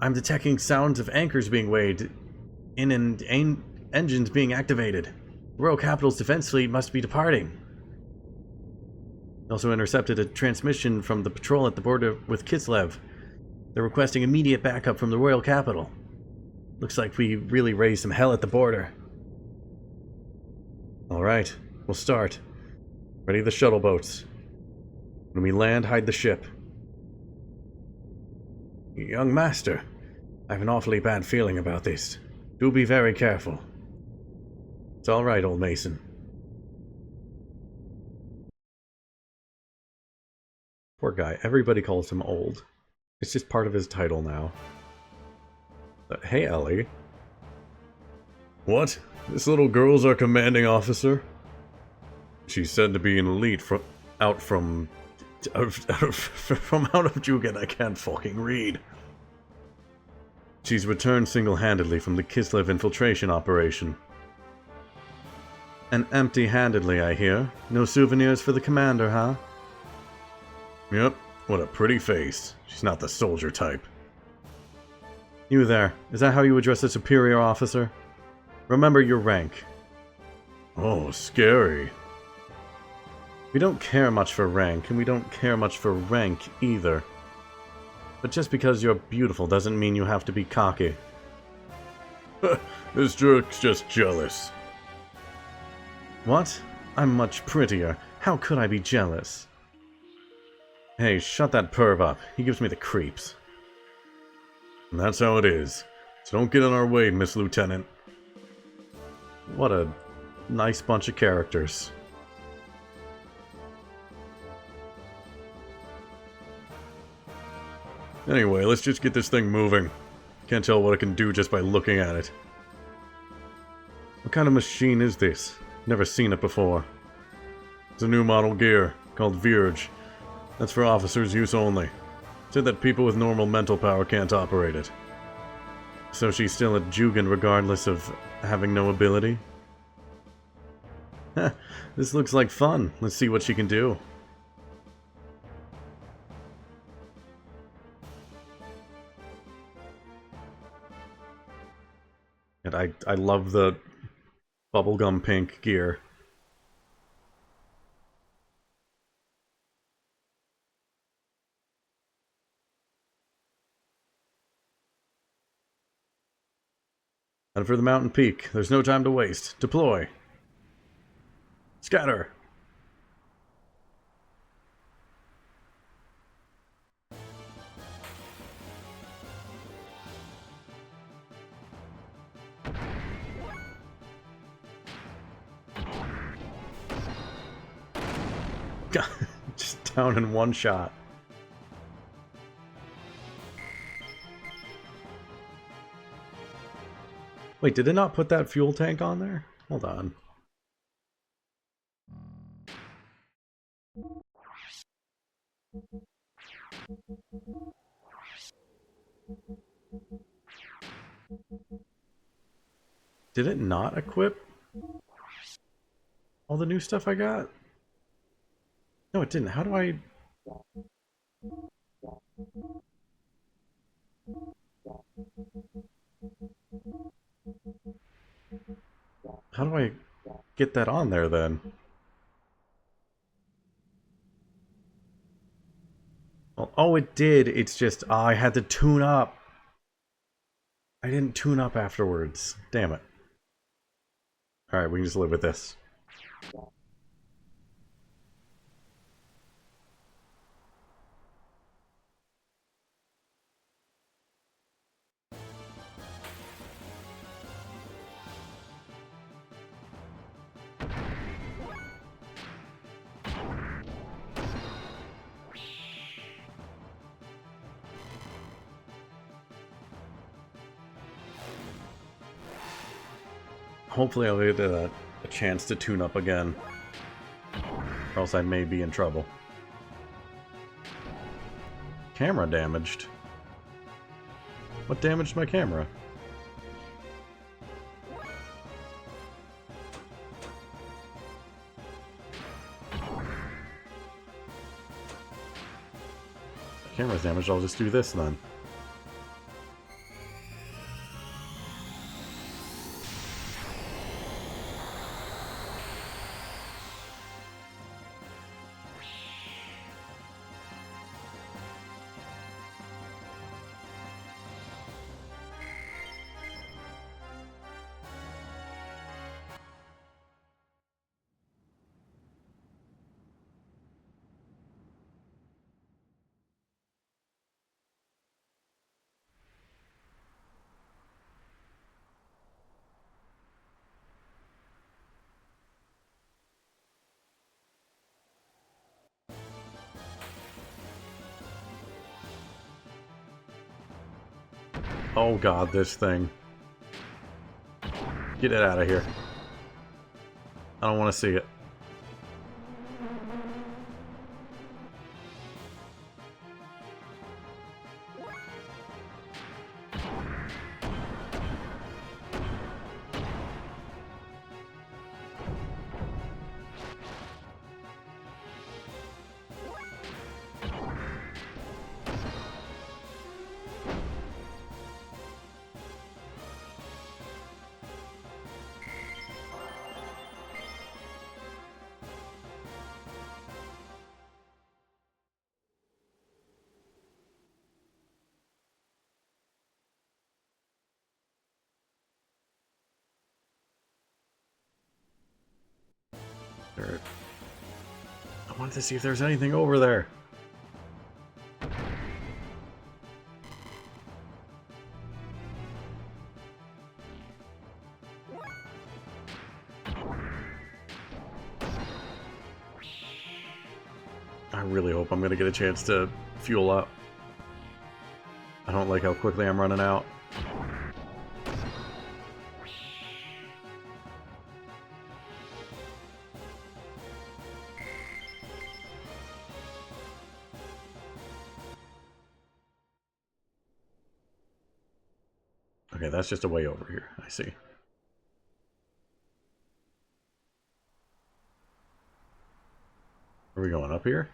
[SPEAKER 1] I'm detecting sounds of anchors being weighed in and engines being activated. The Royal Capital's defense fleet must be departing. Also intercepted a transmission from the patrol at the border with Kislev. They're requesting immediate backup from the Royal Capital. Looks like we really raised some hell at the border. Alright, we'll start. Ready the shuttle boats. When we land, hide the ship. Young Master, I have an awfully bad feeling about this. Do be very careful. It's alright, old Mason. Poor guy, everybody calls him old. It's just part of his title now. Hey, Ellie. What? This little girl's our commanding officer? She's said to be an elite from out from from out of Jugan. I can't fucking read. She's returned single-handedly from the Kislev infiltration operation. And empty-handedly, I hear. No souvenirs for the commander, huh? Yep, what a pretty face. She's not the soldier type. You there, is that how you address a superior officer? Remember your rank. Oh, scary. We don't care much for rank, and we don't care much for rank either. But just because you're beautiful doesn't mean you have to be cocky. This jerk's just jealous. What? I'm much prettier. How could I be jealous? Hey, shut that perv up. He gives me the creeps. And that's how it is. So don't get in our way, Miss Lieutenant. What a nice bunch of characters. Anyway, let's just get this thing moving. Can't tell what it can do just by looking at it. What kind of machine is this? Never seen it before. It's a new model gear, called Virge. That's for officers' use only. Said that people with normal mental power can't operate it. So she's still a Jugan regardless of having no ability? This looks like fun. Let's see what she can do. And I love the bubblegum pink gear. And for the mountain peak, there's no time to waste. Deploy. Scatter. Just down in one shot. Wait, did it not put that fuel tank on there? Hold on. Did it not equip all the new stuff I got? No, it didn't. How do I... How do I get that on there, then? Well, oh, it did. It's just... Oh, I had to tune up. I didn't tune up afterwards. Damn it. Alright, we can just live with this. Hopefully I'll get a chance to tune up again. Or else I may be in trouble. Camera damaged? What damaged my camera? Camera's damaged, I'll just do this then. Oh god, this thing. Get it out of here. I don't want to see it. I wanted to see if there's anything over there. I really hope I'm going to get a chance to fuel up. I don't like how quickly I'm running out. Okay, that's just a way over here. I see. Are we going up here?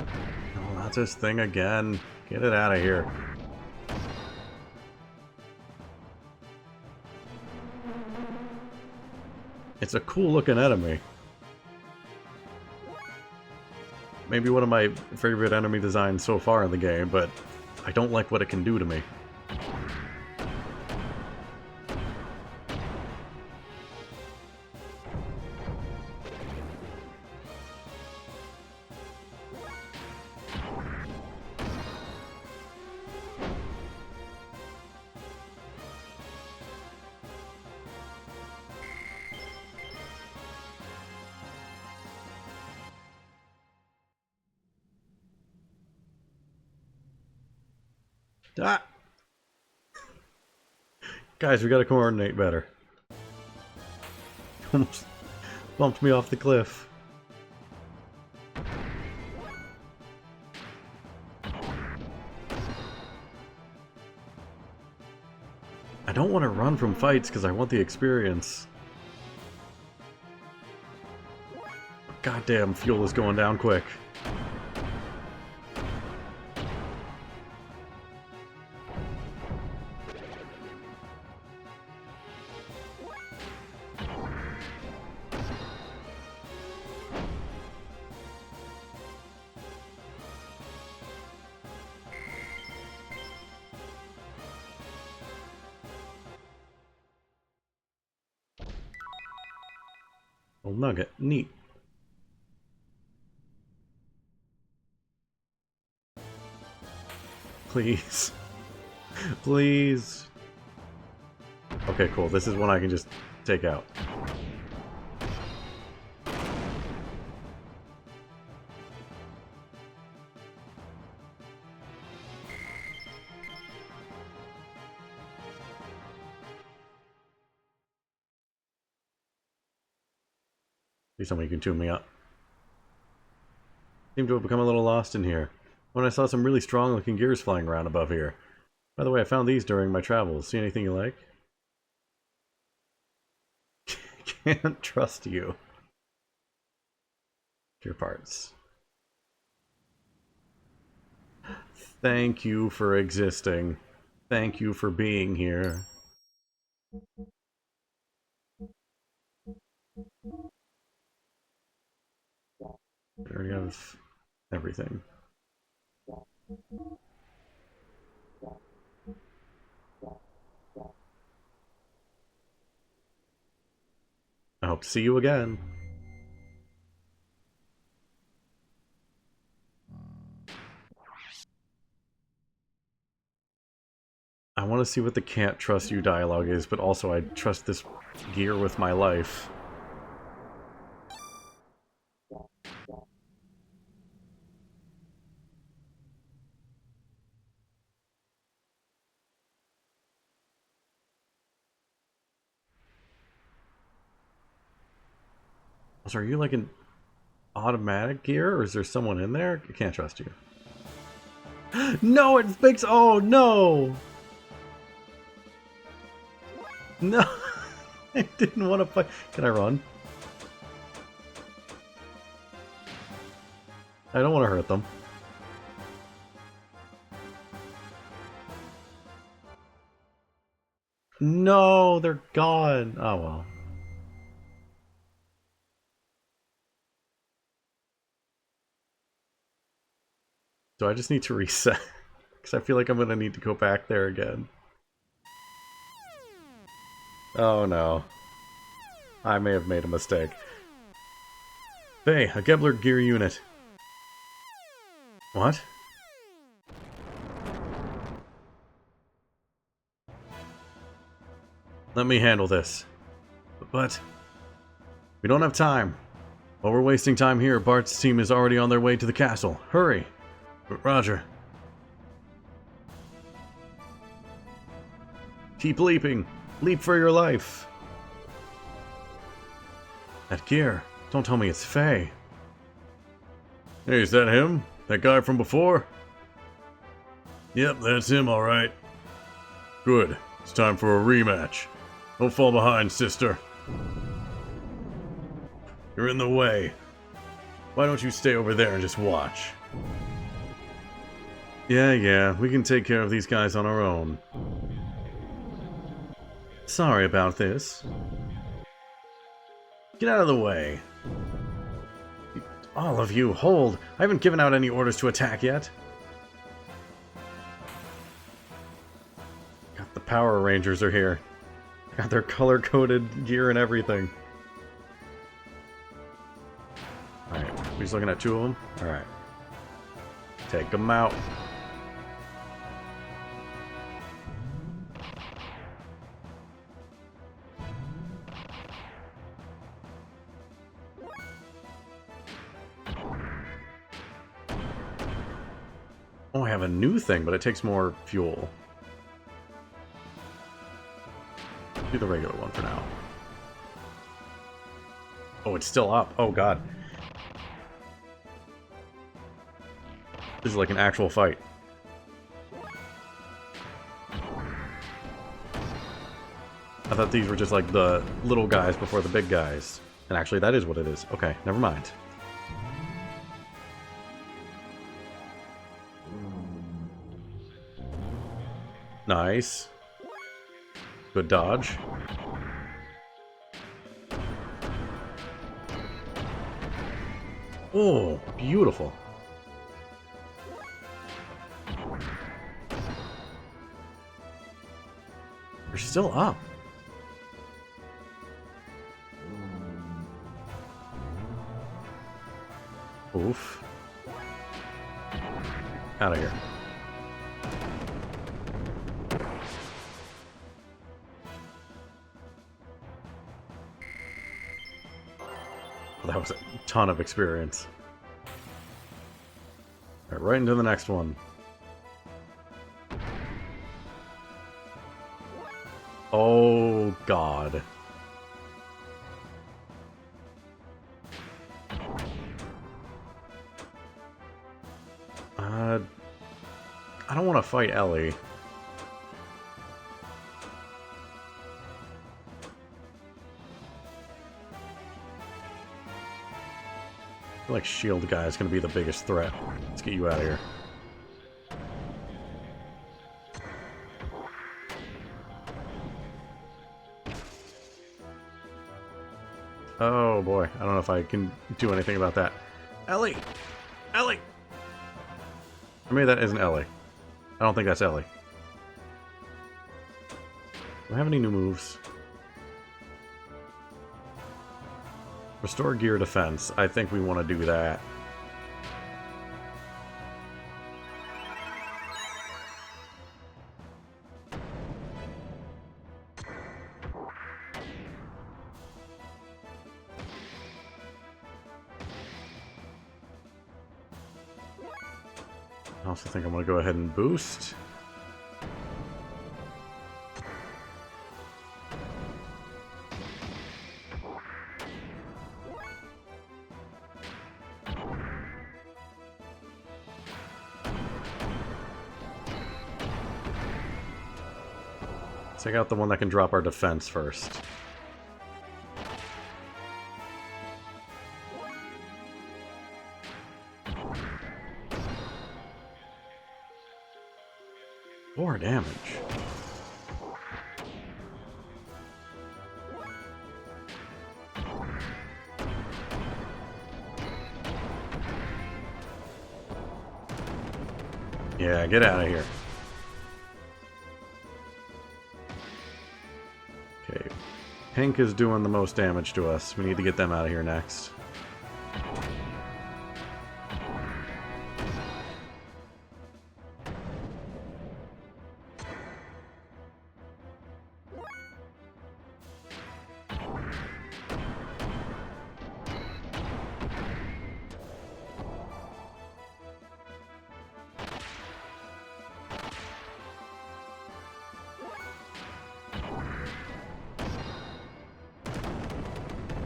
[SPEAKER 1] Oh, not this thing again. Get it out of here. It's a cool looking enemy. Maybe one of my favorite enemy designs so far in the game, but I don't like what it can do to me. Ah! Guys, we gotta coordinate better. Almost bumped me off the cliff. I don't want to run from fights because I want the experience. Goddamn, fuel is going down quick. Oh, nugget. Neat. Please. Please. Okay, cool. This is one I can just take out. Please tell me you can tune me up. Seem to have become a little lost in here. When I saw some really strong looking gears flying around above here. By the way, I found these during my travels. See anything you like? Can't trust you. Your parts. Thank you for existing. Thank you for being here. I already have everything. I hope to see you again. I want to see what the can't trust you dialogue is, but also I trust this gear with my life. So are you like an automatic gear, or is there someone in there? I can't trust you. No, it makes... Oh, no! No! I didn't want to fight. Can I run? I don't want to hurt them. No, they're gone. Oh, well. So I just need to reset. Because I feel like I'm going to need to go back there again. Oh, no. I may have made a mistake. Hey, a Gebler gear unit. What? Let me handle this. But we don't have time. While we're wasting time here, Bart's team is already on their way to the castle. Hurry! Roger. Keep leaping. Leap for your life. That gear. Don't tell me it's Faye. Hey, is that him? That guy from before? Yep, that's him, alright. Good. It's time for a rematch. Don't fall behind, sister. You're in the way. Why don't you stay over there and just watch? Yeah, we can take care of these guys on our own. Sorry about this. Get out of the way. All of you, hold! I haven't given out any orders to attack yet. Got the Power Rangers are here. Got their color-coded gear and everything. Alright, we're just looking at two of them? Alright. Take them out. Oh, I have a new thing, but it takes more fuel. Do the regular one for now. Oh, it's still up. Oh, God. This is like an actual fight. I thought these were just like the little guys before the big guys. And actually, that is what it is. Okay, never mind. Nice. Good dodge. Oh, beautiful. You're still up. Oof. Out of here. That was a ton of experience. Alright, right into the next one. Oh, God. I don't want to fight Ellie. I feel like Shield guy is going to be the biggest threat. Let's get you out of here. Oh boy, I don't know if I can do anything about that. Ellie! Ellie! Or maybe that isn't Ellie. I don't think that's Ellie. Do I have any new moves? Restore gear defense. I think we want to do that. I also think I'm going to go ahead and boost. Take out the one that can drop our defense first. More damage. Yeah, get out of here. Okay. Pink is doing the most damage to us. We need to get them out of here next.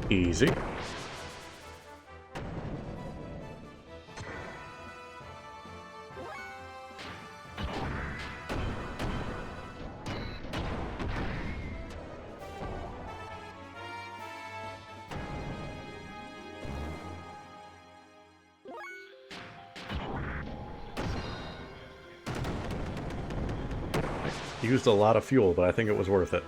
[SPEAKER 1] Easy. Used a lot of fuel, but I think it was worth it.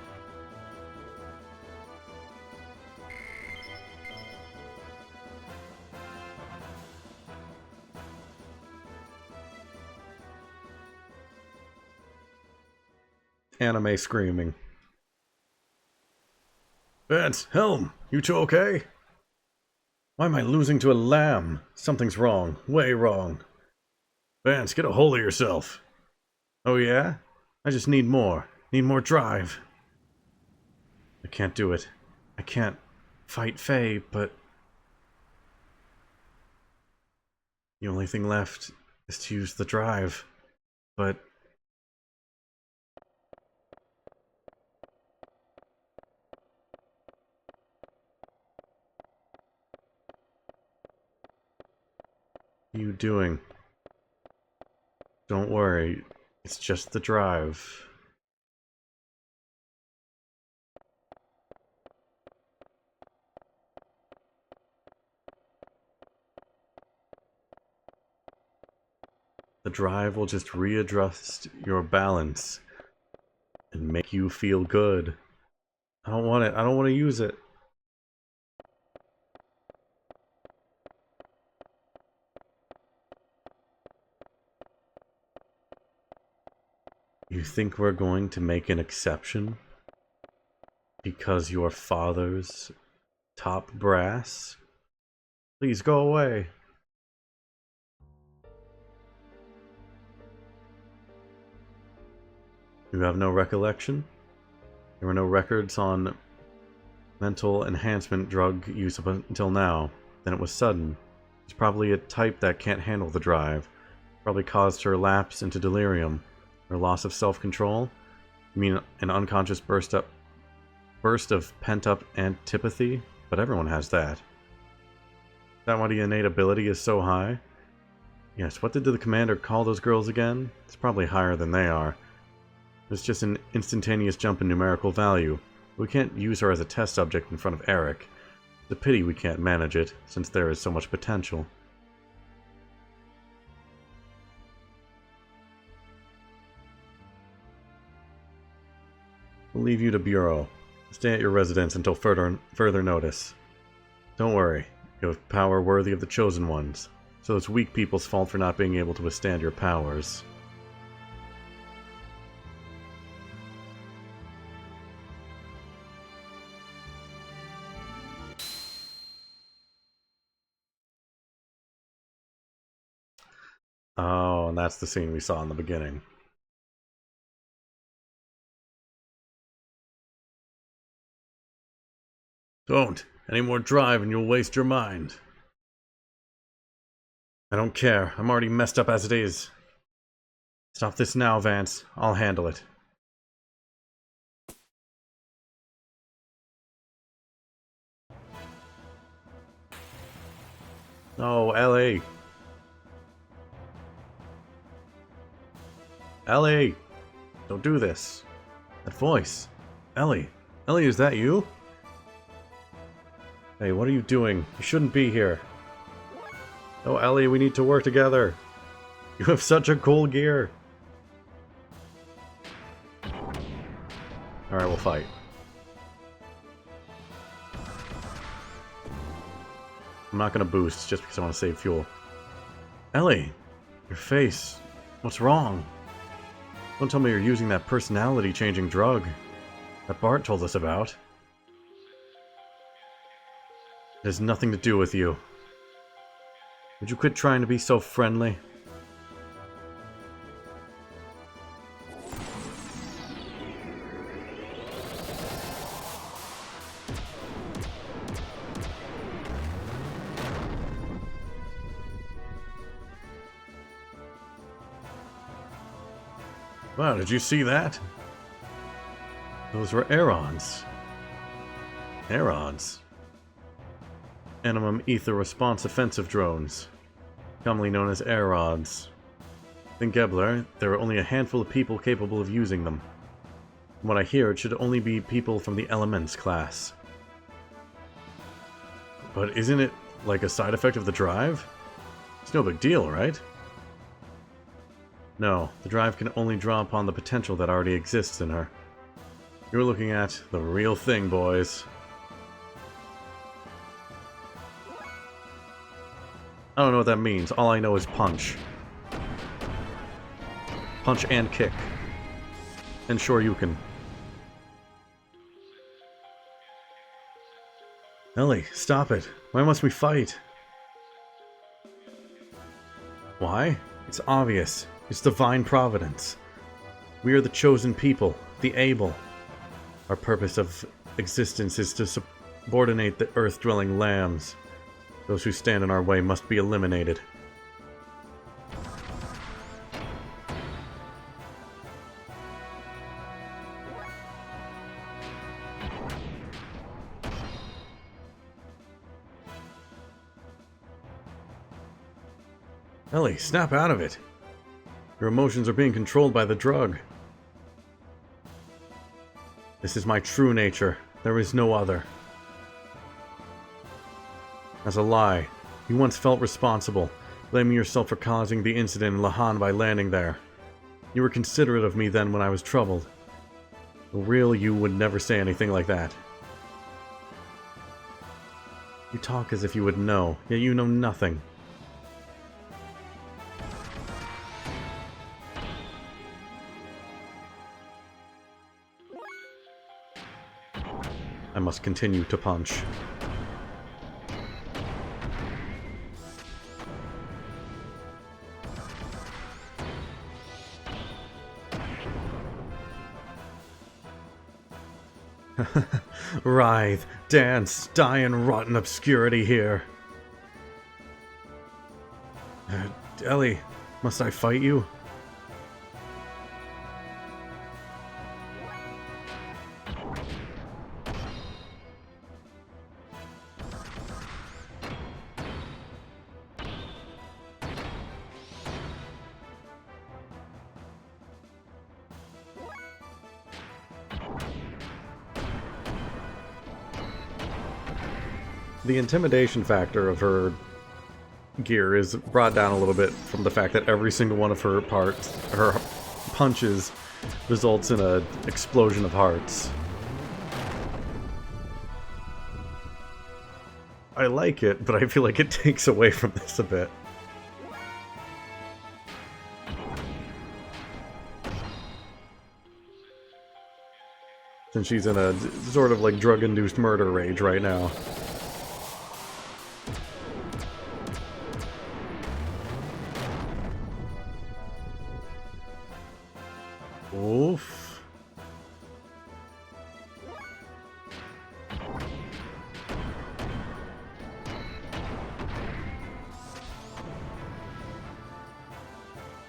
[SPEAKER 1] Anime screaming. Vance, Helm, you two okay? Why am I losing to a lamb? Something's wrong. Way wrong. Vance, get a hold of yourself. Oh yeah? I just need more. Need more drive. I can't do it. I can't fight Faye, but... the only thing left is to use the drive. But... what are you doing? Don't worry. It's just the drive. The drive will just readjust your balance and make you feel good. I don't want it. I don't want to use it. You think we're going to make an exception? Because your father's top brass? Please go away. You have no recollection? There were no records on mental enhancement drug use up until now. Then it was sudden. It's probably a type that can't handle the drive. Probably caused her lapse into delirium. Her loss of self-control? You mean an unconscious burst of pent-up antipathy? But everyone has that. Is that why the innate ability is so high? Yes, what did the commander call those girls again? It's probably higher than they are. It's just an instantaneous jump in numerical value. We can't use her as a test subject in front of Eric. It's a pity we can't manage it, since there is so much potential. We'll leave you to Bureau. Stay at your residence until further notice. Don't worry, you have power worthy of the Chosen Ones, so it's weak people's fault for not being able to withstand your powers. Oh, and that's the scene we saw in the beginning. Don't. Any more drive and you'll waste your mind. I don't care. I'm already messed up as it is. Stop this now, Vance. I'll handle it. Oh, Ellie. Ellie! Don't do this. That voice. Ellie. Ellie, is that you? Hey, what are you doing? You shouldn't be here. Oh, Ellie, we need to work together. You have such a cool gear. Alright, we'll fight. I'm not gonna boost just because I want to save fuel. Ellie, your face. What's wrong? Don't tell me you're using that personality-changing drug that Bart told us about. It has nothing to do with you. Would you quit trying to be so friendly? Wow, did you see that? Those were Aerons. Aerons. Animum Ether Response Offensive Drones, commonly known as Aerons. In Gebler, there are only a handful of people capable of using them. From what I hear, it should only be people from the Elements class. But isn't it like a side effect of the drive? It's no big deal, right? No, the drive can only draw upon the potential that already exists in her. You're looking at the real thing, boys. I don't know what that means. All I know is punch. Punch and kick. And sure you can. Ellie, stop it. Why must we fight? Why? It's obvious. It's divine providence. We are the chosen people, the able. Our purpose of existence is to subordinate the earth-dwelling lambs. Those who stand in our way must be eliminated. Ellie, snap out of it. Your emotions are being controlled by the drug. This is my true nature. There is no other. As a lie, you once felt responsible, blaming yourself for causing the incident in Lahan by landing there. You were considerate of me then when I was troubled. The real you would never say anything like that. You talk as if you would know, yet you know nothing. I must continue to punch. Writhe, dance, die in rotten obscurity here. Ellie, must I fight you? The intimidation factor of her gear is brought down a little bit from the fact that every single one of her parts, her punches, results in an explosion of hearts. I like it, but I feel like it takes away from this a bit. Since she's in a sort of like drug-induced murder rage right now. Oof.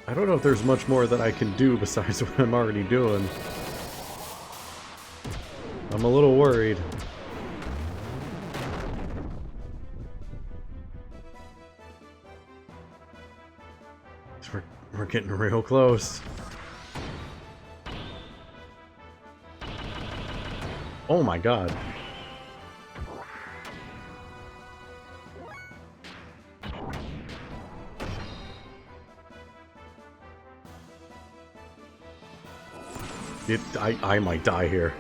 [SPEAKER 1] I don't know if there's much more that I can do besides what I'm already doing. I'm a little worried. We're getting real close. Oh my god. I might die here.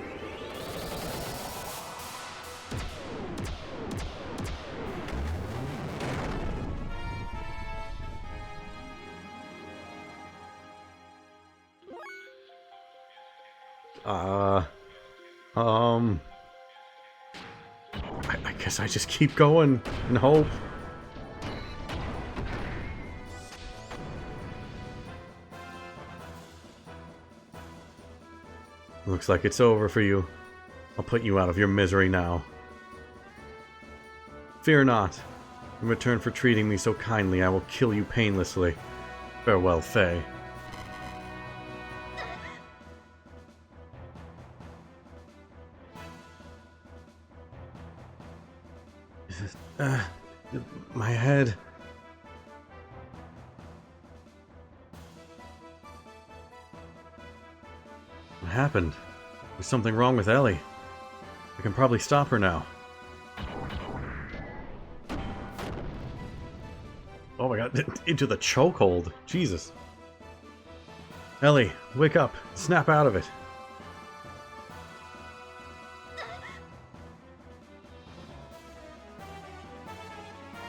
[SPEAKER 1] I guess I just keep going and hope. Looks like it's over for you. I'll put you out of your misery now. Fear not. In return for treating me so kindly, I will kill you painlessly. Farewell, Faye. My head. What happened? There's something wrong with Ellie. I can probably stop her now. Oh my god, into the chokehold. Jesus. Ellie, wake up. Snap out of it.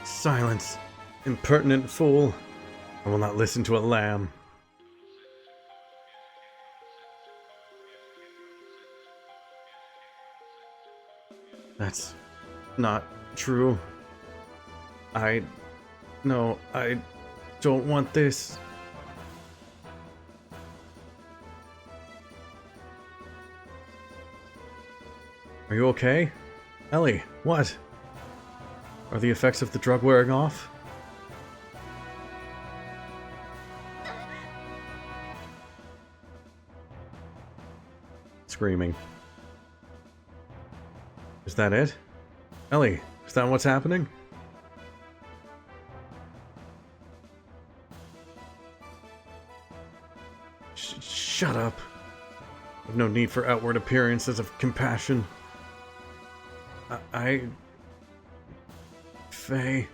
[SPEAKER 1] Silence. Impertinent fool. I will not listen to a lamb. That's not true. No, I don't want this. Are you okay? Ellie, what? Are the effects of the drug wearing off? Screaming. Is that it? Ellie, is that what's happening? Shut up. I've no need for outward appearances of compassion. Faye.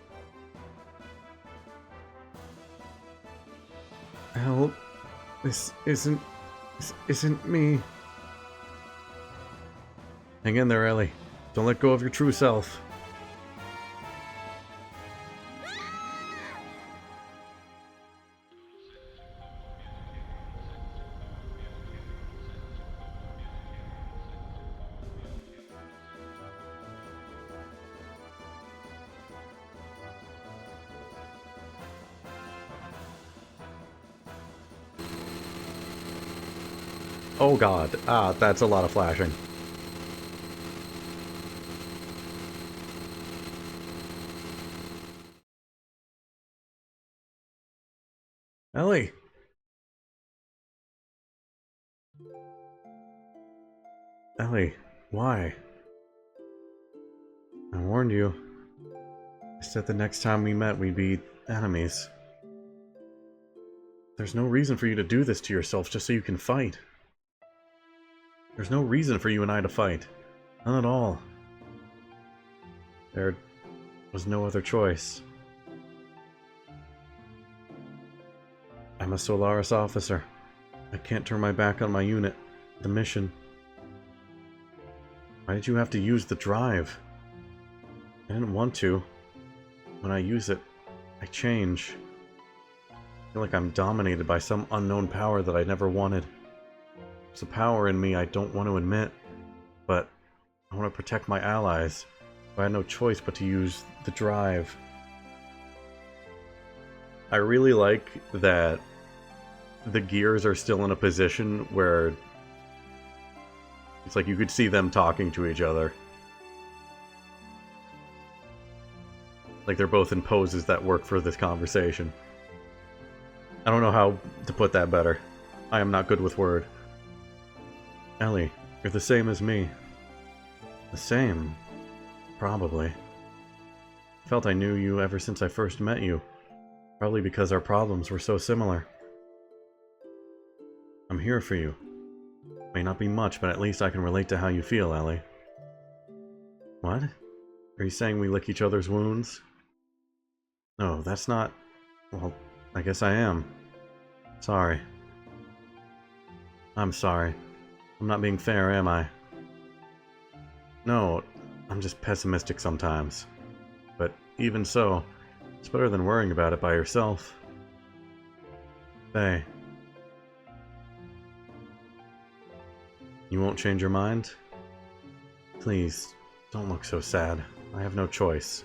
[SPEAKER 1] Help. This isn't me. Hang in there, Ellie. Don't let go of your true self. Oh god. Ah, that's a lot of flashing. Ellie! Ellie, why? I warned you. I said the next time we met we'd be enemies. There's no reason for you to do this to yourself just so you can fight. There's no reason for you and I to fight. None at all. There was no other choice. I'm a Solaris officer. I can't turn my back on my unit, the mission. Why did you have to use the drive? I didn't want to. When I use it, I change. I feel like I'm dominated by some unknown power that I never wanted. There's a power in me I don't want to admit, but I want to protect my allies. I had no choice but to use the drive. I really like that the gears are still in a position where it's like you could see them talking to each other. Like they're both in poses that work for this conversation. I don't know how to put that better. I am not good with word. Ellie, you're the same as me. The same? Probably. I felt I knew you ever since I first met you. Probably because our problems were so similar. I'm here for you. May not be much, but at least I can relate to how you feel, Ellie. What? Are you saying we lick each other's wounds? No, that's not... Well, I guess I am. Sorry. I'm sorry. I'm not being fair, am I? No, I'm just pessimistic sometimes. But even so, it's better than worrying about it by yourself. Hey. You won't change your mind? Please, don't look so sad. I have no choice.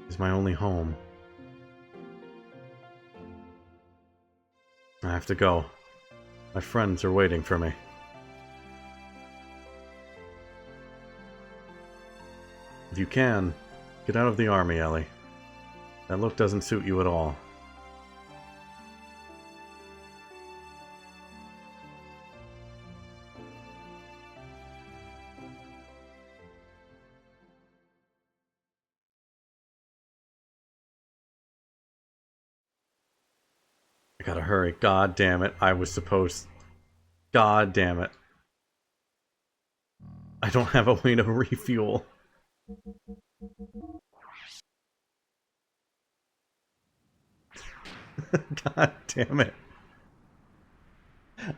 [SPEAKER 1] It's my only home. I have to go. My friends are waiting for me. If you can, get out of the army, Ellie. That look doesn't suit you at all. I gotta hurry. God damn it. I was supposed... God damn it. I don't have a way to refuel. God damn it.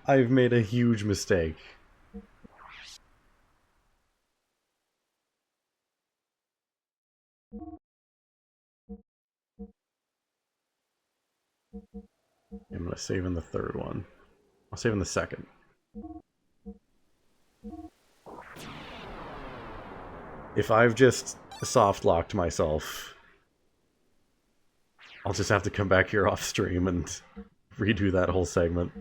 [SPEAKER 1] I've made a huge mistake. I'm gonna save in the third one. I'll save in the second. If I've just soft-locked myself, I'll just have to come back here off stream and redo that whole segment.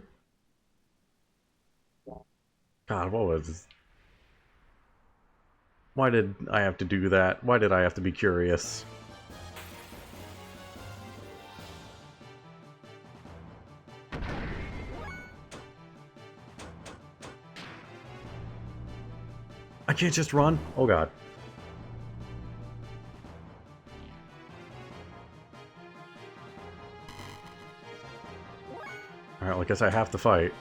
[SPEAKER 1] God, what was... Why did I have to do that? Why did I have to be curious? I can't just run? Oh god. Alright, well, I guess I have to fight.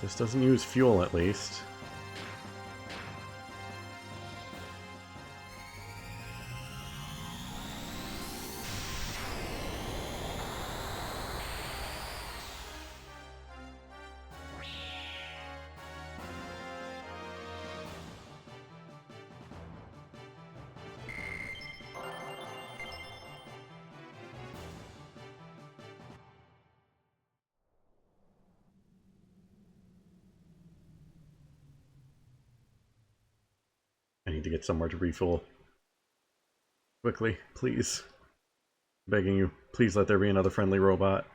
[SPEAKER 1] This doesn't use fuel, at least. I need to get somewhere to refuel. Quickly, please. Begging you, please let there be another friendly robot.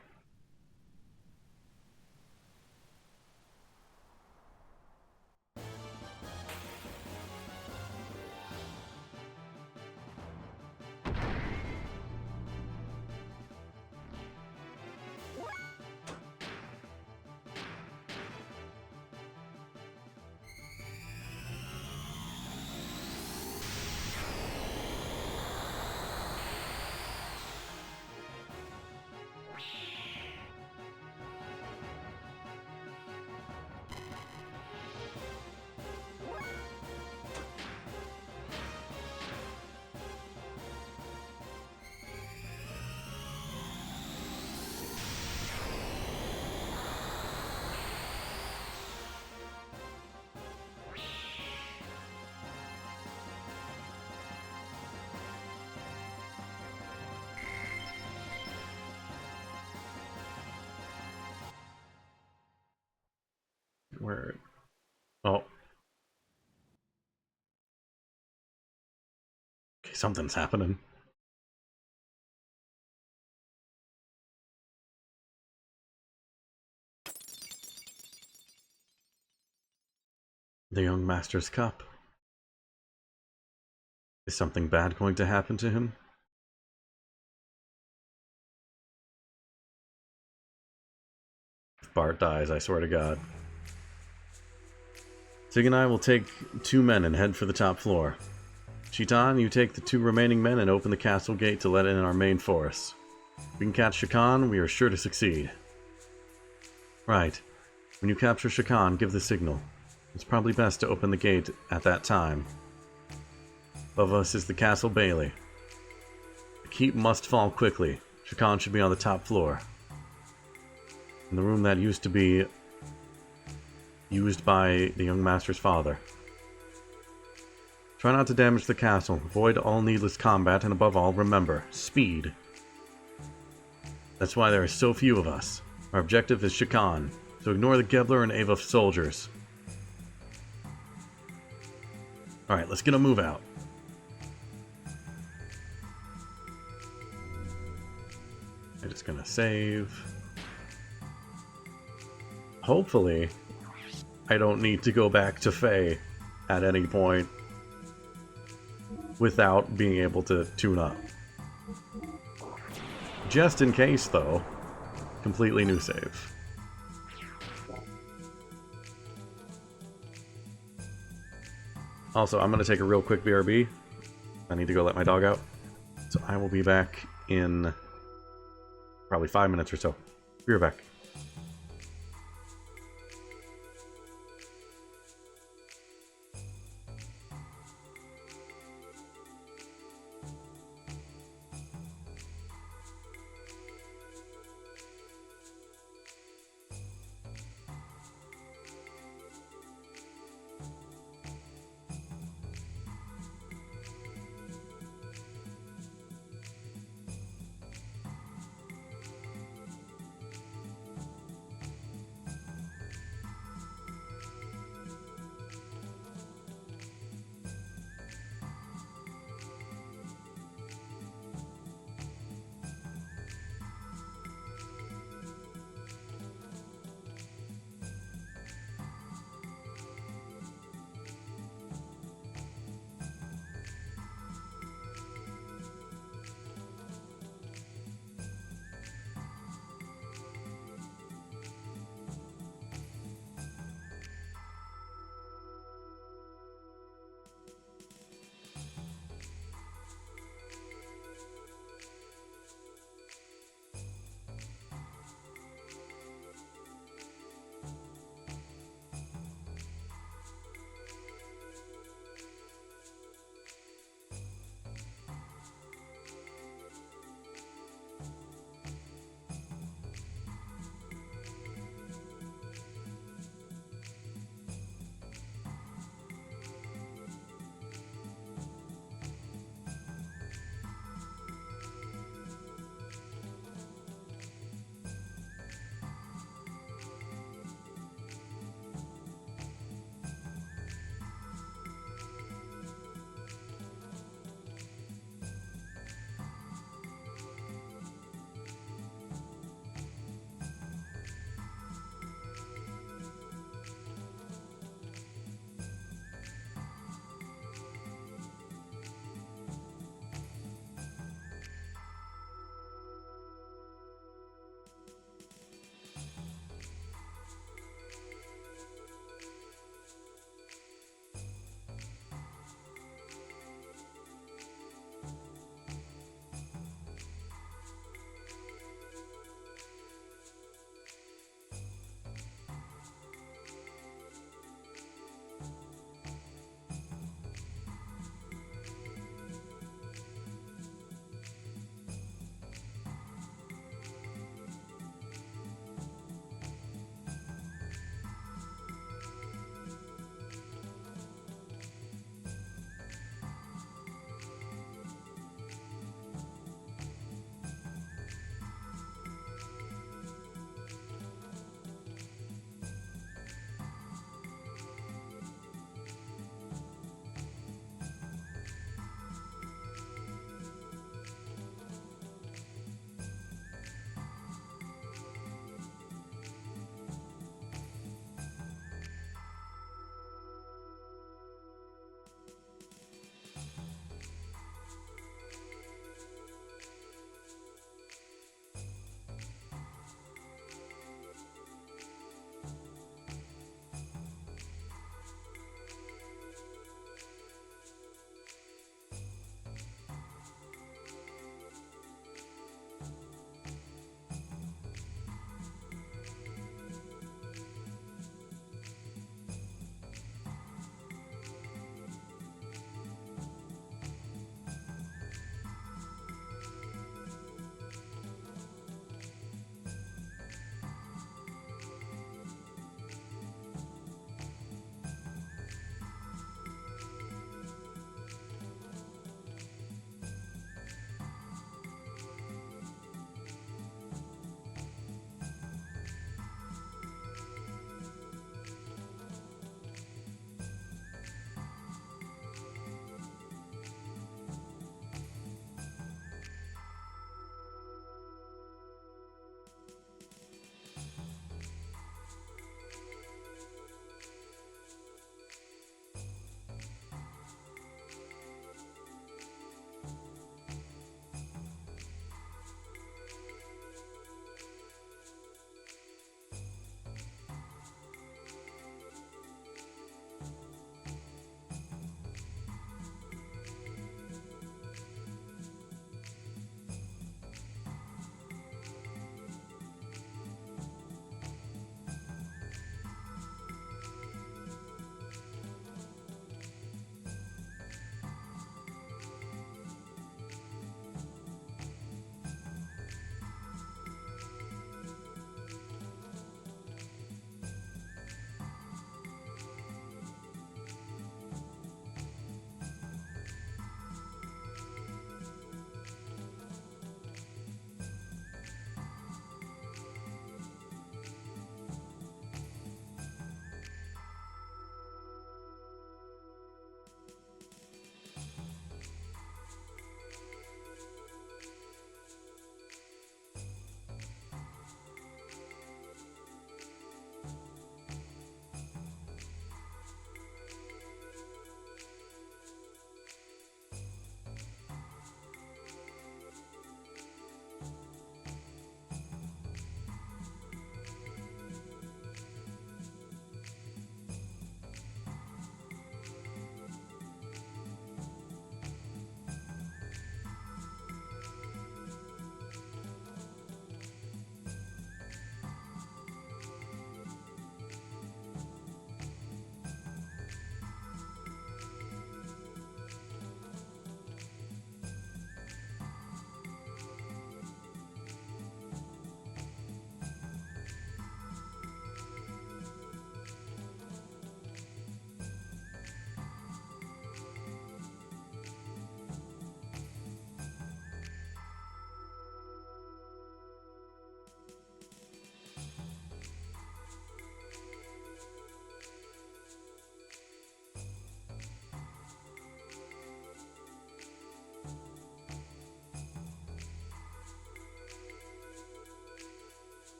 [SPEAKER 1] Where? Oh. Okay, something's happening. The young master's cup. Is something bad going to happen to him? Bart dies, I swear to God. Sig and I will take 2 men and head for the top floor. Shitan, you take the 2 remaining men and open the castle gate to let in our main force. If we can catch Shakan, we are sure to succeed. Right. When you capture Shakan, give the signal. It's probably best to open the gate at that time. Above us is the castle bailey. The keep must fall quickly. Shakan should be on the top floor. In the room that used to be used by the young master's father. Try not to damage the castle. Avoid all needless combat, and above all, remember, speed. That's why there are so few of us. Our objective is Shakan, so ignore the Gebler and Ava soldiers. Alright, let's get a move out. I'm just gonna save. Hopefully, I don't need to go back to Faye at any point without being able to tune up. Just in case, though, completely new save. Also, I'm going to take a real quick BRB. I need to go let my dog out. So I will be back in probably 5 minutes or so. Be right back.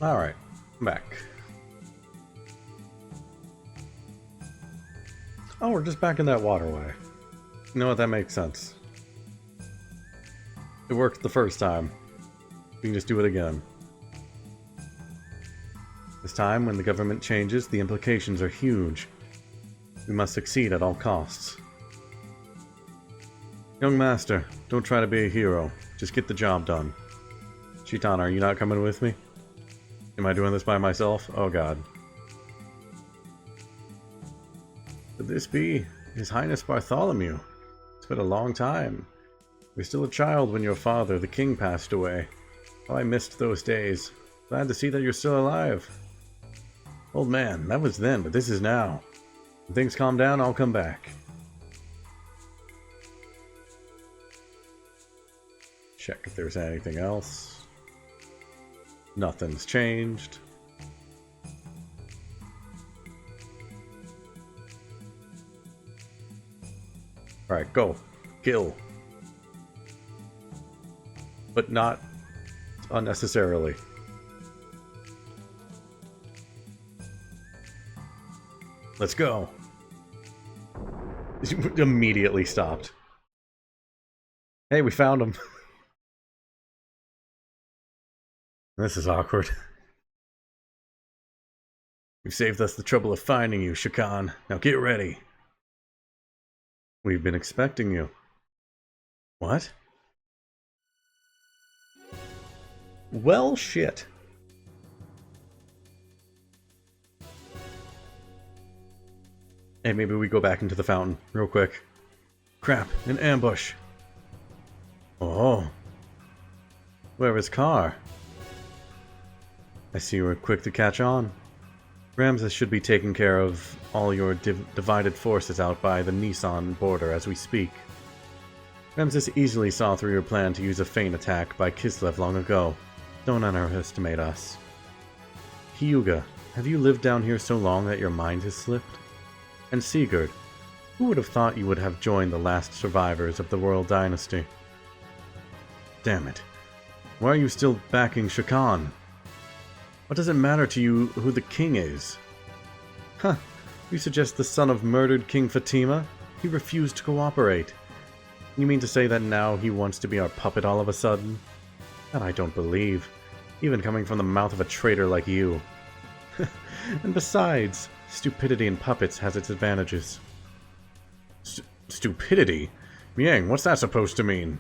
[SPEAKER 1] Alright, I'm back. Oh, we're just back in that waterway. You know what, that makes sense. It worked the first time. We can just do it again. This time, when the government changes, the implications are huge. We must succeed at all costs. Young master, don't try to be a hero. Just get the job done. Chitan, are you not coming with me? Am I doing this by myself? Oh god. Could this be His Highness Bartholomew? It's been a long time. You were still a child when your father, the king, passed away. Oh, I missed those days. Glad to see that you're still alive. Old man, that was then, but this is now. When things calm down, I'll come back. Check if there's anything else. Nothing's changed. Alright, go. Kill. But not unnecessarily. Let's go. Immediately stopped. Hey, we found him. This is awkward. You've saved us the trouble of finding you, Shakan. Now get ready. We've been expecting you. What? Well, shit. Hey, maybe we go back into the fountain real quick. Crap, an ambush. Oh. Whoever's car. I see you were quick to catch on. Ramses should be taking care of all your divided forces out by the Nissan border as we speak. Ramses easily saw through your plan to use a feint attack by Kislev long ago. Don't underestimate us. Hyuga, have you lived down here so long that your mind has slipped? And Sigurd, who would have thought you would have joined the last survivors of the royal dynasty? Damn it. Why are you still backing Shakan? What does it matter to you who the king is? Huh, you suggest the son of murdered King Fatima? He refused to cooperate. You mean to say that now he wants to be our puppet all of a sudden? That I don't believe, even coming from the mouth of a traitor like you. And besides, stupidity in puppets has its advantages. Stupidity? Miang, what's that supposed to mean?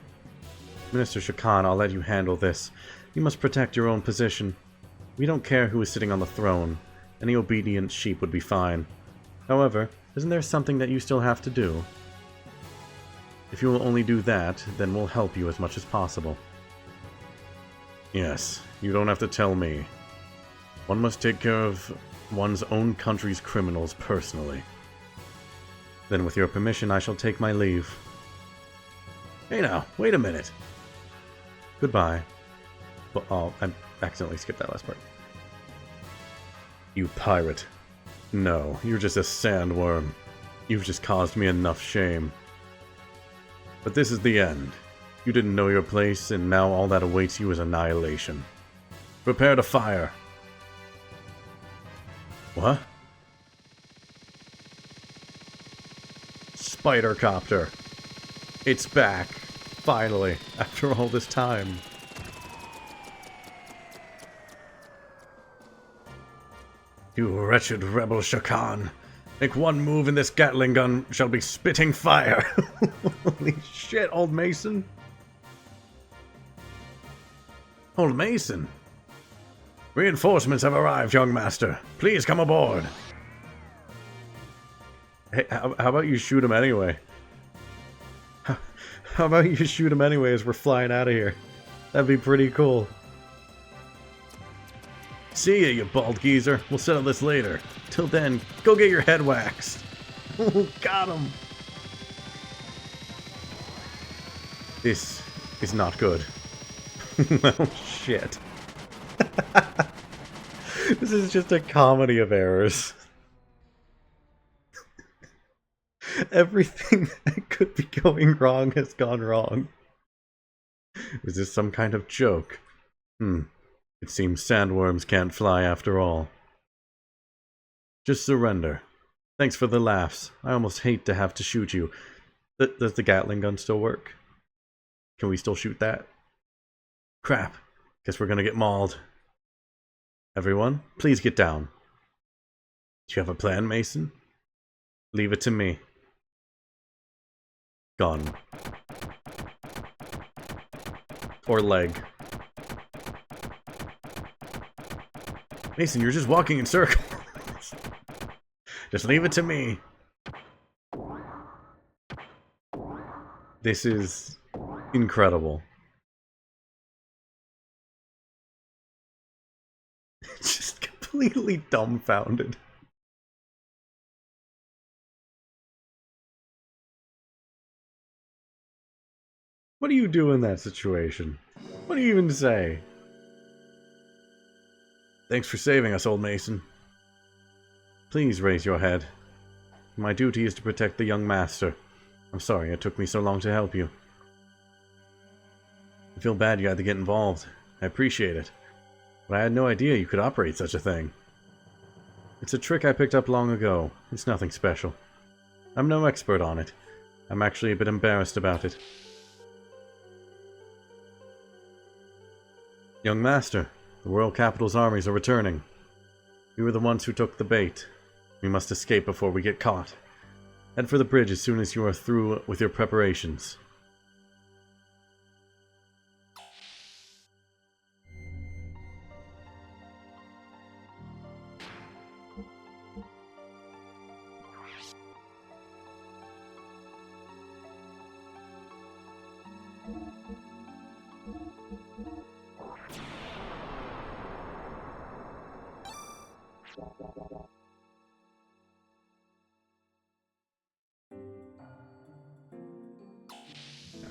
[SPEAKER 1] Minister Shakan, I'll let you handle this. You must protect your own position. We don't care who is sitting on the throne. Any obedient sheep would be fine. However, isn't there something that you still have to do? If you will only do that, then we'll help you as much as possible. Yes, you don't have to tell me. One must take care of one's own country's criminals personally. Then with your permission, I shall take my leave. Hey now, wait a minute. Goodbye. Well, oh, I accidentally skipped that last part. You pirate. No, you're just a sandworm. You've just caused me enough shame. But this is the end. You didn't know your place, and now all that awaits you is annihilation. Prepare to fire. What? Spider Copter. It's back. Finally, after all this time. You wretched rebel Shakan. Make one move and this Gatling gun shall be spitting fire. Holy shit, Old Mason. Old Mason. Reinforcements have arrived, young master. Please come aboard. Hey, how about you shoot him anyway? How about you shoot him anyway as we're flying out of here? That'd be pretty cool. See ya, you bald geezer. We'll settle this later. Till then, go get your head waxed. Got him. This is not good. Oh, shit. This is just a comedy of errors. Everything that could be going wrong has gone wrong. Is this some kind of joke? It seems sandworms can't fly after all. Just surrender. Thanks for the laughs. I almost hate to have to shoot you. Does the Gatling gun still work? Can we still shoot that? Crap. Guess we're gonna get mauled. Everyone, please get down. Do you have a plan, Mason? Leave it to me. Gun. Or leg. Mason, you're just walking in circles. Just leave it to me. This is incredible. Just completely dumbfounded. What do you do in that situation? What do you even say? Thanks for saving us, old Mason. Please raise your head. My duty is to protect the young master. I'm sorry it took me so long to help you. I feel bad you had to get involved. I appreciate it. But I had no idea you could operate such a thing. It's a trick I picked up long ago. It's nothing special. I'm no expert on it. I'm actually a bit embarrassed about it. Young master, the Royal Capital's armies are returning. We were the ones who took the bait. We must escape before we get caught. Head for the bridge as soon as you are through with your preparations.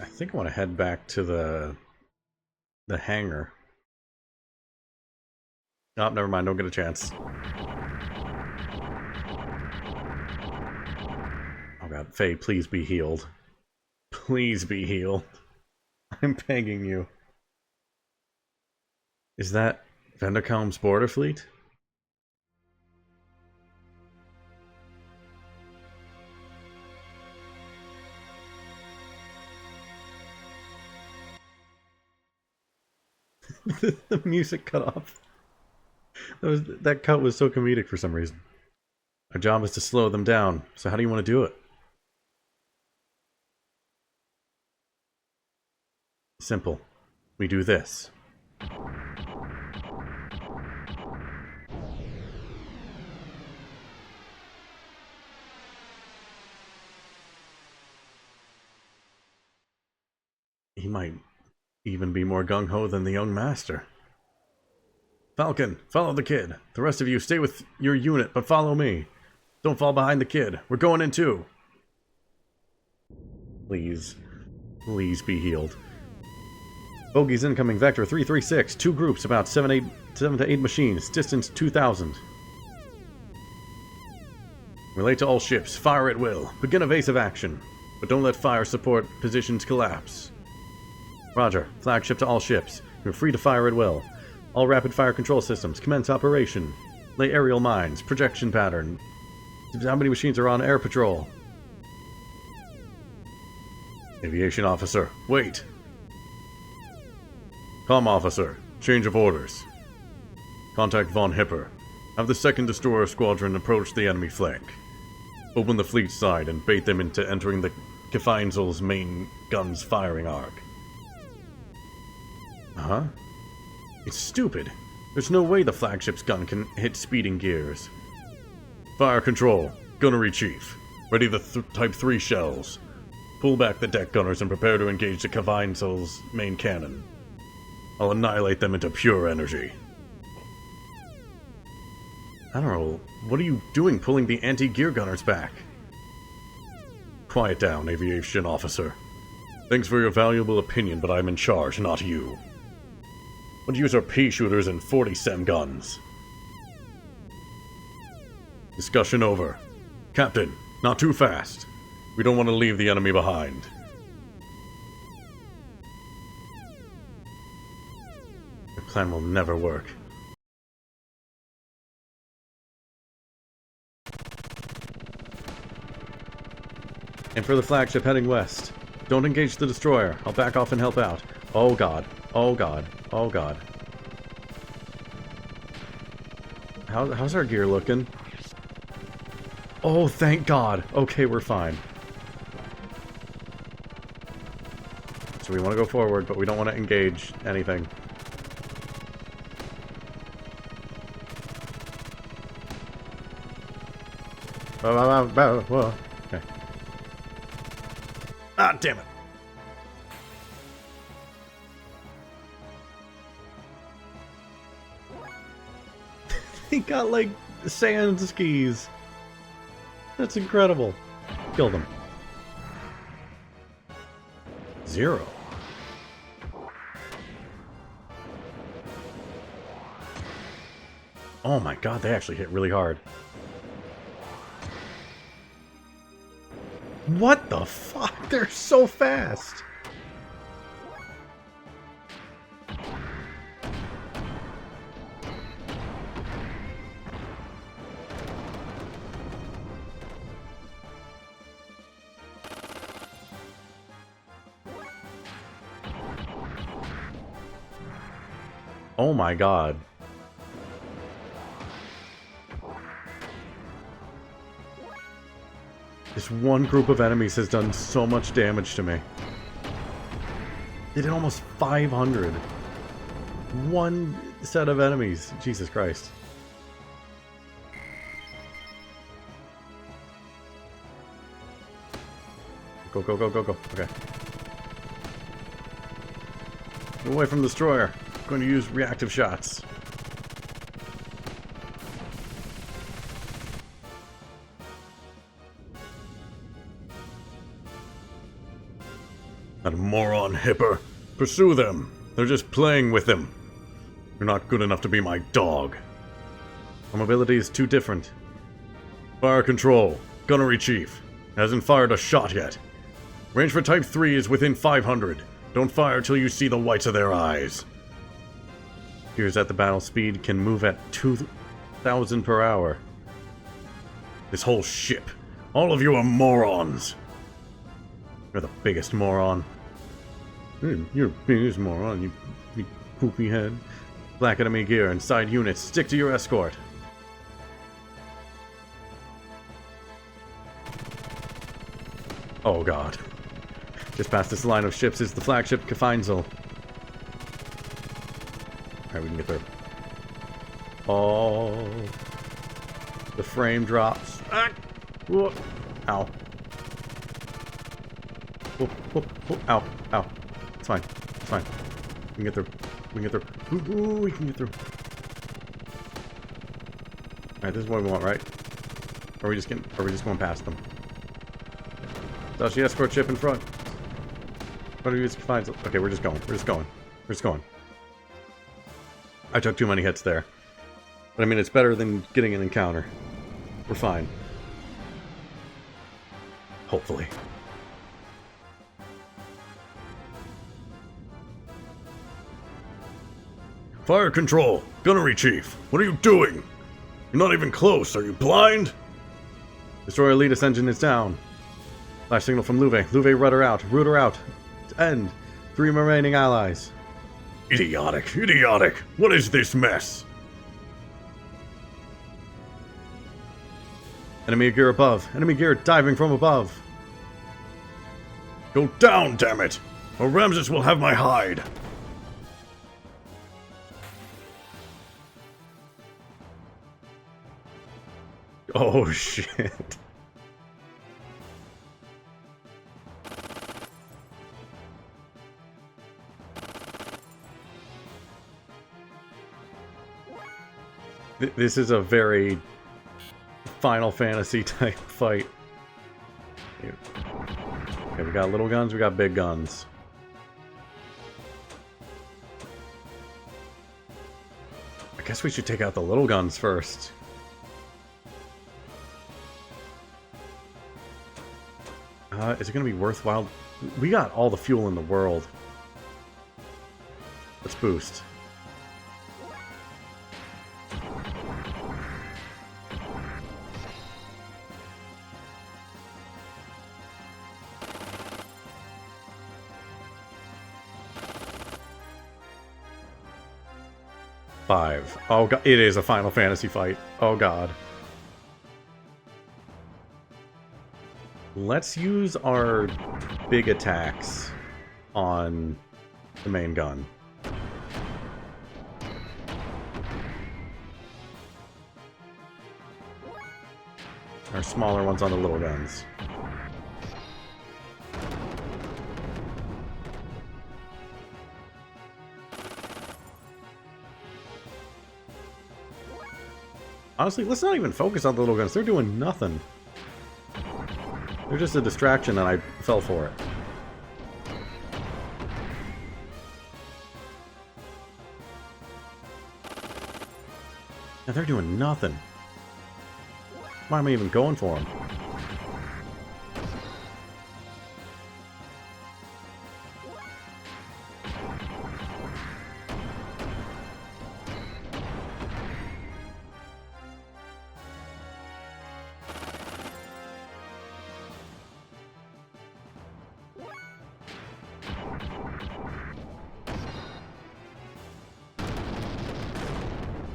[SPEAKER 1] I think I want to head back to the hangar. Oh, never mind, don't get a chance. Oh god, Faye, please be healed. Please be healed. I'm begging you. Is that Vendercombe's border fleet? The music cut off. That cut was so comedic for some reason. Our job is to slow them down, so how do you want to do it? Simple. We do this. He might even be more gung-ho than the young master. Falcon, follow the kid. The rest of you stay with your unit, but follow me. Don't fall behind the kid. We're going in too. Please. Please be healed. Bogey's incoming vector 336. 2 groups, about 7 to 8 machines. Distance 2,000. Relay to all ships. Fire at will. Begin evasive action. But don't let fire support positions collapse. Roger. Flagship to all ships. You're free to fire at will. All rapid fire control systems. Commence operation. Lay aerial mines. Projection pattern. How many machines are on air patrol? Aviation officer. Wait. Comm officer. Change of orders. Contact Von Hipper. Have the 2nd Destroyer Squadron approach the enemy flank. Open the fleet side and bait them into entering the Gefeinzel's main gun's firing arc. Huh? It's stupid. There's no way the flagship's gun can hit speeding gears. Fire control. Gunnery chief. Ready the Type 3 shells. Pull back the deck gunners and prepare to engage the Gefeinzel's main cannon. I'll annihilate them into pure energy. Admiral, what are you doing pulling the anti-gear gunners back? Quiet down, aviation officer. Thanks for your valuable opinion, but I'm in charge, not you. Would use our pea shooters and 40 SEM guns. Discussion over. Captain, not too fast. We don't want to leave the enemy behind. Plan will never work. And for the flagship heading west. Don't engage the destroyer. I'll back off and help out. Oh god. Oh god. Oh god. How's our gear looking? Oh, thank god. Okay, we're fine. So we want to go forward, but we don't want to engage anything. Whoa. Okay. Ah, damn it. He got, like, sand skis. That's incredible. Kill them. 0. Oh my god, they actually hit really hard. What the fuck? They're so fast! Oh my god. This one group of enemies has done so much damage to me. They did almost 500. One set of enemies. Jesus Christ. Go, go, go, go, go. Okay. Get away from the destroyer. I'm going to use reactive shots. That moron Hipper. Pursue them. They're just playing with him. You're not good enough to be my dog. My mobility is too different. Fire control. Gunnery chief. Hasn't fired a shot yet. Range for Type 3 is within 500. Don't fire till you see the whites of their eyes. Appears that the battle speed can move at 2,000 per hour. This whole ship. All of you are morons. You're the biggest moron. You're the biggest moron, you poopy head. Black enemy gear and side units. Stick to your escort. Oh god. Just past this line of ships is the flagship Kefeinzel. Alright, we can get through. Oh. The frame drops. Ah! Whoa. Ow. Whoa, whoa, whoa. Ow. Ow. It's fine. It's fine. We can get through. We can get through. Ooh, we can get through. Alright, this is what we want, right? Or are we just going past them? That's the escort ship in front. What do you find? Okay, we're just going. We're just going. We're just going. I took too many hits there. But I mean, it's better than getting an encounter. We're fine. Hopefully. Fire control! Gunnery chief! What are you doing? You're not even close. Are you blind? Destroyer Elitist engine is down. Flash signal from Luve. Luve, rudder out. Rudder out. End. 3 remaining allies. Idiotic. Idiotic. What is this mess? Enemy gear above. Enemy gear diving from above. Go down, damn it! Or Ramses will have my hide. Oh, shit. This is a very Final Fantasy type fight. Okay, we got little guns, we got big guns. I guess we should take out the little guns first. Is it going to be worthwhile? We got all the fuel in the world. Let's boost. 5. Oh god, it is a Final Fantasy fight. Oh god. Let's use our big attacks on the main gun. Our smaller ones on the little guns. Honestly, let's not even focus on the little guns. They're doing nothing. They're just a distraction and I fell for it. And they're doing nothing. Why am I even going for them?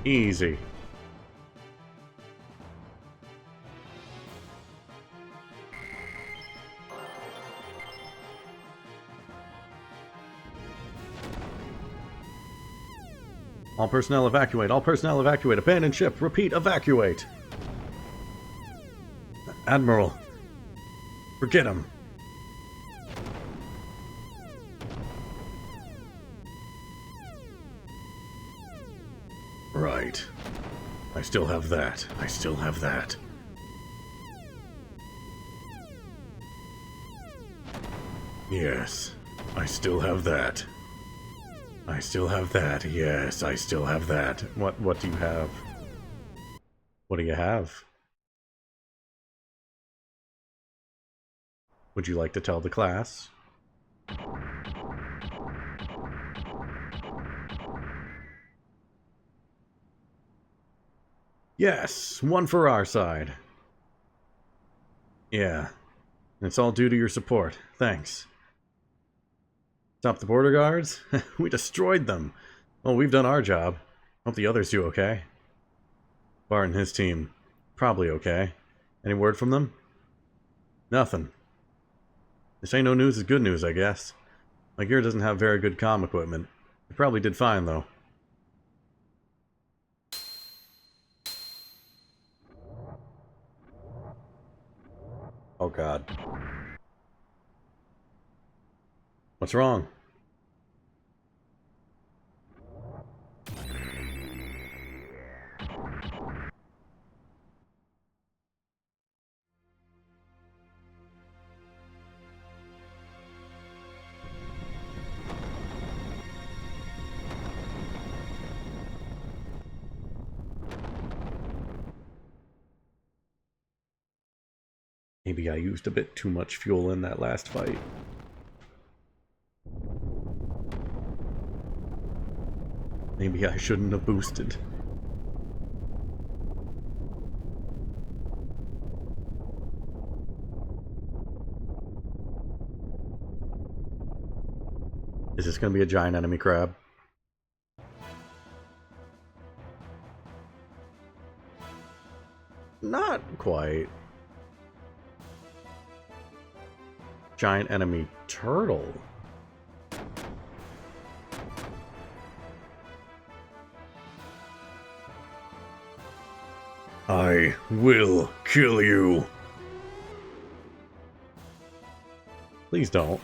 [SPEAKER 1] Easy. All personnel evacuate. All personnel evacuate. Abandon ship. Repeat, evacuate. Admiral. Forget him. Right. I still have that. I still have that. Yes. I still have that. I still have that. Yes, I still have that. What do you have? What do you have? Would you like to tell the class? Yes, one for our side. Yeah. It's all due to your support. Thanks. Stop the border guards? We destroyed them. Well, we've done our job. Hope the others do okay. Bart and his team. Probably okay. Any word from them? Nothing. This ain't no news is good news, I guess. My gear doesn't have very good comm equipment. It probably did fine, though. Oh god. What's wrong? Maybe I used a bit too much fuel in that last fight. Maybe I shouldn't have boosted. Is this going to be a giant enemy crab? Not quite. Giant enemy turtle. I will kill you. Please don't.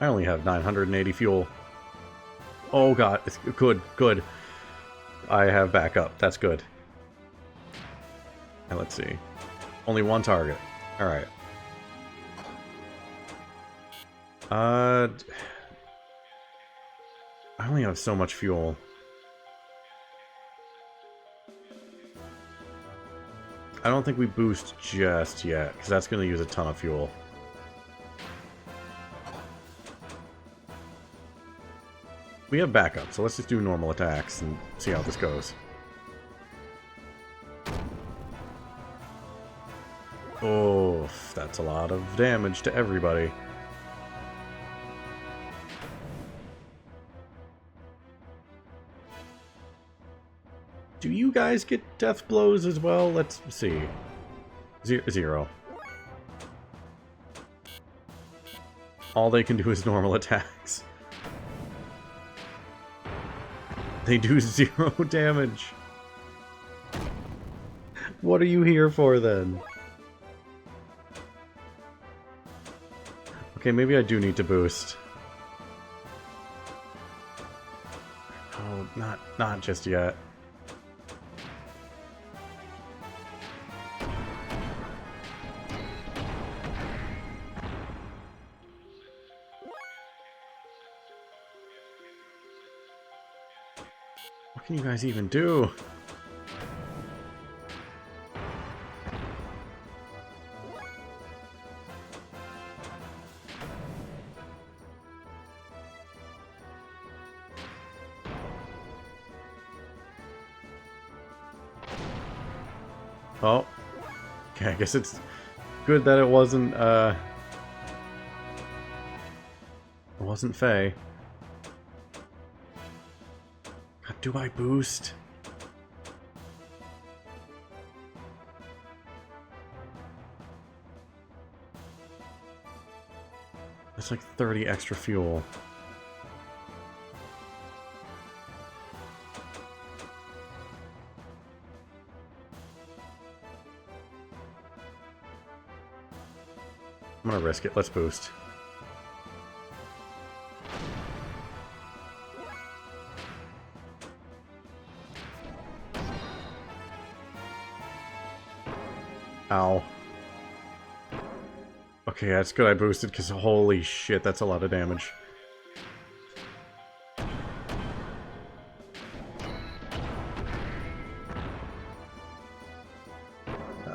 [SPEAKER 1] I only have 980 fuel. Oh god, it's good, good. I have backup. That's good. Now let's see. Only one target. Alright. I only have so much fuel. I don't think we boost just yet, because that's going to use a ton of fuel. We have backup, so let's just do normal attacks and see how this goes. Oh, that's a lot of damage to everybody. Do you guys get death blows as well? Let's see. Zero. All they can do is normal attacks. They do 0 damage. What are you here for, then? Okay, maybe I do need to boost. Oh, not just yet. What can you guys even do? Oh. Okay, I guess it's good that it wasn't Faye. God, do I boost? That's like 30 extra fuel. I'm gonna risk it. Let's boost. Ow. Okay, that's good I boosted, because holy shit, that's a lot of damage.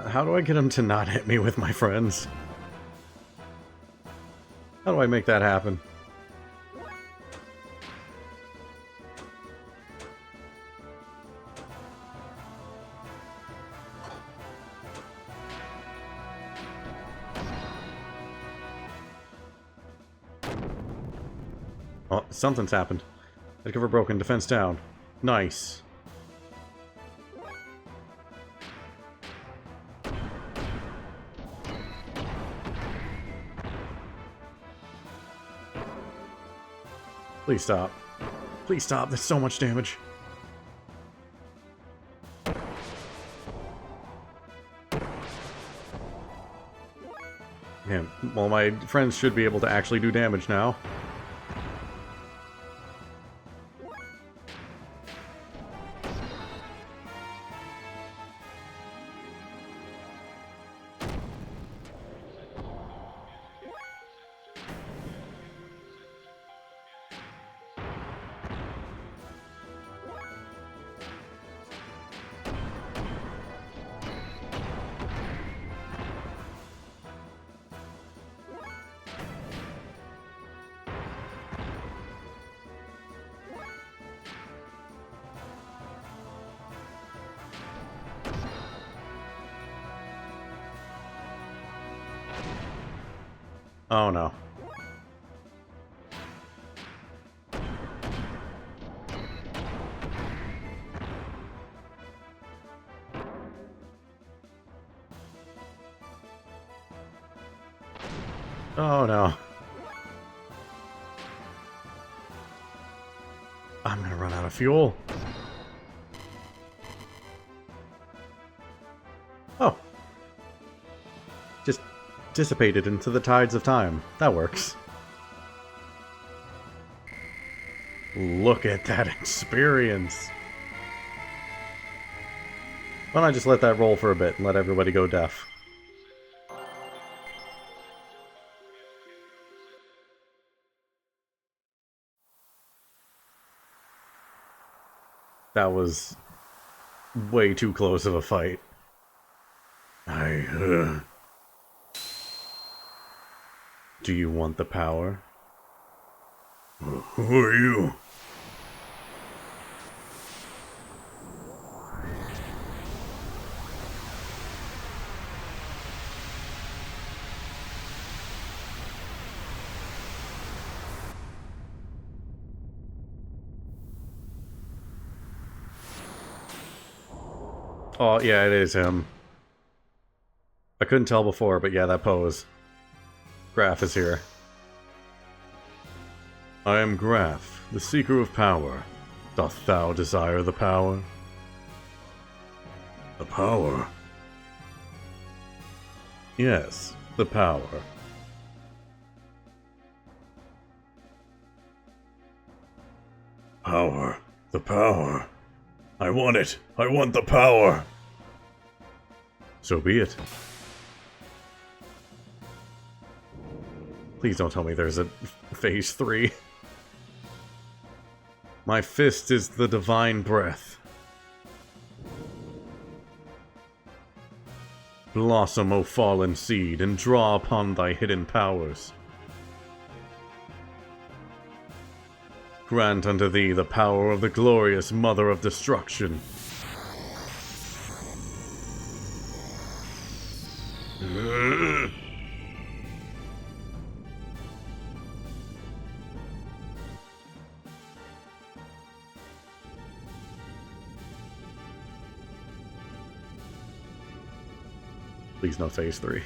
[SPEAKER 1] How do I get him to not hit me with my friends? How do I make that happen? Oh, something's happened. Recover broken, defense down. Nice. Please stop. Please stop, there's so much damage. Yeah, well, my friends should be able to actually do damage now. Oh no. Oh no. I'm gonna run out of fuel. Oh. Just dissipated into the tides of time. That works. Look at that experience. Why don't I just let that roll for a bit and let everybody go deaf? That was way too close of a fight. Do you want the power? Who are you? Oh, yeah, it is him. I couldn't tell before, but yeah, that pose. Graf is here. I am Graf, the seeker of power. Doth thou desire the power? The power? Yes, the power. Power. The power. I want it. I want the power. So be it. Please don't tell me there's a phase 3. My fist is the divine breath. Blossom, O fallen seed, and draw upon thy hidden powers. Grant unto thee the power of the glorious Mother of Destruction. Please no phase 3.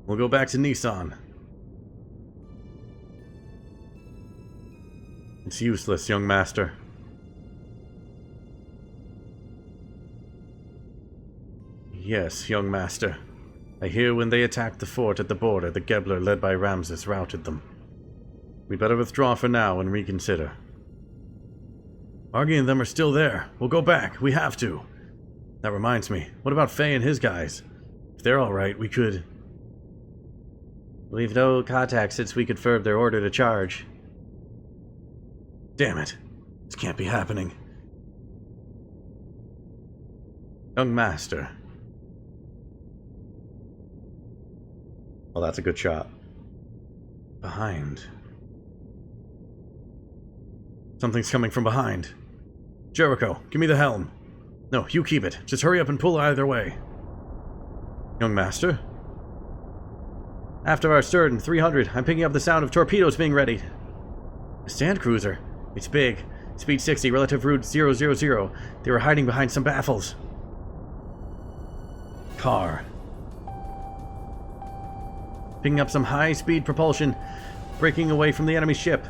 [SPEAKER 1] We'll go back to Nissan. It's useless, young master. Yes, young master. I hear when they attacked the fort at the border, the Gebler led by Ramses routed them. We better withdraw for now and reconsider. Argy and them are still there. We'll go back. We have to. That reminds me. What about Faye and his guys? If they're alright, we could... We've no contact since we confirmed their order to charge. Damn it. This can't be happening. Young master. Well, that's a good shot. Behind. Something's coming from behind. Jericho, give me the helm. No, you keep it. Just hurry up and pull either way. Young master? After our stern, 300, I'm picking up the sound of torpedoes being readied. A stand cruiser. It's big. Speed 60, relative route 000. They were hiding behind some baffles. Car. Picking up some high-speed propulsion, breaking away from the enemy ship.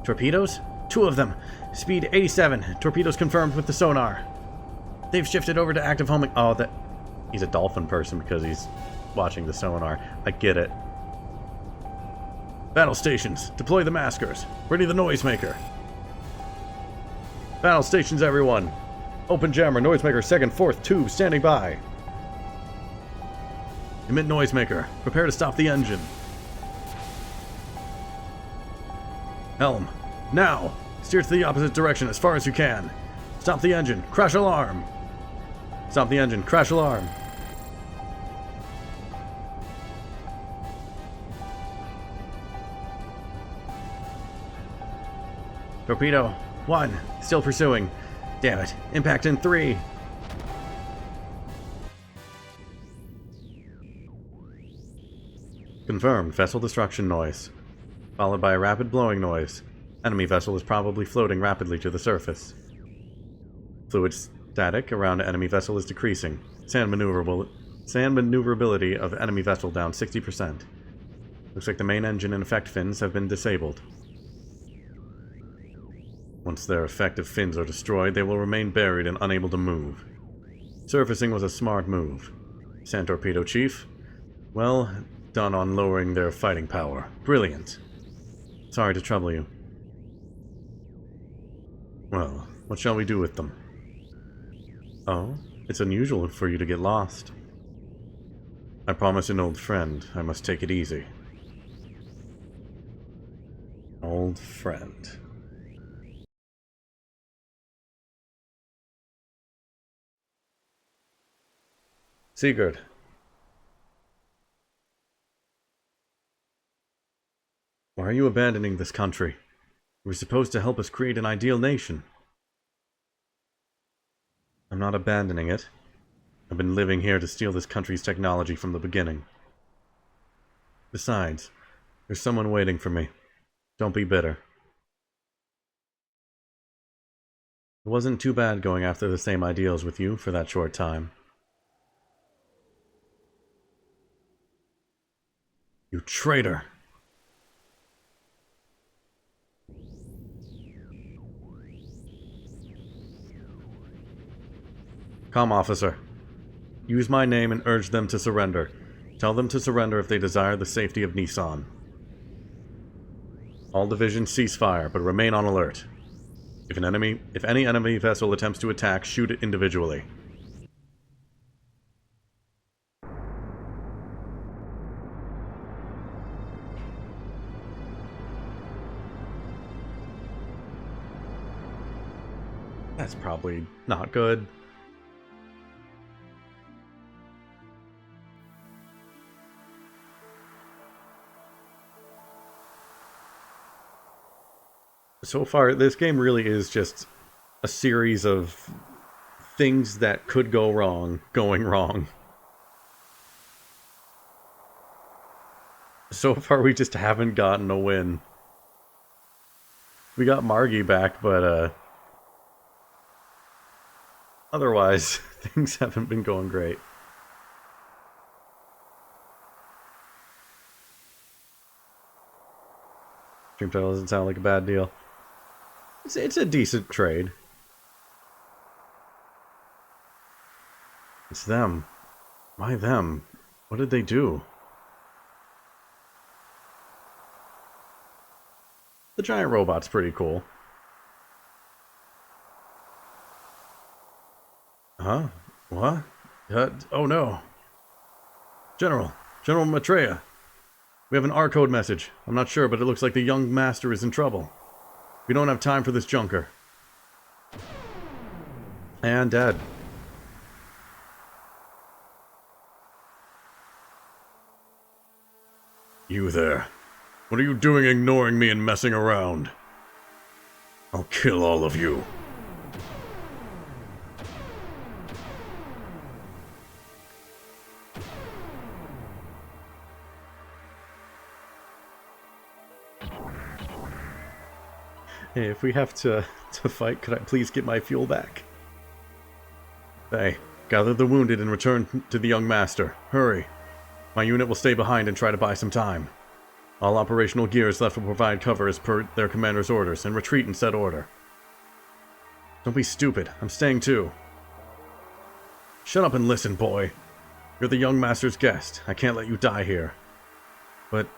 [SPEAKER 1] Torpedoes? 2 of them. Speed 87. Torpedoes confirmed with the sonar. They've shifted over to active homing. Oh, that... He's a dolphin person because he's watching the sonar. I get it. Battle stations. Deploy the maskers. Ready the noisemaker. Battle stations, everyone. Open jammer, noisemaker, 2nd, 4th, tube, standing by. Emit noisemaker. Prepare to stop the engine. Helm. Now! Steer to the opposite direction as far as you can. Stop the engine. Crash alarm. Stop the engine. Crash alarm. Torpedo. 1. Still pursuing. Damn it. Impact in 3. Confirmed. Vessel destruction noise. Followed by a rapid blowing noise. Enemy vessel is probably floating rapidly to the surface. Fluid static around enemy vessel is decreasing. Sand maneuverability of enemy vessel down 60%. Looks like the main engine and effect fins have been disabled. Once their effective fins are destroyed, they will remain buried and unable to move. Surfacing was a smart move. Sand Torpedo Chief. Well done on lowering their fighting power. Brilliant. Sorry to trouble you. Well, what shall we do with them? Oh, it's unusual for you to get lost. I promise an old friend I must take it easy. Old friend. Sigurd. Why are you abandoning this country? You were supposed to help us create an ideal nation. I'm not abandoning it. I've been living here to steal this country's technology from the beginning. Besides, there's someone waiting for me. Don't be bitter. It wasn't too bad going after the same ideals with you for that short time. You traitor! Come, officer. Use my name and urge them to surrender. Tell them to surrender if they desire the safety of Nissan. All divisions cease fire, but remain on alert. If any enemy vessel attempts to attack, shoot it individually. That's probably not good. So far, this game really is just a series of things that could go wrong, going wrong. So far, we just haven't gotten a win. We got Margie back, but, otherwise, things haven't been going great. Dream title doesn't sound like a bad deal. It's a decent trade. It's them. Why them? What did they do? The giant robot's pretty cool. Huh? What? Oh no. General Maitreya. We have an R-code message. I'm not sure, but it looks like the young master is in trouble. We don't have time for this junker. And dead. You there. What are you doing ignoring me and messing around? I'll kill all of you. Hey, if we have to fight, could I please get my fuel back? Hey, gather the wounded and return to the young master. Hurry. My unit will stay behind and try to buy some time. All operational gears left will provide cover as per their commander's orders, and retreat in said order. Don't be stupid. I'm staying too. Shut up and listen, boy. You're the young master's guest. I can't let you die here. But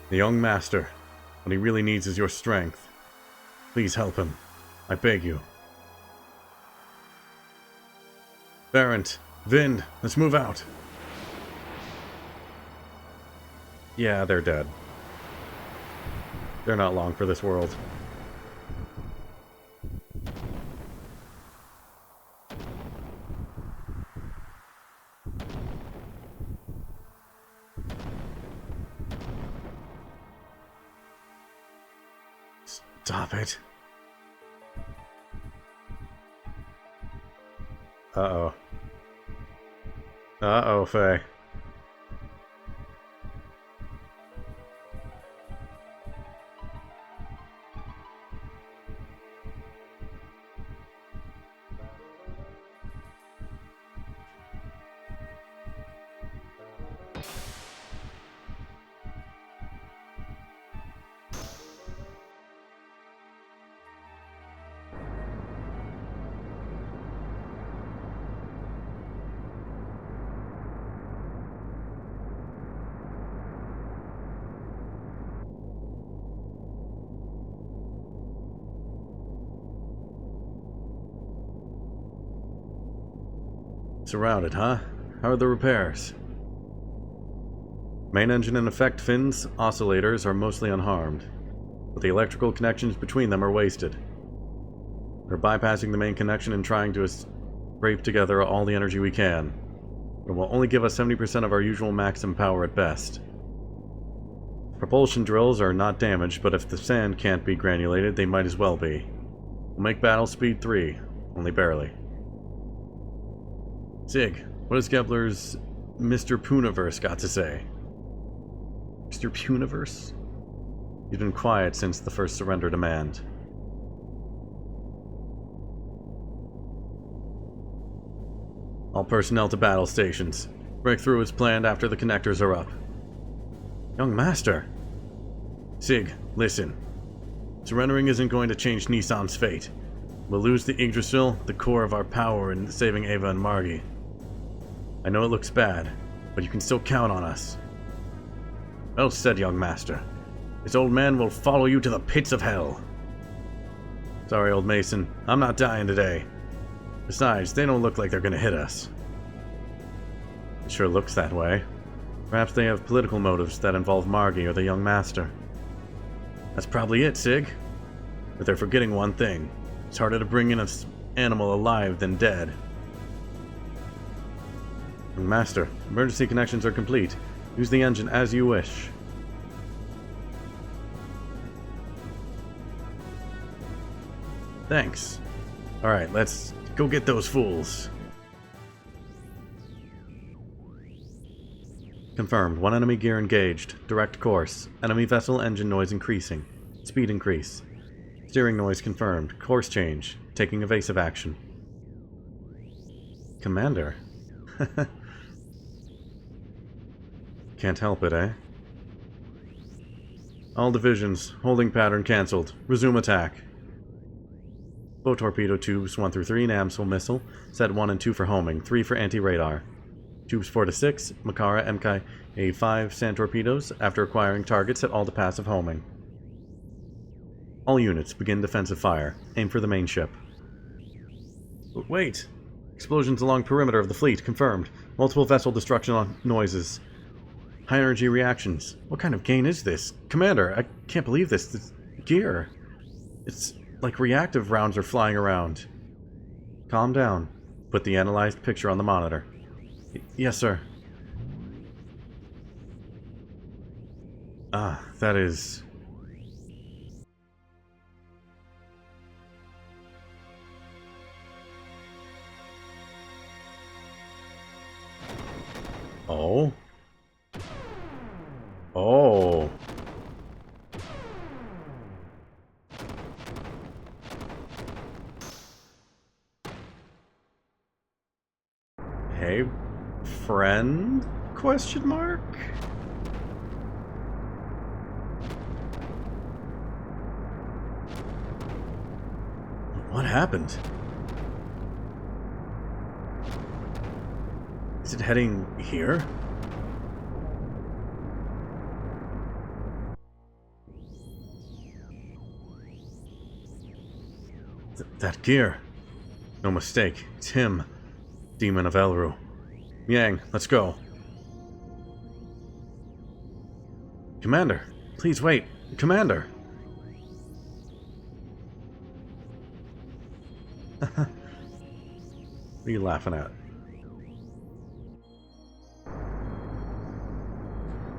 [SPEAKER 1] the young master, what he really needs is your strength. Please help him. I beg you. Barent, Vind, let's move out. Yeah, they're dead. They're not long for this world. Stop it. Uh-oh. Uh-oh, Faye. Surrounded, huh? How are the repairs? Main engine and effect fins, oscillators are mostly unharmed, but the electrical connections between them are wasted. We're bypassing the main connection and trying to scrape together all the energy we can. It will only give us 70% of our usual maximum power at best. Propulsion drills are not damaged, but if the sand can't be granulated, they might as well be. We'll make battle speed 3, only barely. Zig, what has Gebler's Mr. Puniverse got to say? Mr. Puniverse? He's been quiet since the first surrender demand. All personnel to battle stations. Breakthrough is planned after the connectors are up. Young Master! Sig, listen. Surrendering isn't going to change Nissan's fate. We'll lose the Yggdrasil, the core of our power in saving Ava and Margie. I know it looks bad, but you can still count on us. Well said, young master. This old man will follow you to the pits of hell. Sorry, old Mason. I'm not dying today. Besides, they don't look like they're gonna hit us. It sure looks that way. Perhaps they have political motives that involve Margie or the young master. That's probably it, Sig. But they're forgetting one thing. It's harder to bring in an animal alive than dead. Master, emergency connections are complete. Use the engine as you wish. Thanks. Alright, let's go get those fools. Confirmed. One enemy gear engaged. Direct course. Enemy vessel engine noise increasing. Speed increase. Steering noise confirmed. Course change. Taking evasive action. Commander. Can't help it, eh? All divisions. Holding pattern cancelled. Resume attack. Bow torpedo tubes 1 through 3, Namsel missile. Set 1 and 2 for homing. 3 for anti-radar. Tubes 4 to 6, Makara MK-A5 sand torpedoes. After acquiring targets, set all to passive homing. All units begin defensive fire. Aim for the main ship. Wait! Explosions along perimeter of the fleet confirmed. Multiple vessel destruction noises. High energy reactions. What kind of gain is this? Commander, I can't believe this. This gear. It's like reactive rounds are flying around. Calm down. Put the analyzed picture on the monitor. Yes, sir. Ah, that is... Oh? Oh. Hey, friend? Question mark? What happened? Is it heading here? That gear. No mistake. It's him. Demon of Elru. Yang, let's go. Commander, please wait. Commander! What are you laughing at?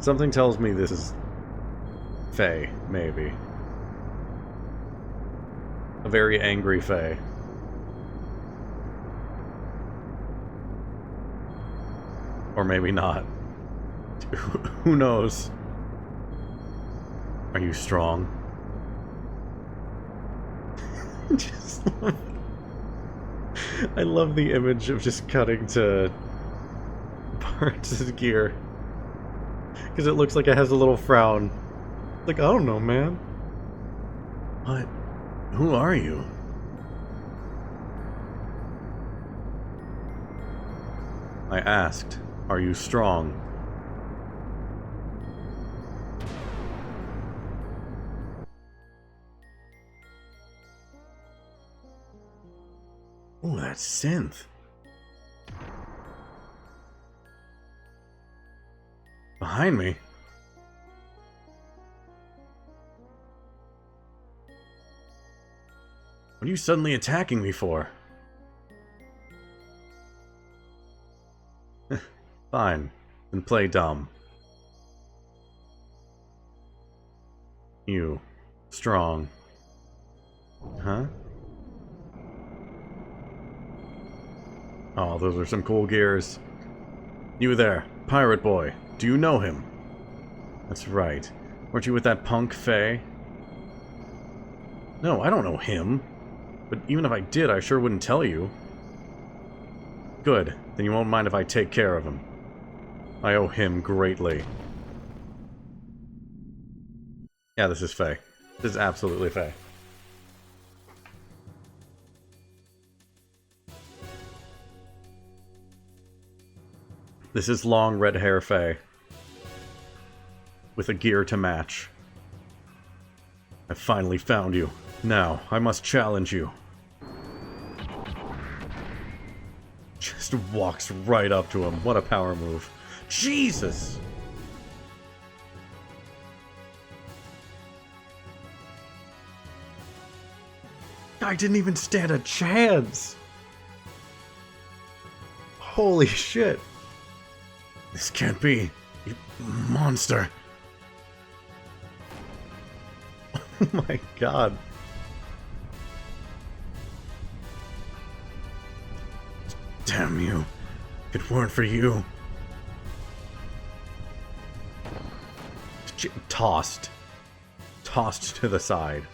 [SPEAKER 1] Something tells me this is Faye, maybe. A very angry Faye. Or maybe not. Who knows? Are you strong? I love the image of just cutting to Bart's gear. Because it looks like it has a little frown. Like, I don't know, man. What? Who are you? I asked, are you strong? Ooh, that synth. Behind me? What are you suddenly attacking me for? Fine, then play dumb. You. Strong. Huh? Oh, those are some cool gears. You there, pirate boy. Do you know him? That's right. Weren't you with that punk Faye? No, I don't know him. But even if I did, I sure wouldn't tell you. Good. Then you won't mind if I take care of him. I owe him greatly. Yeah, this is Faye. This is absolutely Faye. This is long red hair Faye. With a gear to match. I finally found you. Now, I must challenge you. Just walks right up to him. What a power move. Jesus! I didn't even stand a chance! Holy shit! This can't be. You monster. Oh my god. Damn you. If it weren't for you. Tossed. Tossed to the side.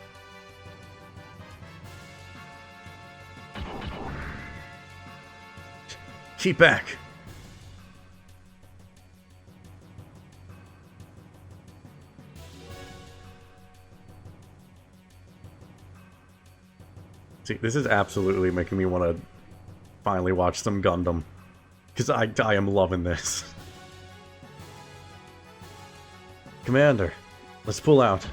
[SPEAKER 1] Keep back. See, this is absolutely making me want to finally watch some Gundam. Because I am loving this. Commander, let's pull out.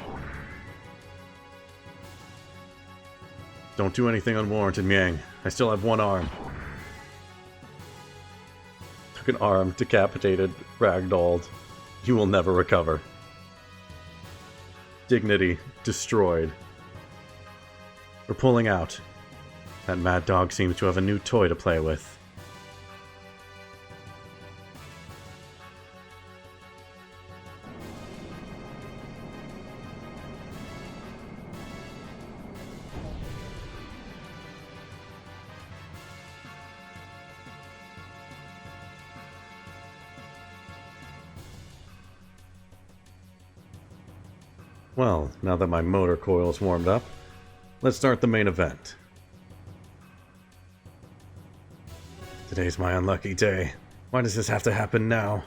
[SPEAKER 1] Don't do anything unwarranted, Miang. I still have one arm. Took an arm, decapitated, ragdolled. You will never recover. Dignity destroyed. We're pulling out. That mad dog seems to have a new toy to play with. Well, now that my motor coil's warmed up, let's start the main event. Today's my unlucky day. Why does this have to happen now?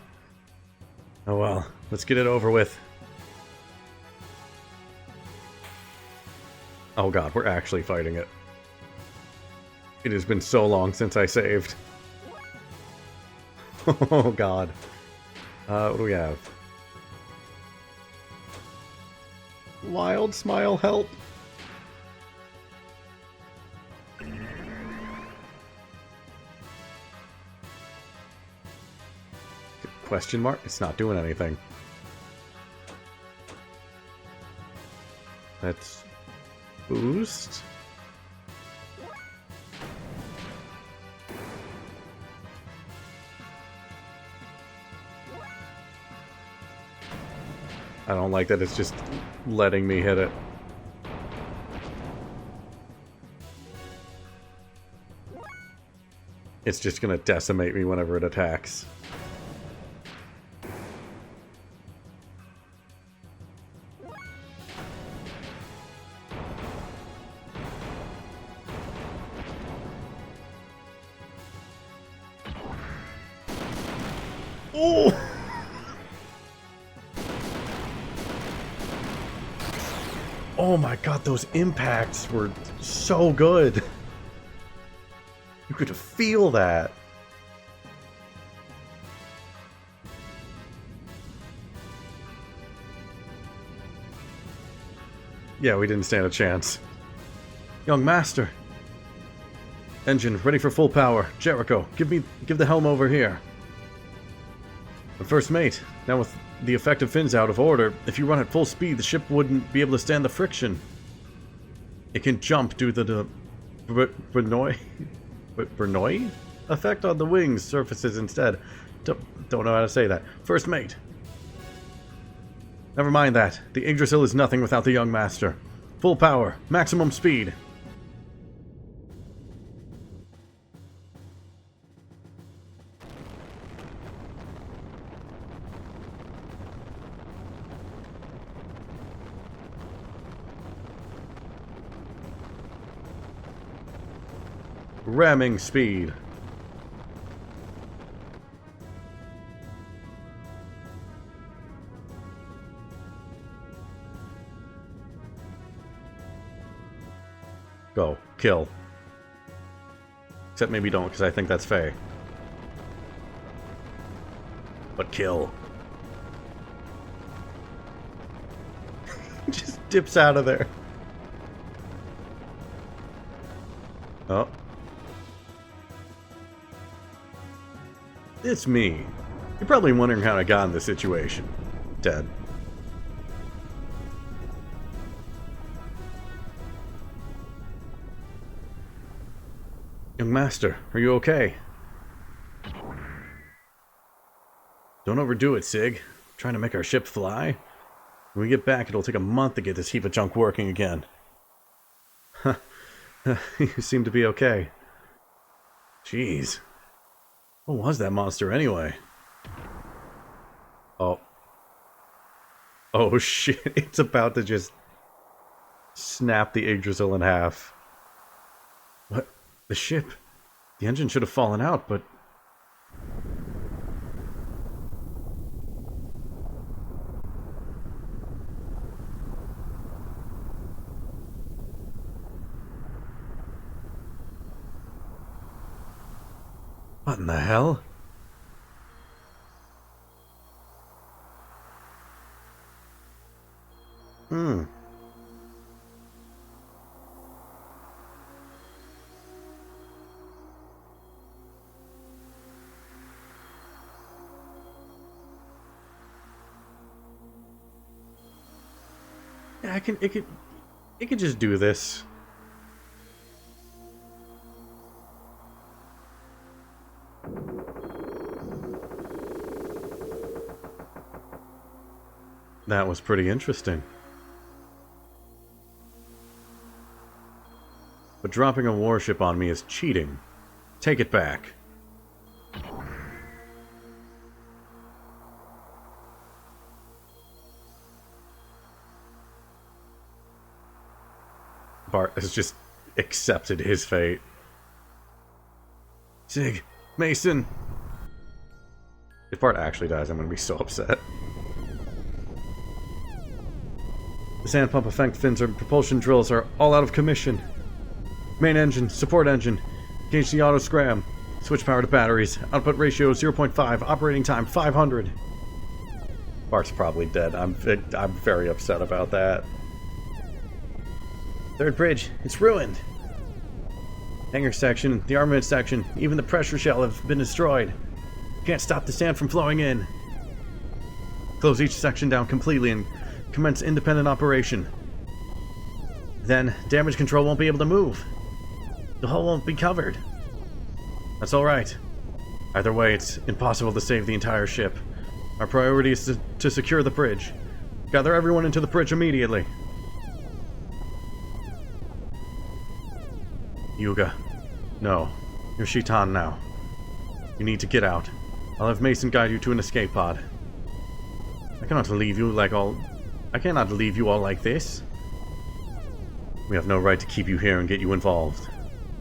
[SPEAKER 1] Oh well, let's get it over with. Oh god, we're actually fighting it. It has been so long since I saved. Oh god. What do we have? Wild Smile, help! Question mark? It's not doing anything. Let's boost. I don't like that it's just letting me hit it. It's just gonna decimate me whenever it attacks. Oh! Oh my god, those impacts were so good. You could feel that. Yeah, we didn't stand a chance. Young master. Engine ready for full power. Jericho, give the helm over here. But first mate, now with the effective fins out of order, if you run at full speed, the ship wouldn't be able to stand the friction. It can jump due to the Bernoulli effect on the wings surfaces instead. Don't know how to say that. First mate. Never mind that. The Yggdrasil is nothing without the young master. Full power, maximum speed. Ramming speed. Go. Kill. Except maybe don't, because I think that's Faye. But kill. Just dips out of there. Oh. It's me. You're probably wondering how I got in this situation. Dead. Young master, are you okay? Don't overdo it, Sig. Trying to make our ship fly? When we get back, it'll take a month to get this heap of junk working again. Huh. You seem to be okay. Jeez. What was that monster anyway? Oh. Oh shit, it's about to just snap the Yggdrasil in half. What? The ship? The engine should have fallen out, but... What in the hell? Yeah, it could just do this. That was pretty interesting. But dropping a warship on me is cheating. Take it back. Bart has just accepted his fate. Sig, Mason! If Bart actually dies, I'm gonna be so upset. The sand pump effect fins and propulsion drills are all out of commission. Main engine, support engine. Engage the auto scram. Switch power to batteries. Output ratio 0.5. Operating time 500. Bart's probably dead. I'm very upset about that. Third bridge. It's ruined. Hangar section, the armament section, even the pressure shell have been destroyed. Can't stop the sand from flowing in. Close each section down completely and commence independent operation. Then, damage control won't be able to move. The hull won't be covered. That's alright. Either way, it's impossible to save the entire ship. Our priority is to secure the bridge. Gather everyone into the bridge immediately. Yuga. No. You're Shitan now. You need to get out. I'll have Mason guide you to an escape pod. I cannot leave you all like this. We have no right to keep you here and get you involved.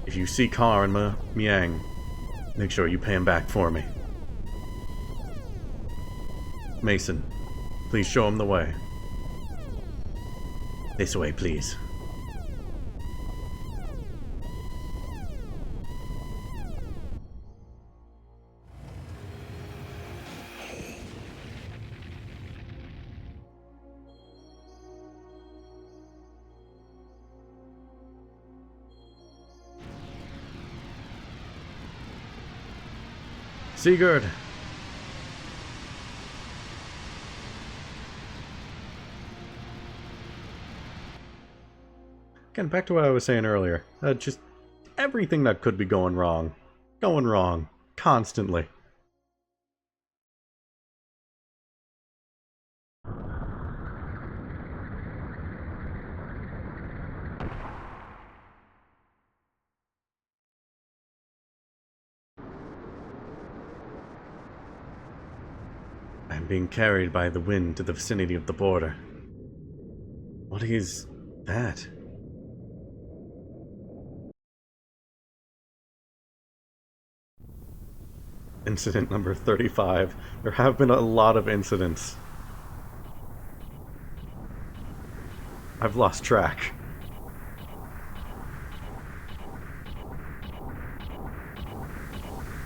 [SPEAKER 1] If you see Kar and Miang, make sure you pay him back for me. Mason, please show him the way. This way, please. Sigurd! Again, back to what I was saying earlier. Just everything that could be going wrong. Going wrong. Constantly. I'm being carried by the wind to the vicinity of the border. What is that? Incident number 35. There have been a lot of incidents. I've lost track.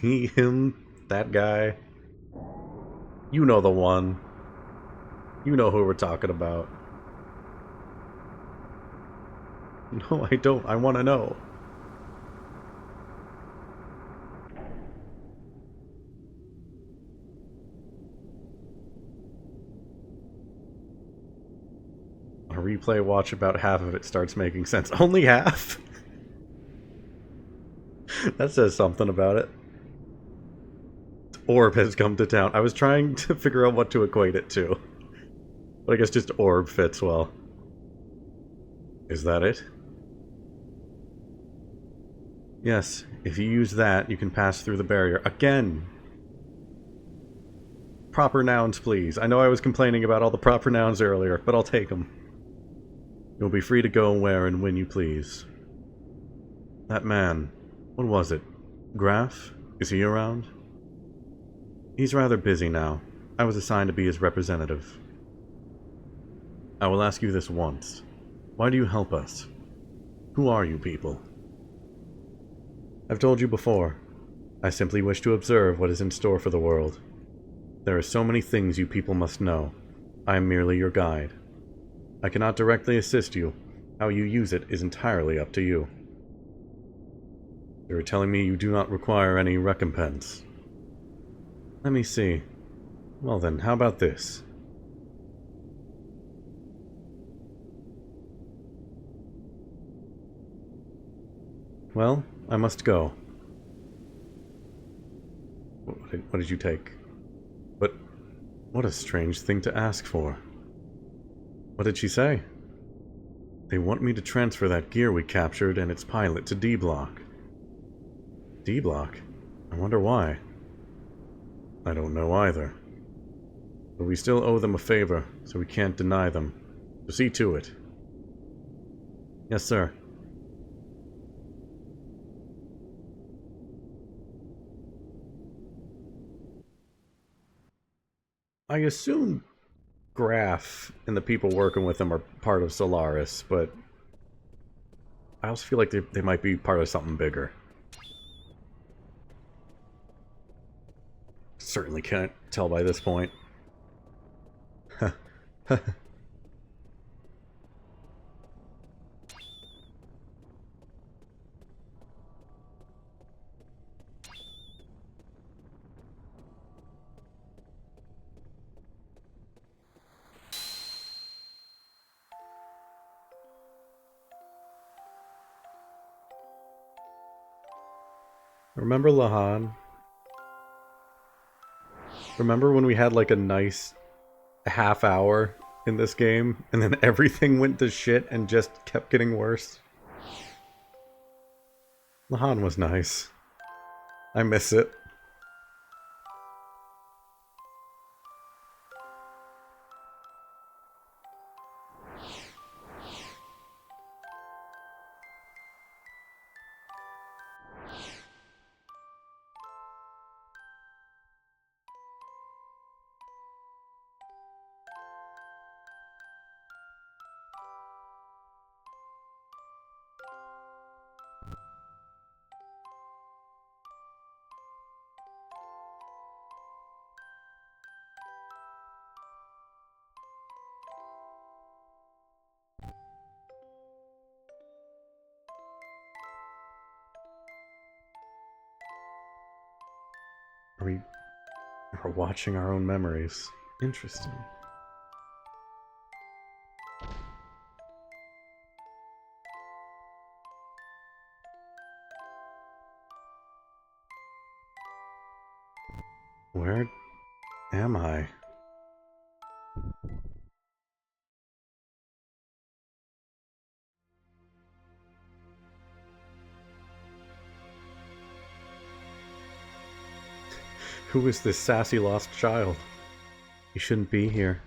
[SPEAKER 1] He, him, that guy. You know the one. You know who we're talking about. No, I don't. I want to know. A replay watch, about half of it starts making sense. Only half? That says something about it. Orb has come to town. I was trying to figure out what to equate it to. But I guess just orb fits well. Is that it? Yes, if you use that, you can pass through the barrier. Again! Proper nouns, please. I know I was complaining about all the proper nouns earlier, but I'll take them. You'll be free to go where and when you please. That man, what was it? Graf? Is he around? He's rather busy now. I was assigned to be his representative. I will ask you this once. Why do you help us? Who are you people? I've told you before. I simply wish to observe what is in store for the world. There are so many things you people must know. I am merely your guide. I cannot directly assist you. How you use it is entirely up to you. You are telling me you do not require any recompense. Let me see. Well then, how about this? Well, I must go. What did you take? But what a strange thing to ask for. What did she say? They want me to transfer that gear we captured and its pilot to D-Block. D-Block? I wonder why. I don't know either. But we still owe them a favor, so we can't deny them. So see to it. Yes, sir. I assume Graf and the people working with him are part of Solaris, but I also feel like they might be part of something bigger. Certainly can't tell by this point. Remember Lahan? Remember when we had like a nice half hour in this game, and then everything went to shit and just kept getting worse? Lahan was nice. I miss it. We are watching our own memories. Interesting. Where am I? Who is this sassy lost child? He shouldn't be here.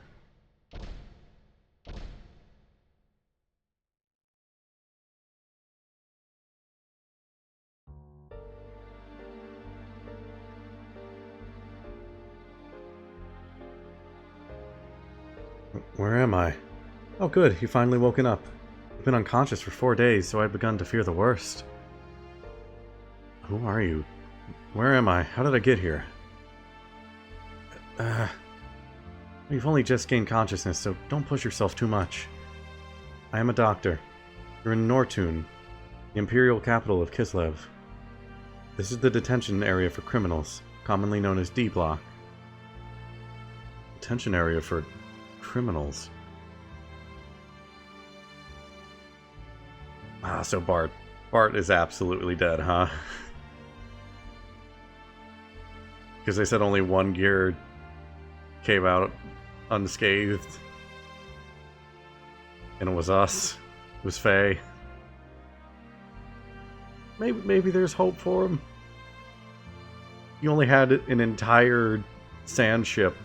[SPEAKER 1] Where am I? Oh good, you finally woken up. You've been unconscious for 4 days, so I've begun to fear the worst. Who are you? Where am I? How did I get here? You've only just gained consciousness, so don't push yourself too much. I am a doctor. You're in Nortun, the imperial capital of Kislev. This is the detention area for criminals, commonly known as D Block. Detention area for criminals. Ah, so Bart is absolutely dead, huh? Because they said only one gear came out unscathed. And it was us. It was Faye. Maybe there's hope for him. You only had an entire sand ship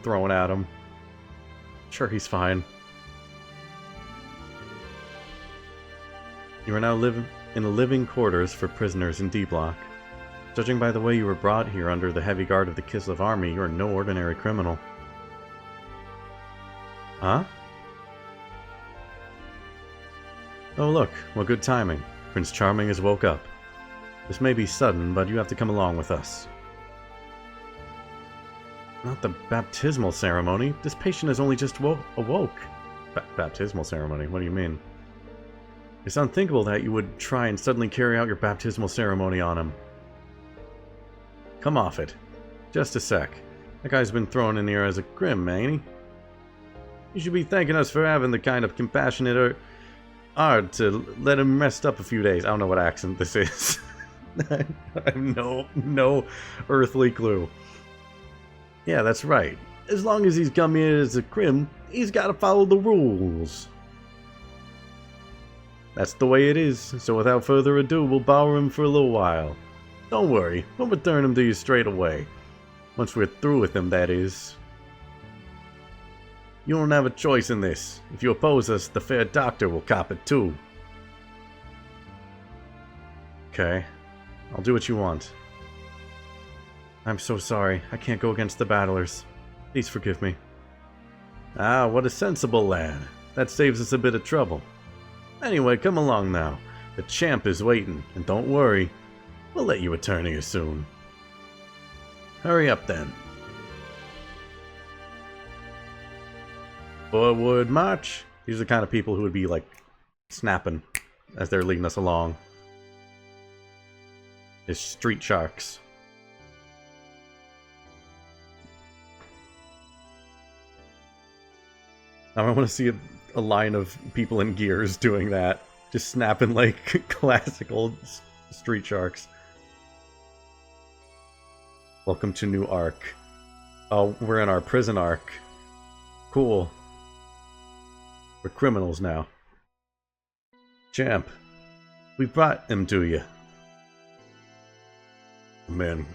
[SPEAKER 1] thrown at him. Sure, he's fine. You are now in the living quarters for prisoners in D Block. Judging by the way you were brought here under the heavy guard of the Kislev army, you are no ordinary criminal. Huh? Oh look, what good timing. Prince Charming has woke up. This may be sudden, but you have to come along with us. Not the baptismal ceremony. This patient has only just awoke. Baptismal ceremony? What do you mean? It's unthinkable that you would try and suddenly carry out your baptismal ceremony on him. Come off it. Just a sec. That guy's been thrown in here as a grim, ain't he? You should be thanking us for having the kind of compassionate art to let him rest up a few days. I don't know what accent this is. I have no earthly clue. Yeah, that's right. As long as he's come here as a crim, he's got to follow the rules. That's the way it is, so without further ado, we'll borrow him for a little while. Don't worry, we'll return him to you straight away. Once we're through with him, that is. You don't have a choice in this. If you oppose us, the fair doctor will cop it too. Okay. I'll do what you want. I'm so sorry. I can't go against the battlers. Please forgive me. Ah, what a sensible lad. That saves us a bit of trouble. Anyway, come along now. The champ is waiting, and don't worry. We'll let you return here soon. Hurry up then. Forward march. These are the kind of people who would be like snapping as they're leading us along. It's street sharks. I want to see a line of people in gears doing that. Just snapping like classic old street sharks. Welcome to new arc. Oh, we're in our prison arc. Cool. We're criminals now. Champ, we brought him to you. Man.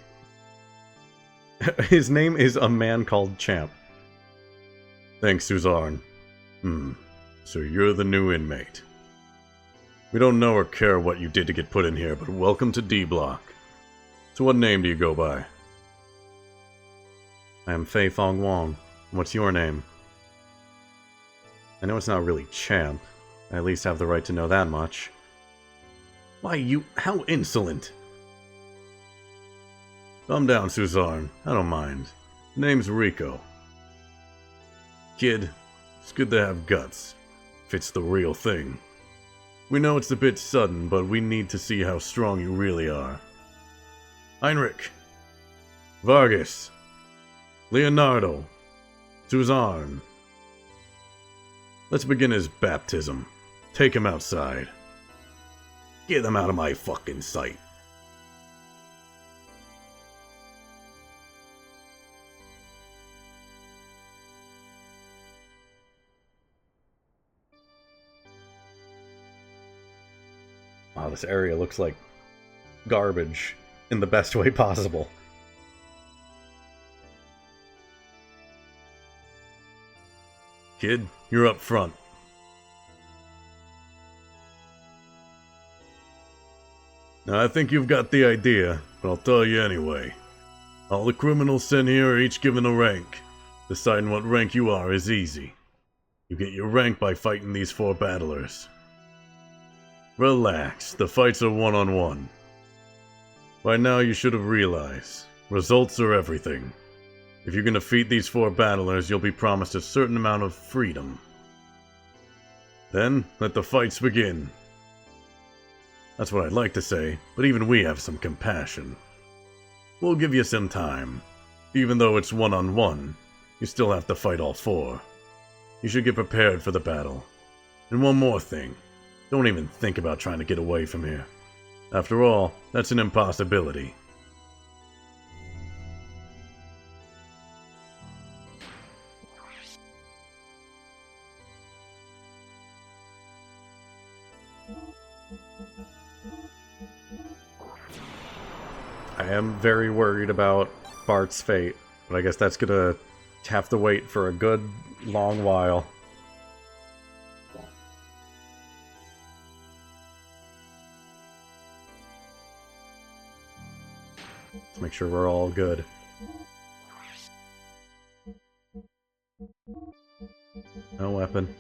[SPEAKER 1] His name is a man called Champ. Thanks, Suzanne. So you're the new inmate. We don't know or care what you did to get put in here, but welcome to D Block. So what name do you go by? I am Fei Fong Wong. What's your name? I know it's not really Champ. I at least have the right to know that much. Why, you... how insolent! Calm down, Suzanne. I don't mind. Name's Rico. Kid, it's good to have guts. If it's the real thing. We know it's a bit sudden, but we need to see how strong you really are. Heinrich. Vargas. Leonardo. Suzanne. Let's begin his baptism. Take him outside. Get them out of my fucking sight. Wow, this area looks like garbage in the best way possible. Kid, you're up front. Now, I think you've got the idea, but I'll tell you anyway. All the criminals sent here are each given a rank. Deciding what rank you are is easy. You get your rank by fighting these 4 battlers. Relax, the fights are one-on-one.
[SPEAKER 2] By now you should have realized, results are everything. If you can defeat these 4 battlers, you'll be promised a certain amount of freedom. Then, let the fights begin. That's what I'd like to say, but even we have some compassion. We'll give you some time. Even though it's one-on-one, you still have to fight all 4. You should get prepared for the battle. And one more thing. Don't even think about trying to get away from here. After all, that's an impossibility.
[SPEAKER 1] I am very worried about Bart's fate, but I guess that's gonna have to wait for a good long while. Let's make sure we're all good. No weapon.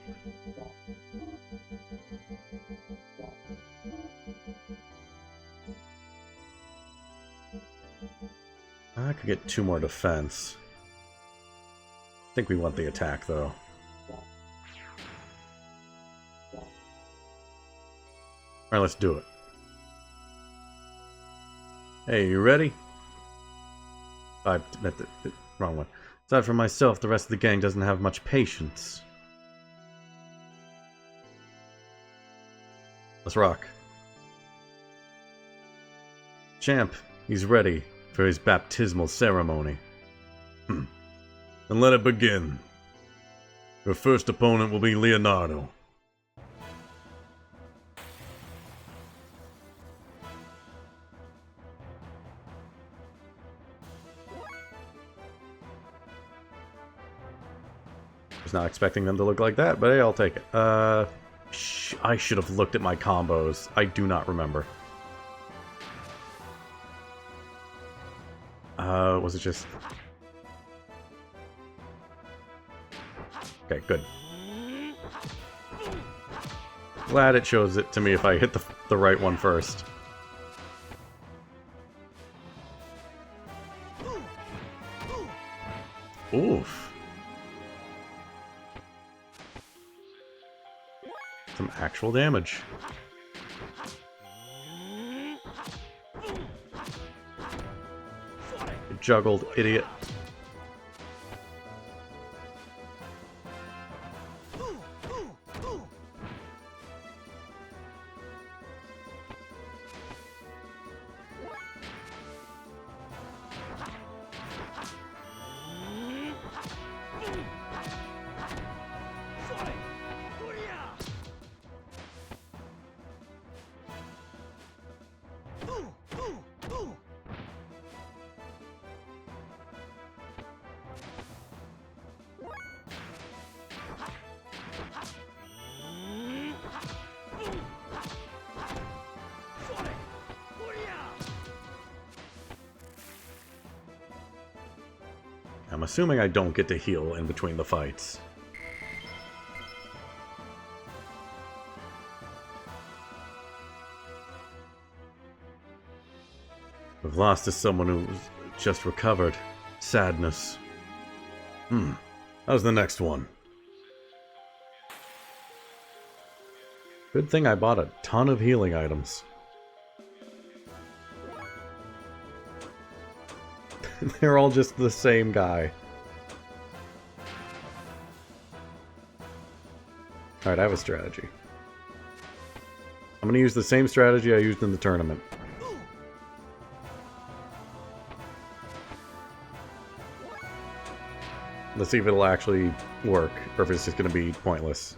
[SPEAKER 1] I could get 2 more defense. I think we want the attack, though. Alright, let's do it. Hey, you ready? I meant the wrong one. Aside from myself, the rest of the gang doesn't have much patience. Let's rock. Champ, he's ready for his baptismal ceremony.
[SPEAKER 2] Then let it begin. Your first opponent will be Leonardo.
[SPEAKER 1] Was not expecting them to look like that, but hey, I'll take it. I should have looked at my combos. I do not remember. Was it just... Okay, good. Glad it shows it to me if I hit the right one first. Oof. Some actual damage. You juggled, idiot. I'm assuming I don't get to heal in between the fights. We've lost to someone who's just recovered. Sadness.
[SPEAKER 2] How's the next one?
[SPEAKER 1] Good thing I bought a ton of healing items. They're all just the same guy. Alright, I have a strategy. I'm gonna use the same strategy I used in the tournament. Let's see if it'll actually work, or if it's just gonna be pointless.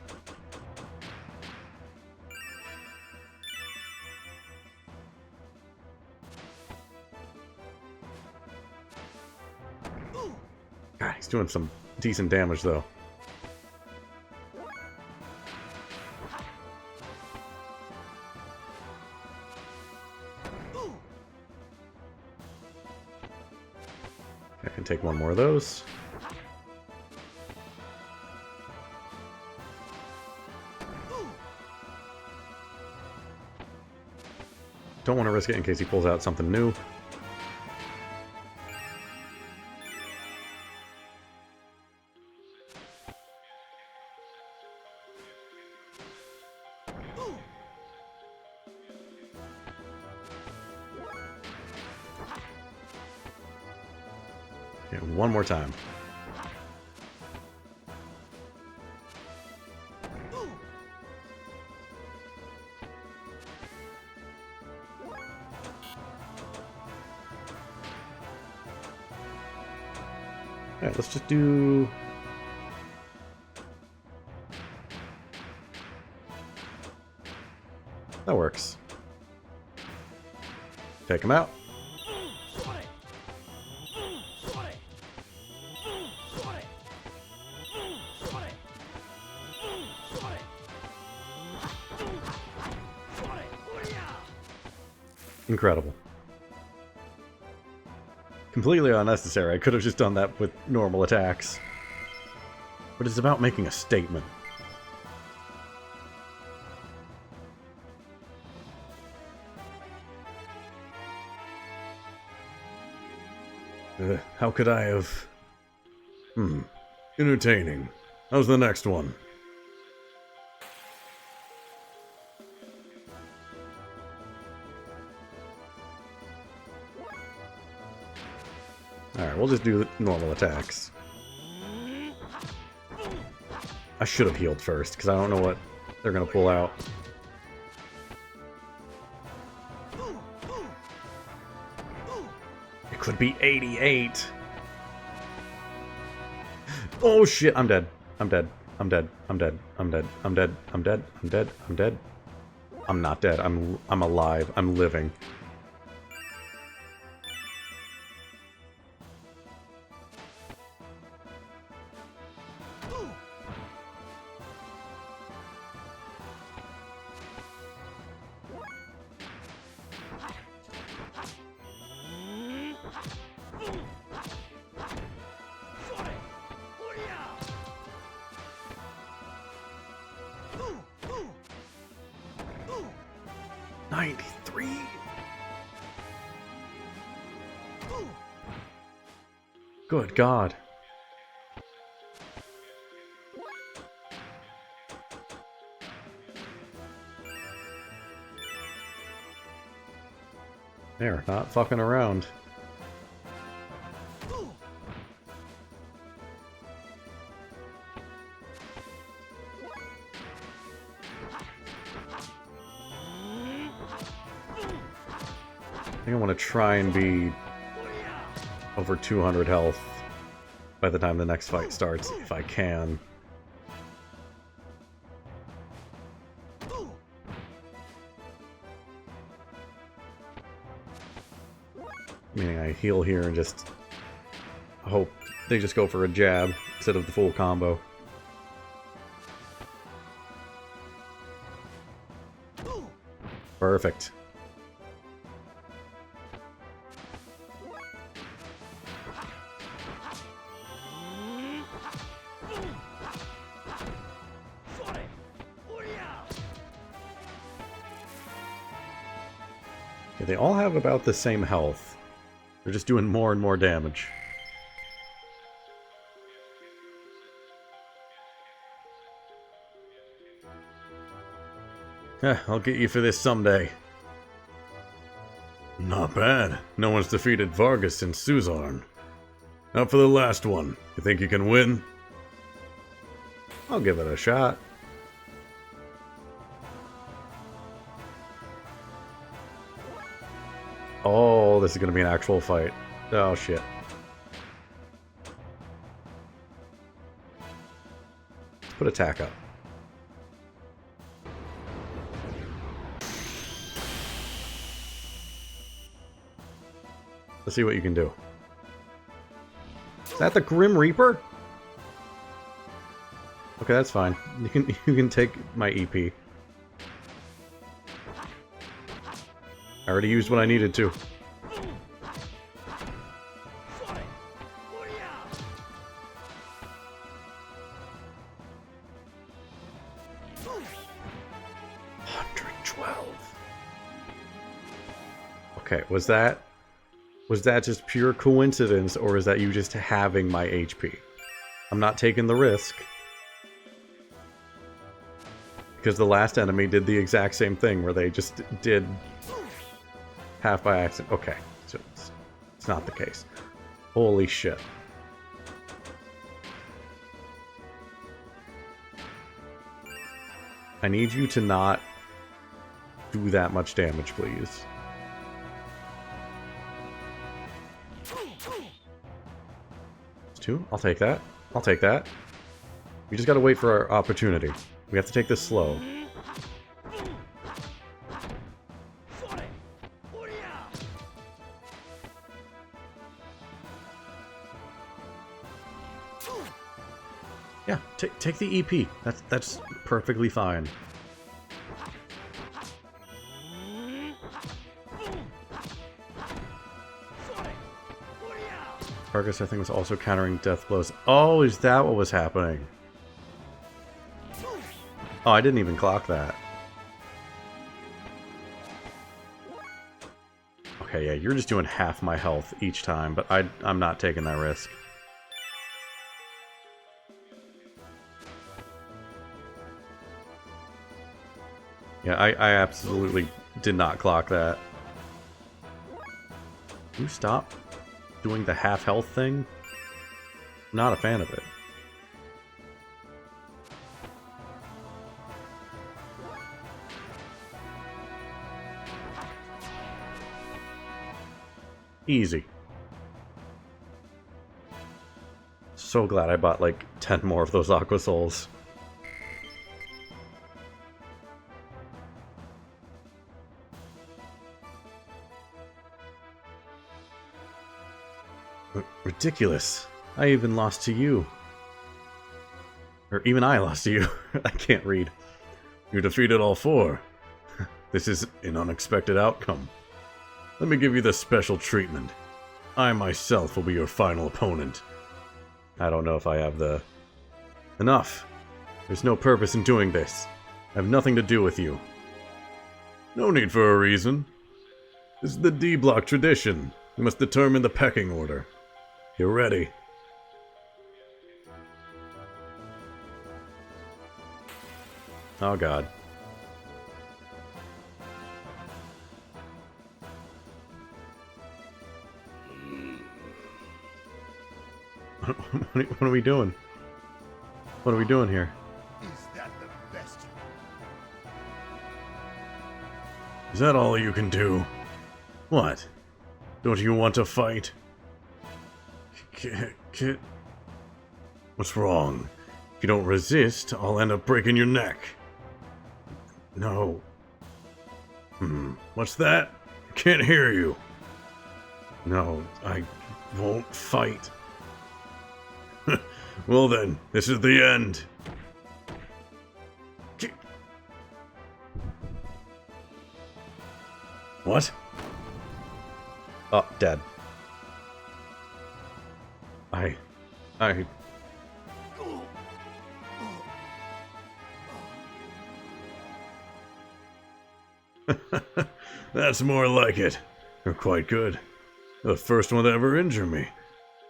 [SPEAKER 1] God, he's doing some decent damage, though. I can take one more of those. Don't want to risk it in case he pulls out something new. Okay, one more time. Alright, let's just do... That works. Take him out. Incredible. Completely unnecessary. I could have just done that with normal attacks. But it's about making a statement.
[SPEAKER 2] How could I have... Entertaining. How's the next one?
[SPEAKER 1] Alright, we'll just do normal attacks. I should have healed first, because I don't know what they're going to pull out. It could be 88. Oh shit, I'm dead. I'm dead. I'm dead. I'm dead. I'm dead. I'm dead. I'm dead. I'm dead. I'm dead. I'm not dead. I'm alive. I'm living. Good God. There, not fucking around. I think I want to try and be over 200 health by the time the next fight starts, if I can. Meaning I heal here and just hope they just go for a jab instead of the full combo. Perfect. They all have about the same health. They're just doing more and more damage. I'll get you for this someday.
[SPEAKER 2] Not bad. No one's defeated Vargas and Suzarn. Now for the last one. You think you can win?
[SPEAKER 1] I'll give it a shot. Oh, this is going to be an actual fight. Oh, shit. Let's put attack up. Let's see what you can do. Is that the Grim Reaper? Okay, that's fine. You can take my EP. I already used what I needed to. Okay, was that just pure coincidence, or is that you just having my HP? I'm not taking the risk. Because the last enemy did the exact same thing, where they just did half by accident. Okay, so it's not the case. Holy shit. I need you to not do that much damage, please. It's 2? I'll take that. I'll take that. We just gotta wait for our opportunity. We have to take this slow. Yeah, take the EP. That's perfectly fine. Argus, I think, was also countering death blows. Oh, is that what was happening? Oh, I didn't even clock that. Okay, yeah, you're just doing half my health each time, but I'm not taking that risk. Yeah, I absolutely did not clock that. Can you stop doing the half health thing? Not a fan of it. Easy. So glad I bought like 10 more of those Aqua Souls. Ridiculous. I even lost to you. Or even I lost to you. I can't read.
[SPEAKER 2] You defeated all 4. This is an unexpected outcome. Let me give you the special treatment. I myself will be your final opponent.
[SPEAKER 1] I don't know if I have the...
[SPEAKER 2] Enough. There's no purpose in doing this. I have nothing to do with you. No need for a reason. This is the D-block tradition. You must determine the pecking order. You're ready.
[SPEAKER 1] Oh god. What are we doing? What are we doing here?
[SPEAKER 3] Is that the best?
[SPEAKER 2] Is that all you can do? What? Don't you want to fight? What's wrong? If you don't resist, I'll end up breaking your neck. No. What's that? I can't hear you. No, I won't fight. Well then, this is the end. What?
[SPEAKER 1] Oh, dead.
[SPEAKER 2] That's more like it. You're quite good. The first one to ever injure me.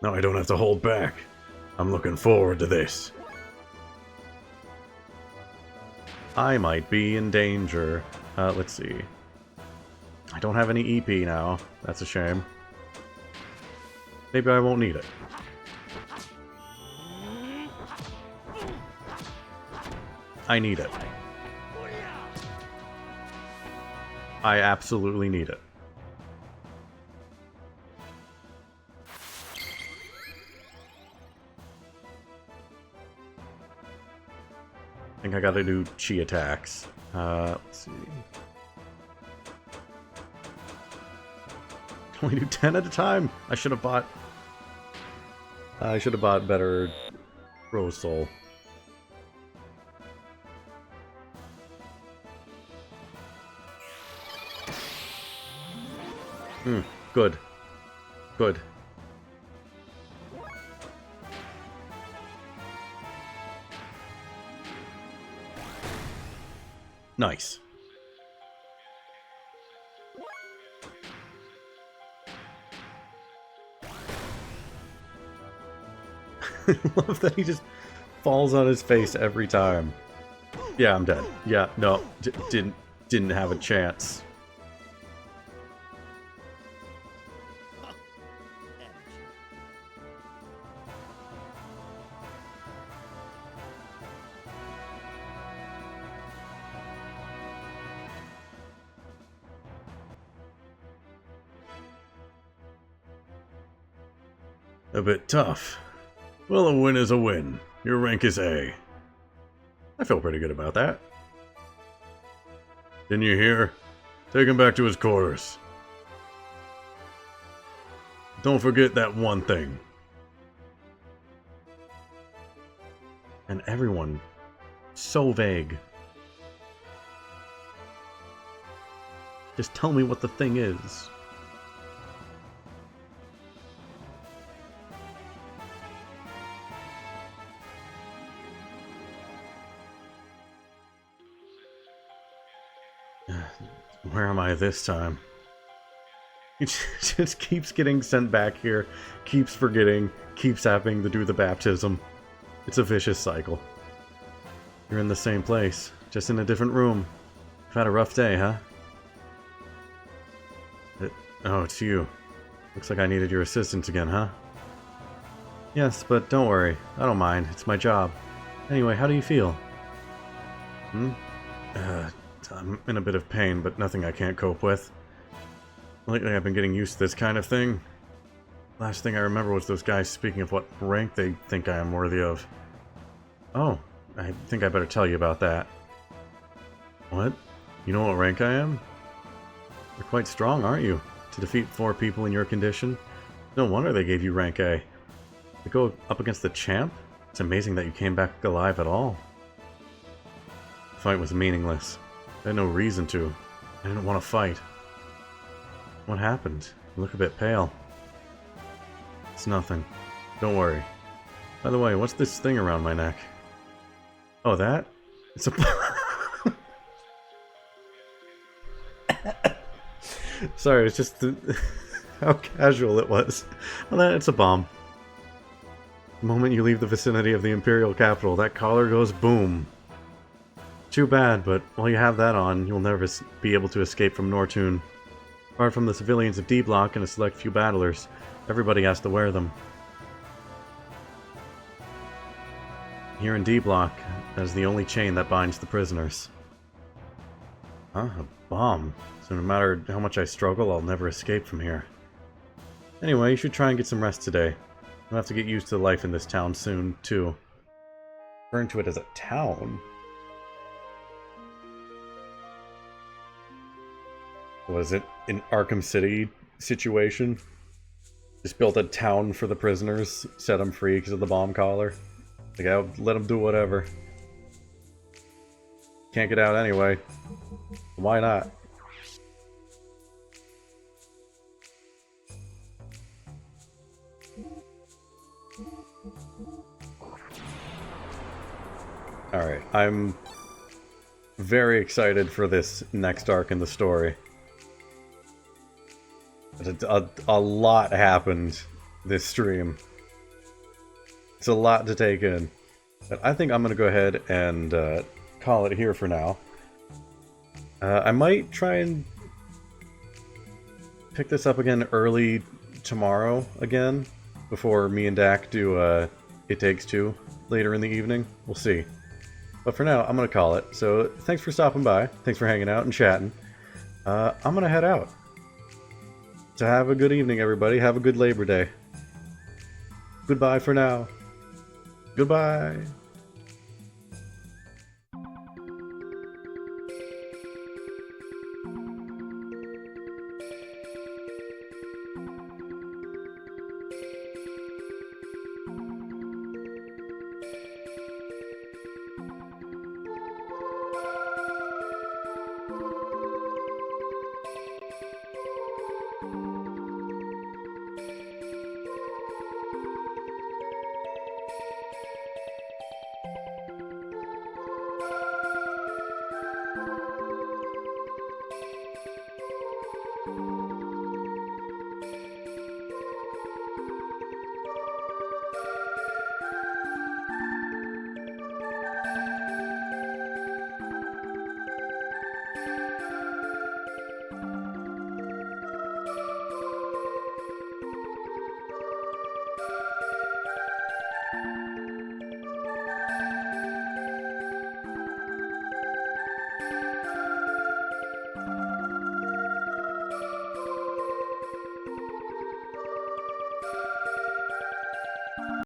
[SPEAKER 2] Now I don't have to hold back. I'm looking forward to this.
[SPEAKER 1] I might be in danger. Let's see. I don't have any EP now. That's a shame. Maybe I won't need it. I need it. I absolutely need it. I think I gotta do chi attacks. Let's see. Can only do 10 at a time? I should have bought... better Rose Soul. Good. Good. Nice. I love that he just falls on his face every time. Yeah, I'm dead. Yeah, no, didn't have a chance.
[SPEAKER 2] A bit tough. Well, a win is a win. Your rank is A.
[SPEAKER 1] I feel pretty good about that.
[SPEAKER 2] Didn't you hear? Take him back to his quarters. Don't forget that one thing.
[SPEAKER 1] And everyone, so vague. Just tell me what the thing is. Where am I this time? He just keeps getting sent back here, keeps forgetting, keeps having to do the baptism. It's a vicious cycle. You're in the same place, just in a different room. You've had a rough day, huh? Oh, it's you. Looks like I needed your assistance again, huh? Yes, but don't worry. I don't mind. It's my job. Anyway, how do you feel? I'm in a bit of pain, but nothing I can't cope with. Lately I've been getting used to this kind of thing. Last thing I remember was those guys speaking of what rank they think I am worthy of. Oh, I think I better tell you about that. What? You know what rank I am? You're quite strong, aren't you? To defeat 4 people in your condition? No wonder they gave you rank A. To go up against the champ? It's amazing that you came back alive at all. The fight was meaningless. I had no reason to. I didn't want to fight. What happened? You look a bit pale. It's nothing. Don't worry. By the way, what's this thing around my neck? Oh, that? It's a... Sorry, it's just how casual it was. Well, it's a bomb. The moment you leave the vicinity of the Imperial capital, that collar goes boom. Too bad, but while you have that on, you'll never be able to escape from Nortune. Apart from the civilians of D-Block and a select few battlers, everybody has to wear them. Here in D-Block, that is the only chain that binds the prisoners. Huh? A bomb. So no matter how much I struggle, I'll never escape from here. Anyway, you should try and get some rest today. You'll have to get used to life in this town soon, too. Referring to it as a town? Was it an Arkham City situation? Just built a town for the prisoners, set them free because of the bomb collar. Like, I'll let them do whatever. Can't get out anyway. Why not? Alright, I'm very excited for this next arc in the story. A lot happened this stream. It's a lot to take in. But I think I'm going to go ahead and call it here for now. I might try and pick this up again early tomorrow again, before me and Dak do It Takes Two later in the evening. We'll see. But for now, I'm going to call it. So thanks for stopping by. Thanks for hanging out and chatting. I'm going to head out. So have a good evening, everybody. Have a good Labor Day. Goodbye for now. Goodbye.